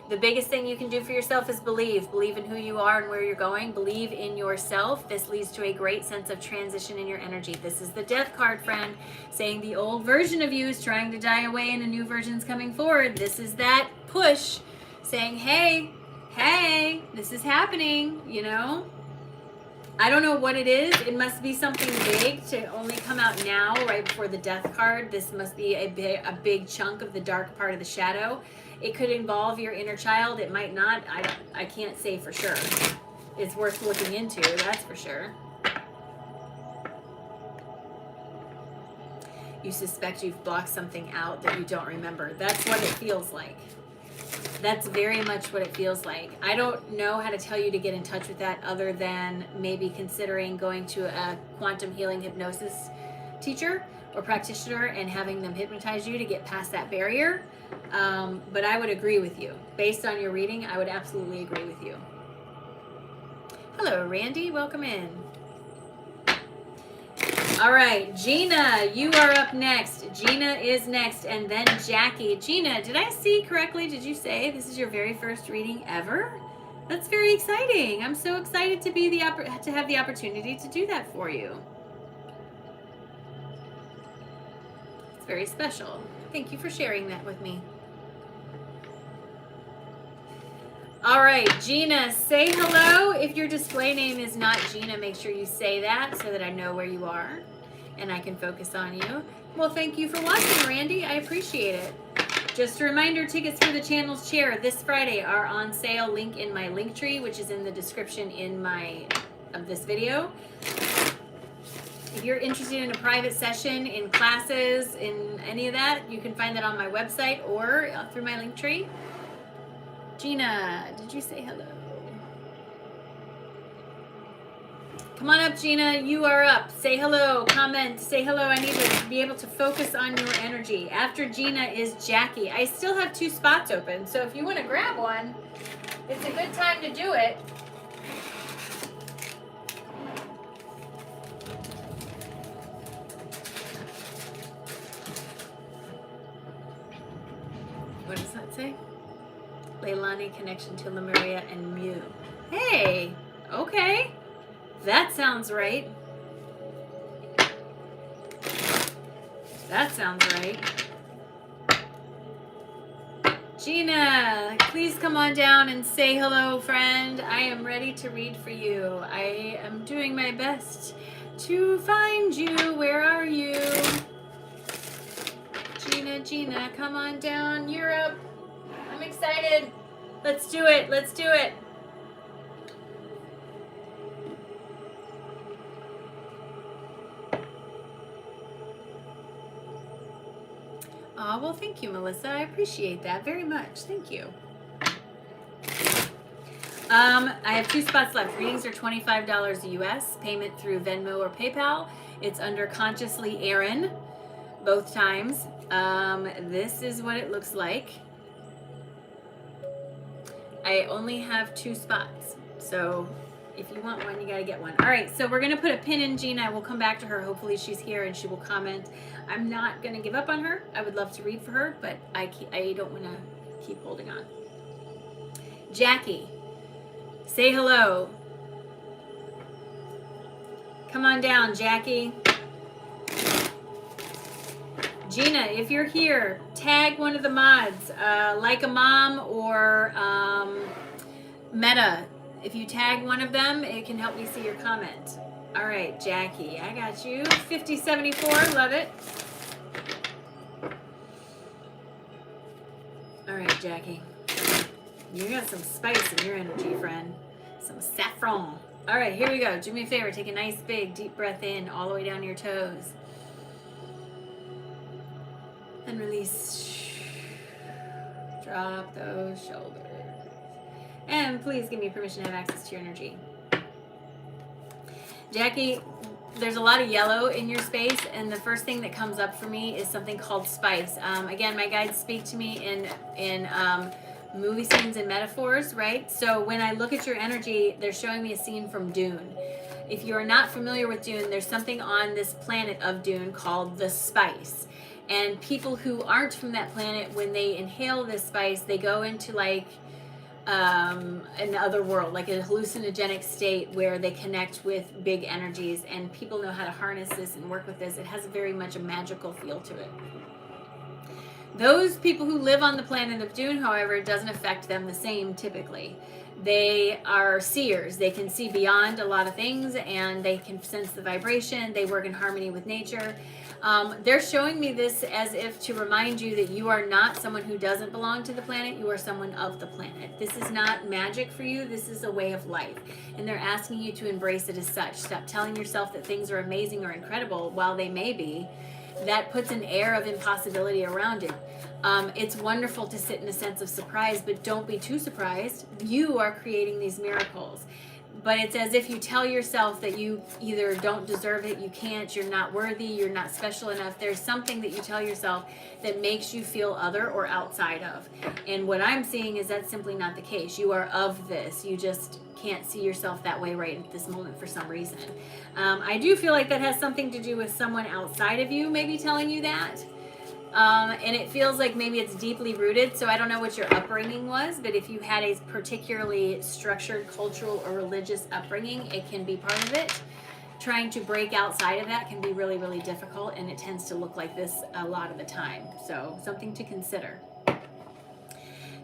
The biggest thing you can do for yourself is believe. Believe in who you are and where you're going. Believe in yourself. This leads to a great sense of transition in your energy. This is the Death card, friend, saying the old version of you is trying to die away and a new version's coming forward. This is that push saying, hey, this is happening, you know? I don't know what it is. It must be something big to only come out now, right before the Death card. This must be a big chunk of the dark part of the shadow. It could involve your inner child. It might not. I can't say for sure. It's worth looking into, that's for sure. You suspect you've blocked something out that you don't remember. That's what it feels like. That's very much what it feels like. I don't know how to tell you to get in touch with that other than maybe considering going to a quantum healing hypnosis teacher or practitioner and having them hypnotize you to get past that barrier. But I would agree with you. Based on your reading, I would absolutely agree with you. Hello, Randy. Welcome in. All right, Gina, you are up next. Gina is next, and then Jackie. Gina, did I see correctly? Did you say this is your very first reading ever? That's very exciting. I'm so excited to be to have the opportunity to do that for you. It's very special. Thank you for sharing that with me. All right, Gina, say hello. If your display name is not Gina, make sure you say that so that I know where you are and I can focus on you. Well, thank you for watching, Randy. I appreciate it. Just a reminder, tickets for the channel's chair this Friday are on sale. Link in my link tree, which is in the description of this video. If you're interested in a private session, in classes, in any of that, you can find that on my website or through my link tree. Gina, did you say hello? Come on up, Gina. You are up. Say hello. Comment. Say hello. I need to be able to focus on your energy. After Gina is Jackie. I still have 2 spots open, so if you want to grab one, it's a good time to do it. What does that say? Leilani connection to Lemuria and Mu. Hey, okay. That sounds right. That sounds right. Gina, please come on down and say hello, friend. I am ready to read for you. I am doing my best to find you. Where are you? Gina, come on down. You're up. I'm excited. Let's do it. Let's do it. Oh, well, thank you, Melissa. I appreciate that very much. Thank you. I have 2 spots left. Readings are $25 US. Payment through Venmo or PayPal. It's under Consciously Erin, both times. This is what it looks like. I only have 2 spots, so if you want one, you gotta get one. All right, so we're gonna put a pin in Gina. We'll come back to her. Hopefully she's here and she will comment. I'm not gonna give up on her. I would love to read for her, but I don't wanna keep holding on. Jackie, say hello. Come on down, Jackie. Gina, if you're here, tag one of the mods, like a mom or Meta. If you tag one of them, it can help me see your comment. All right, Jackie, I got you. 5074, love it. All right, Jackie. You got some spice in your energy, friend. Some saffron. All right, here we go. Do me a favor. Take a nice, big, deep breath in all the way down to your toes. And release. Drop those shoulders. And please give me permission to have access to your energy. Jackie, there's a lot of yellow in your space, and the first thing that comes up for me is something called spice. Again, my guides speak to me in movie scenes and metaphors, right? So when I look at your energy, they're showing me a scene from Dune. If you are not familiar with Dune, there's something on this planet of Dune called the spice. And people who aren't from that planet, when they inhale this spice, they go into like another world, like a hallucinogenic state where they connect with big energies, and people know how to harness this and work with this. It has very much a magical feel to it. Those people who live on the planet of Dune, however, it doesn't affect them the same typically. They are seers. They can see beyond a lot of things, and they can sense the vibration. They work in harmony with nature. They're showing me this as if to remind you that you are not someone who doesn't belong to the planet. You are someone of the planet. This is not magic for you. This is a way of life. And they're asking you to embrace it as such. Stop telling yourself that things are amazing or incredible while they may be. that puts an air of impossibility around it. It's wonderful to sit in a sense of surprise, but don't be too surprised. You are creating these miracles. But it's as if you tell yourself that you either don't deserve it, you can't, you're not worthy, you're not special enough. There's something that you tell yourself that makes you feel other or outside of. And what I'm seeing is that's simply not the case. You are of this. You just can't see yourself that way right at this moment for some reason. I do feel like that has something to do with someone outside of you maybe telling you that. And it feels like maybe it's deeply rooted. So I don't know what your upbringing was, but if you had a particularly structured cultural or religious upbringing, it can be part of it. Trying to break outside of that can be really, really difficult, and it tends to look like this a lot of the time. So something to consider.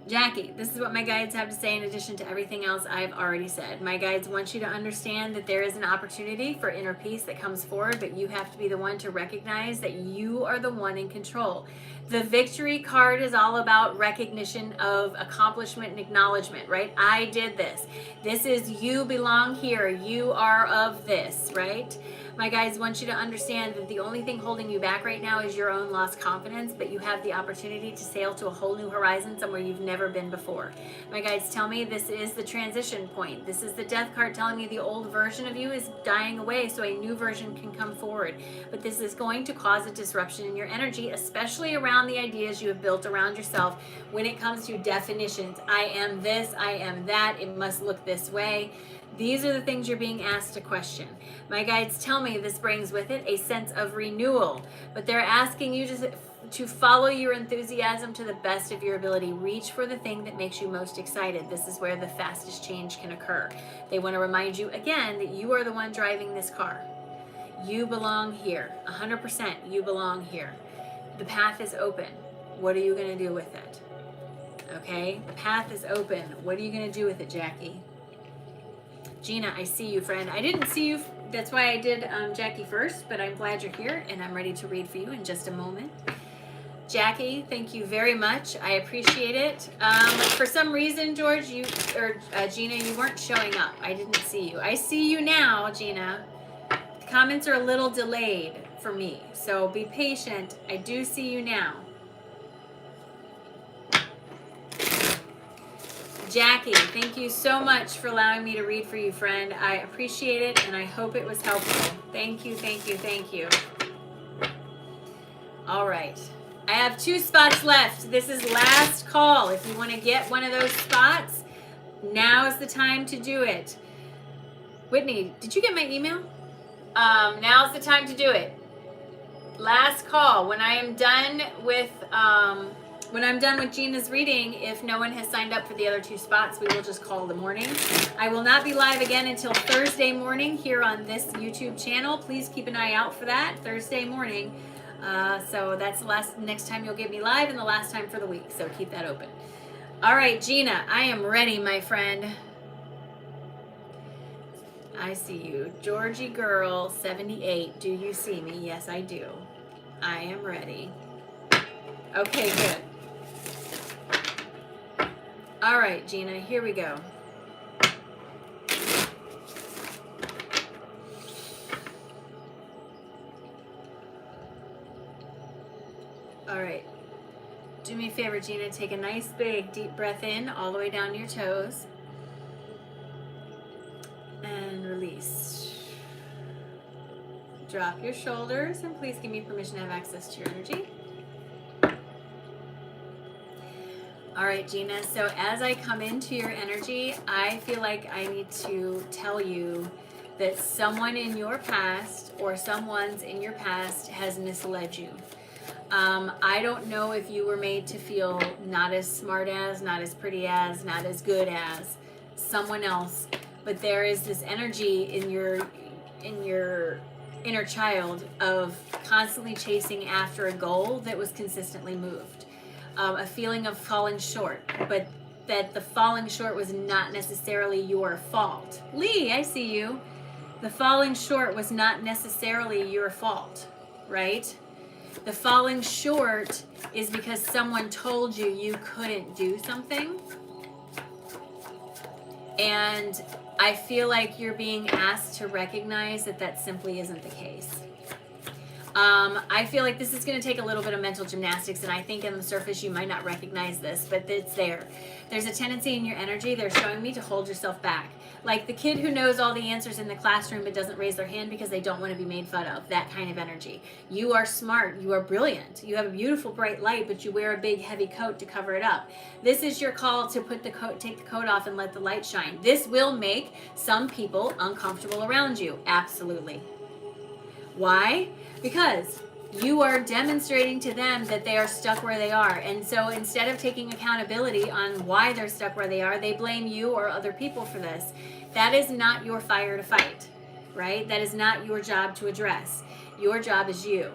Jackie, this is what my guides have to say in addition to everything else I've already said. My guides want you to understand that there is an opportunity for inner peace that comes forward, but you have to be the one to recognize that you are the one in control. The victory card is all about recognition of accomplishment and acknowledgement, right? I did this. This is you belong here. You are of this, right? My guides want you to understand that the only thing holding you back right now is your own lost confidence, but you have the opportunity to sail to a whole new horizon somewhere you've never been before. My guides tell me this is the transition point. This is the death card telling me the old version of you is dying away so a new version can come forward. But this is going to cause a disruption in your energy, especially around the ideas you have built around yourself when it comes to definitions. I am this, I am that, it must look this way. These are the things you're being asked to question. My guides tell me this brings with it a sense of renewal, but they're asking you to follow your enthusiasm to the best of your ability. Reach for the thing that makes you most excited. This is where the fastest change can occur. They want to remind you again that you are the one driving this car. You belong here. 100% you belong here. The path is open. What are you going to do with it? Okay? The path is open. What are you going to do with it, Jackie? Gina, I see you, friend. I didn't see you. That's why I did Jackie first, but I'm glad you're here, and I'm ready to read for you in just a moment. Jackie, thank you very much. I appreciate it. For some reason, George, Gina, you weren't showing up. I didn't see you. I see you now, Gina. The comments are a little delayed for me, so be patient. I do see you now. Jackie, thank you so much for allowing me to read for you, friend. I appreciate it, and I hope it was helpful. Thank you, thank you, thank you. All right. I have 2 spots left. This is last call. If you want to get one of those spots, now is the time to do it. Whitney, did you get my email? Now's the time to do it. Last call. When I am done with Gina's reading, if no one has signed up for the other 2 spots, we will just call the morning. I will not be live again until Thursday morning here on this YouTube channel. Please keep an eye out for that, Thursday morning. So that's the next time you'll get me live and the last time for the week. So keep that open. All right, Gina, I am ready, my friend. I see you. Georgie Girl 78. Do you see me? Yes, I do. I am ready. Okay, good. All right, Gina, here we go. All right. Do me a favor, Gina. Take a nice big deep breath in all the way down to your toes. And release. Drop your shoulders and please give me permission to have access to your energy. All right, Gina. So as I come into your energy, I feel like I need to tell you that someone in your past or someone's in your past has misled you. I don't know if you were made to feel not as smart as, not as pretty as, not as good as someone else, but there is this energy in your inner child of constantly chasing after a goal that was consistently moved. A feeling of falling short, but that the falling short was not necessarily your fault. Lee, I see you. The falling short was not necessarily your fault, right? The falling short is because someone told you you couldn't do something. And I feel like you're being asked to recognize that that simply isn't the case. I feel like this is going to take a little bit of mental gymnastics, and I think on the surface you might not recognize this, but it's there. There's a tendency in your energy, they're showing me, to hold yourself back. Like the kid who knows all the answers in the classroom but doesn't raise their hand because they don't want to be made fun of. That kind of energy. You are smart. You are brilliant. You have a beautiful bright light, but you wear a big heavy coat to cover it up. This is your call to put the coat, take the coat off and let the light shine. This will make some people uncomfortable around you. Absolutely. Why? Because you are demonstrating to them that they are stuck where they are. And so instead of taking accountability on why they're stuck where they are, they blame you or other people for this. That is not your fire to fight, right? That is not your job to address. Your job is you.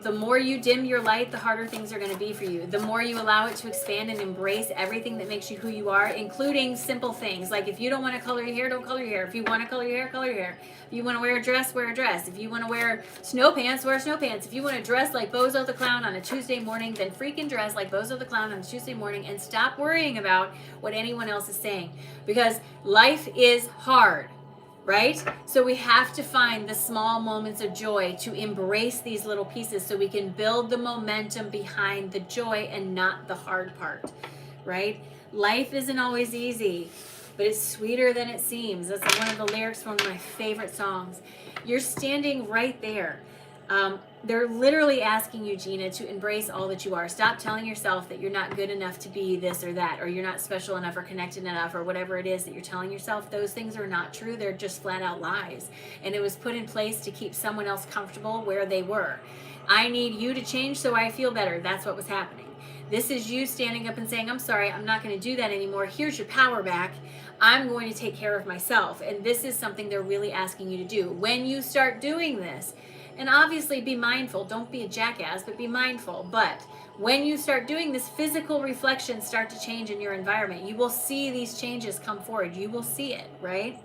The more you dim your light, the harder things are going to be for you. The more you allow it to expand and embrace everything that makes you who you are, including simple things. Like if you don't want to color your hair, don't color your hair. If you want to color your hair, color your hair. If you want to wear a dress, wear a dress. If you want to wear snow pants, wear snow pants. If you want to dress like Bozo the Clown on a Tuesday morning, then freaking dress like Bozo the Clown on a Tuesday morning and stop worrying about what anyone else is saying. Because life is hard. Right? So we have to find the small moments of joy to embrace these little pieces so we can build the momentum behind the joy and not the hard part, right? Life isn't always easy, but it's sweeter than it seems. That's one of the lyrics from one of my favorite songs. You're standing right there. They're literally asking you, Gina, to embrace all that you are. Stop telling yourself that you're not good enough to be this or that, or you're not special enough or connected enough, or whatever it is that you're telling yourself. Those things are not true. They're just flat out lies. And it was put in place to keep someone else comfortable where they were. I need you to change so I feel better. That's what was happening. This is you standing up and saying, I'm sorry, I'm not going to do that anymore. Here's your power back. I'm going to take care of myself. And this is something they're really asking you to do. When you start doing this, and obviously be mindful, don't be a jackass, but be mindful. But when you start doing this, physical reflections start to change in your environment. You will see these changes come forward. You will see it, right?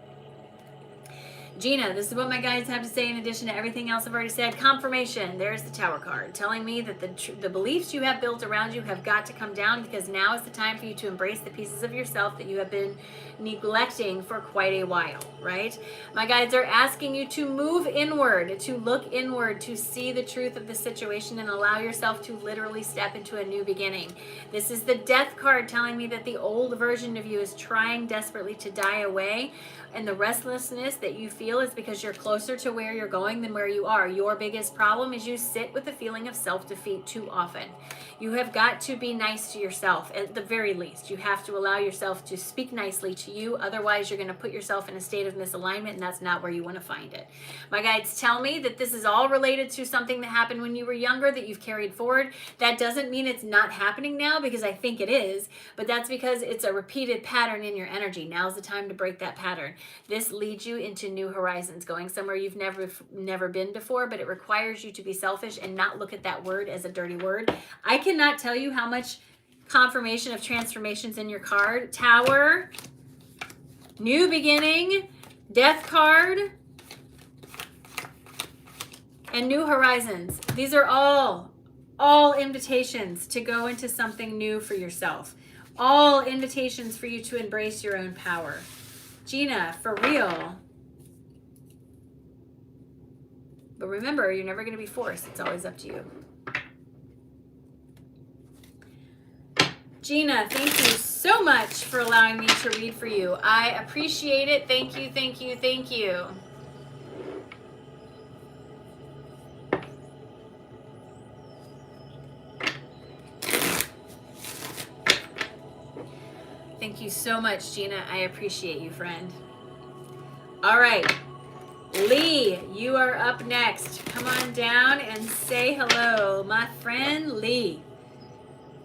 Gina, this is what my guides have to say in addition to everything else I've already said. Confirmation. There's the Tower card telling me that the beliefs you have built around you have got to come down, because now is the time for you to embrace the pieces of yourself that you have been neglecting for quite a while, right? My guides are asking you to move inward, to look inward, to see the truth of the situation and allow yourself to literally step into a new beginning. This is the Death card telling me that the old version of you is trying desperately to die away. And the restlessness that you feel is because you're closer to where you're going than where you are. Your biggest problem is you sit with the feeling of self-defeat too often. You have got to be nice to yourself at the very least. You have to allow yourself to speak nicely to you. Otherwise, you're going to put yourself in a state of misalignment, and that's not where you want to find it. My guides tell me that this is all related to something that happened when you were younger that you've carried forward. That doesn't mean it's not happening now, because I think it is, but that's because it's a repeated pattern in your energy. Now's the time to break that pattern. This leads you into new horizons, going somewhere you've never been before, but it requires you to be selfish and not look at that word as a dirty word. I cannot tell you how much confirmation of transformations in your card. Tower, new beginning, Death card, and new horizons. These are all invitations to go into something new for yourself. All invitations for you to embrace your own power. Gina, for real. But remember, you're never going to be forced. It's always up to you. Gina, thank you so much for allowing me to read for you. I appreciate it. Thank you, thank you, thank you. Thank you so much, Gina. I appreciate you, friend. All right. Lee, you are up next. Come on down and say hello. My friend Lee.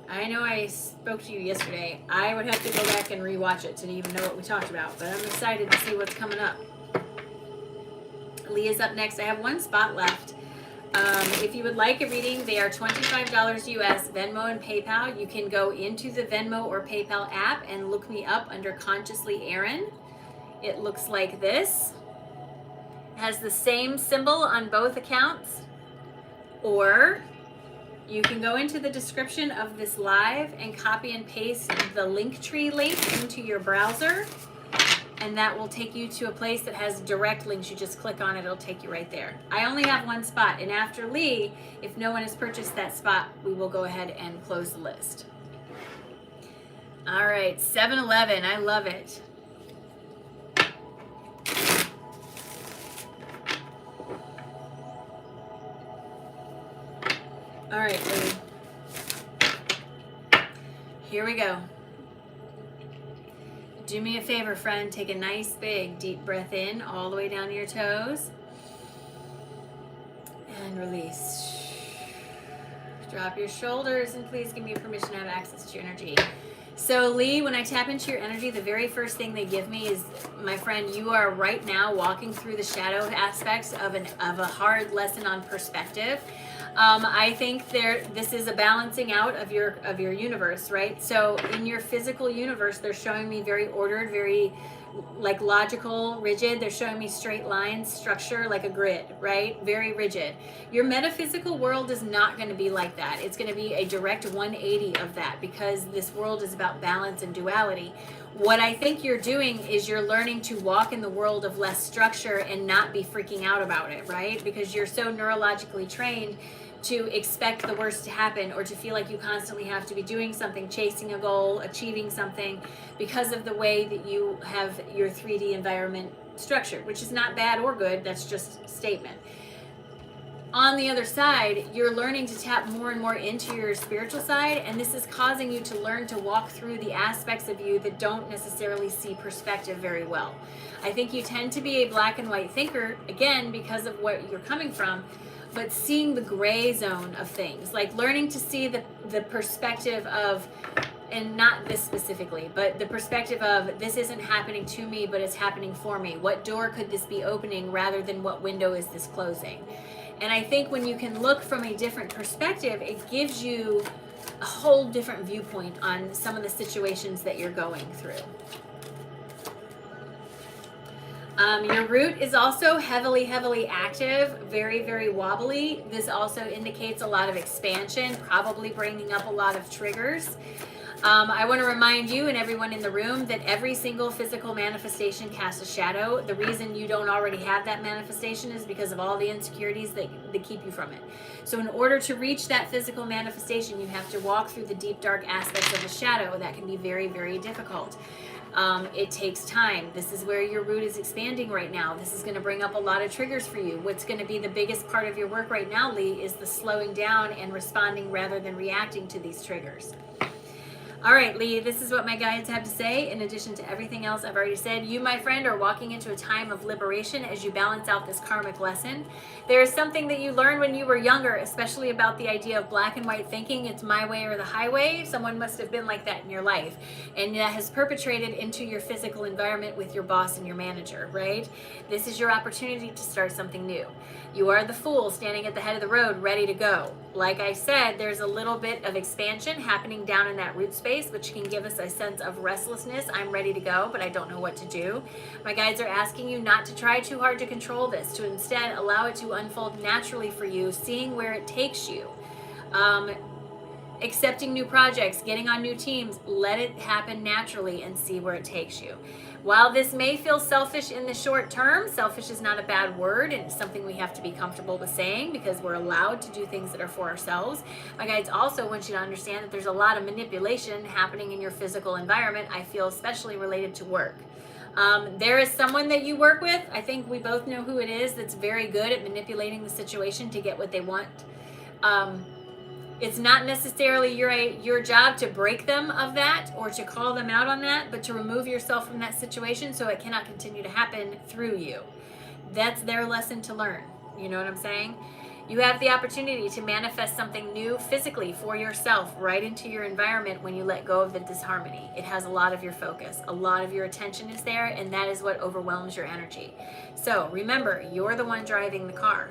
I know I spoke to you yesterday. I would have to go back and rewatch it to even know what we talked about, but I'm excited to see what's coming up. Lee is up next. I have one spot left. If you would like a reading, they are $25 US, Venmo and PayPal. You can go into the Venmo or PayPal app and look me up under Consciously Erin. It looks like this. It has the same symbol on both accounts. Or you can go into the description of this live and copy and paste the Linktree link into your browser. and that will take you to a place that has direct links. You just click on it, it'll take you right there. I only have one spot, and after Lee, if no one has purchased that spot, we will go ahead and close the list. All right, 7-Eleven, I love it. All right, Lee. Here we go. Do me a favor, friend. Take a nice, big, deep breath in all the way down to your toes. And release. Drop your shoulders, and please give me permission to have access to your energy. So, Lee, when I tap into your energy, the very first thing they give me is, my friend, you are right now walking through the shadow aspects of a hard lesson on perspective. I think this is a balancing out of your universe, right? So in your physical universe, they're showing me very ordered, very like logical, rigid. They're showing me straight lines, structure, like a grid, right? Very rigid. Your metaphysical world is not going to be like that. It's going to be a direct 180 of that, because this world is about balance and duality. What I think you're doing is you're learning to walk in the world of less structure and not be freaking out about it, right? Because you're so neurologically trained to expect the worst to happen, or to feel like you constantly have to be doing something, chasing a goal, achieving something, because of the way that you have your 3D environment structured, which is not bad or good, that's just a statement. On the other side, you're learning to tap more and more into your spiritual side, and this is causing you to learn to walk through the aspects of you that don't necessarily see perspective very well. I think you tend to be a black and white thinker, again, because of what you're coming from, but seeing the gray zone of things, like learning to see the perspective of, and not this specifically, but the perspective of, this isn't happening to me, but it's happening for me. What door could this be opening rather than what window is this closing? And I think when you can look from a different perspective, it gives you a whole different viewpoint on some of the situations that you're going through. Your root is also heavily active, very wobbly. This also indicates a lot of expansion, probably bringing up a lot of triggers. I want to remind you and everyone in the room that every single physical manifestation casts a shadow. The reason you don't already have that manifestation is because of all the insecurities that keep you from it. So in order to reach that physical manifestation, you have to walk through the deep, dark aspects of the shadow. That can be very difficult. It takes time. This is where your root is expanding right now. This is going to bring up a lot of triggers for you. What's going to be the biggest part of your work right now, Lee, is the slowing down and responding rather than reacting to these triggers. All right, Lee, this is what my guides have to say. In addition to everything else I've already said, you, my friend, are walking into a time of liberation as you balance out this karmic lesson. There is something that you learned when you were younger, especially about the idea of black and white thinking. It's my way or the highway. Someone must have been like that in your life. And that has perpetrated into your physical environment with your boss and your manager, right? This is your opportunity to start something new. You are the fool standing at the head of the road, ready to go. Like I said, there's a little bit of expansion happening down in that root space, which can give us a sense of restlessness. I'm ready to go, but I don't know what to do. My guides are asking you not to try too hard to control this, to instead allow it to unfold naturally for you, seeing where it takes you. Accepting new projects, getting on new teams, let it happen naturally and see where it takes you. While this may feel selfish in the short term, selfish is not a bad word, and it's something we have to be comfortable with saying because we're allowed to do things that are for ourselves. My guides also want you to understand that there's a lot of manipulation happening in your physical environment, I feel, especially related to work. There is someone that you work with, I think we both know who it is, that's very good at manipulating the situation to get what they want. It's not necessarily your job to break them of that or to call them out on that, but to remove yourself from that situation so it cannot continue to happen through you. That's their lesson to learn. You know what I'm saying? You have the opportunity to manifest something new physically for yourself right into your environment when you let go of the disharmony. It has a lot of your focus. A lot of your attention is there, and that is what overwhelms your energy. So remember, you're the one driving the car.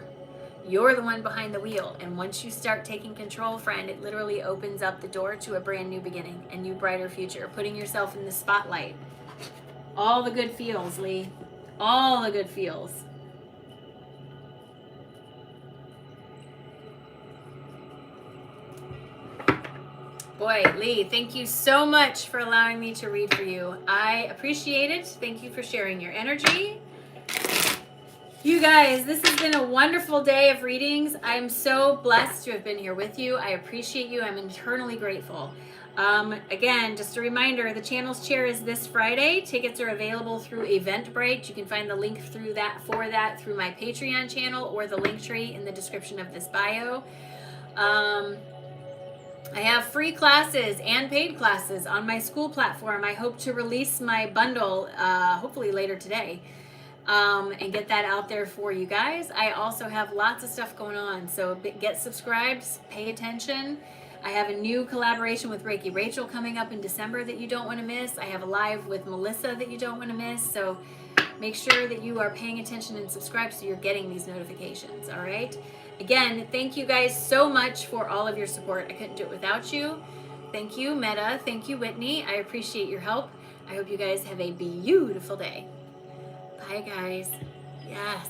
You're the one behind the wheel, and once you start taking control, friend, it literally opens up the door to a brand new beginning, a new brighter future, putting yourself in the spotlight. All the good feels, Lee. All the good feels. boy, Lee, thank you so much for allowing me to read for you. I appreciate it. Thank you for sharing your energy. You guys, this has been a wonderful day of readings. I am so blessed to have been here with you. I appreciate you. I'm eternally grateful. Again, just a reminder, the channel's chair is this Friday. Tickets are available through Eventbrite. You can find the link through that through my Patreon channel or the link tree in the description of this bio. I have free classes and paid classes on my school platform. I hope to release my bundle hopefully later today and get that out there for you guys. I also have lots of stuff going on, so get subscribed, pay attention. I have a new collaboration with Reiki Rachel coming up in December that you don't want to miss. I have a live with Melissa that you don't want to miss. So make sure that you are paying attention and subscribe so you're getting these notifications, all right? Again, thank you guys so much for all of your support. I couldn't do it without you. Thank you, Meta. Thank you, Whitney. I appreciate your help. I hope you guys have a beautiful day. Bye, guys. Yes.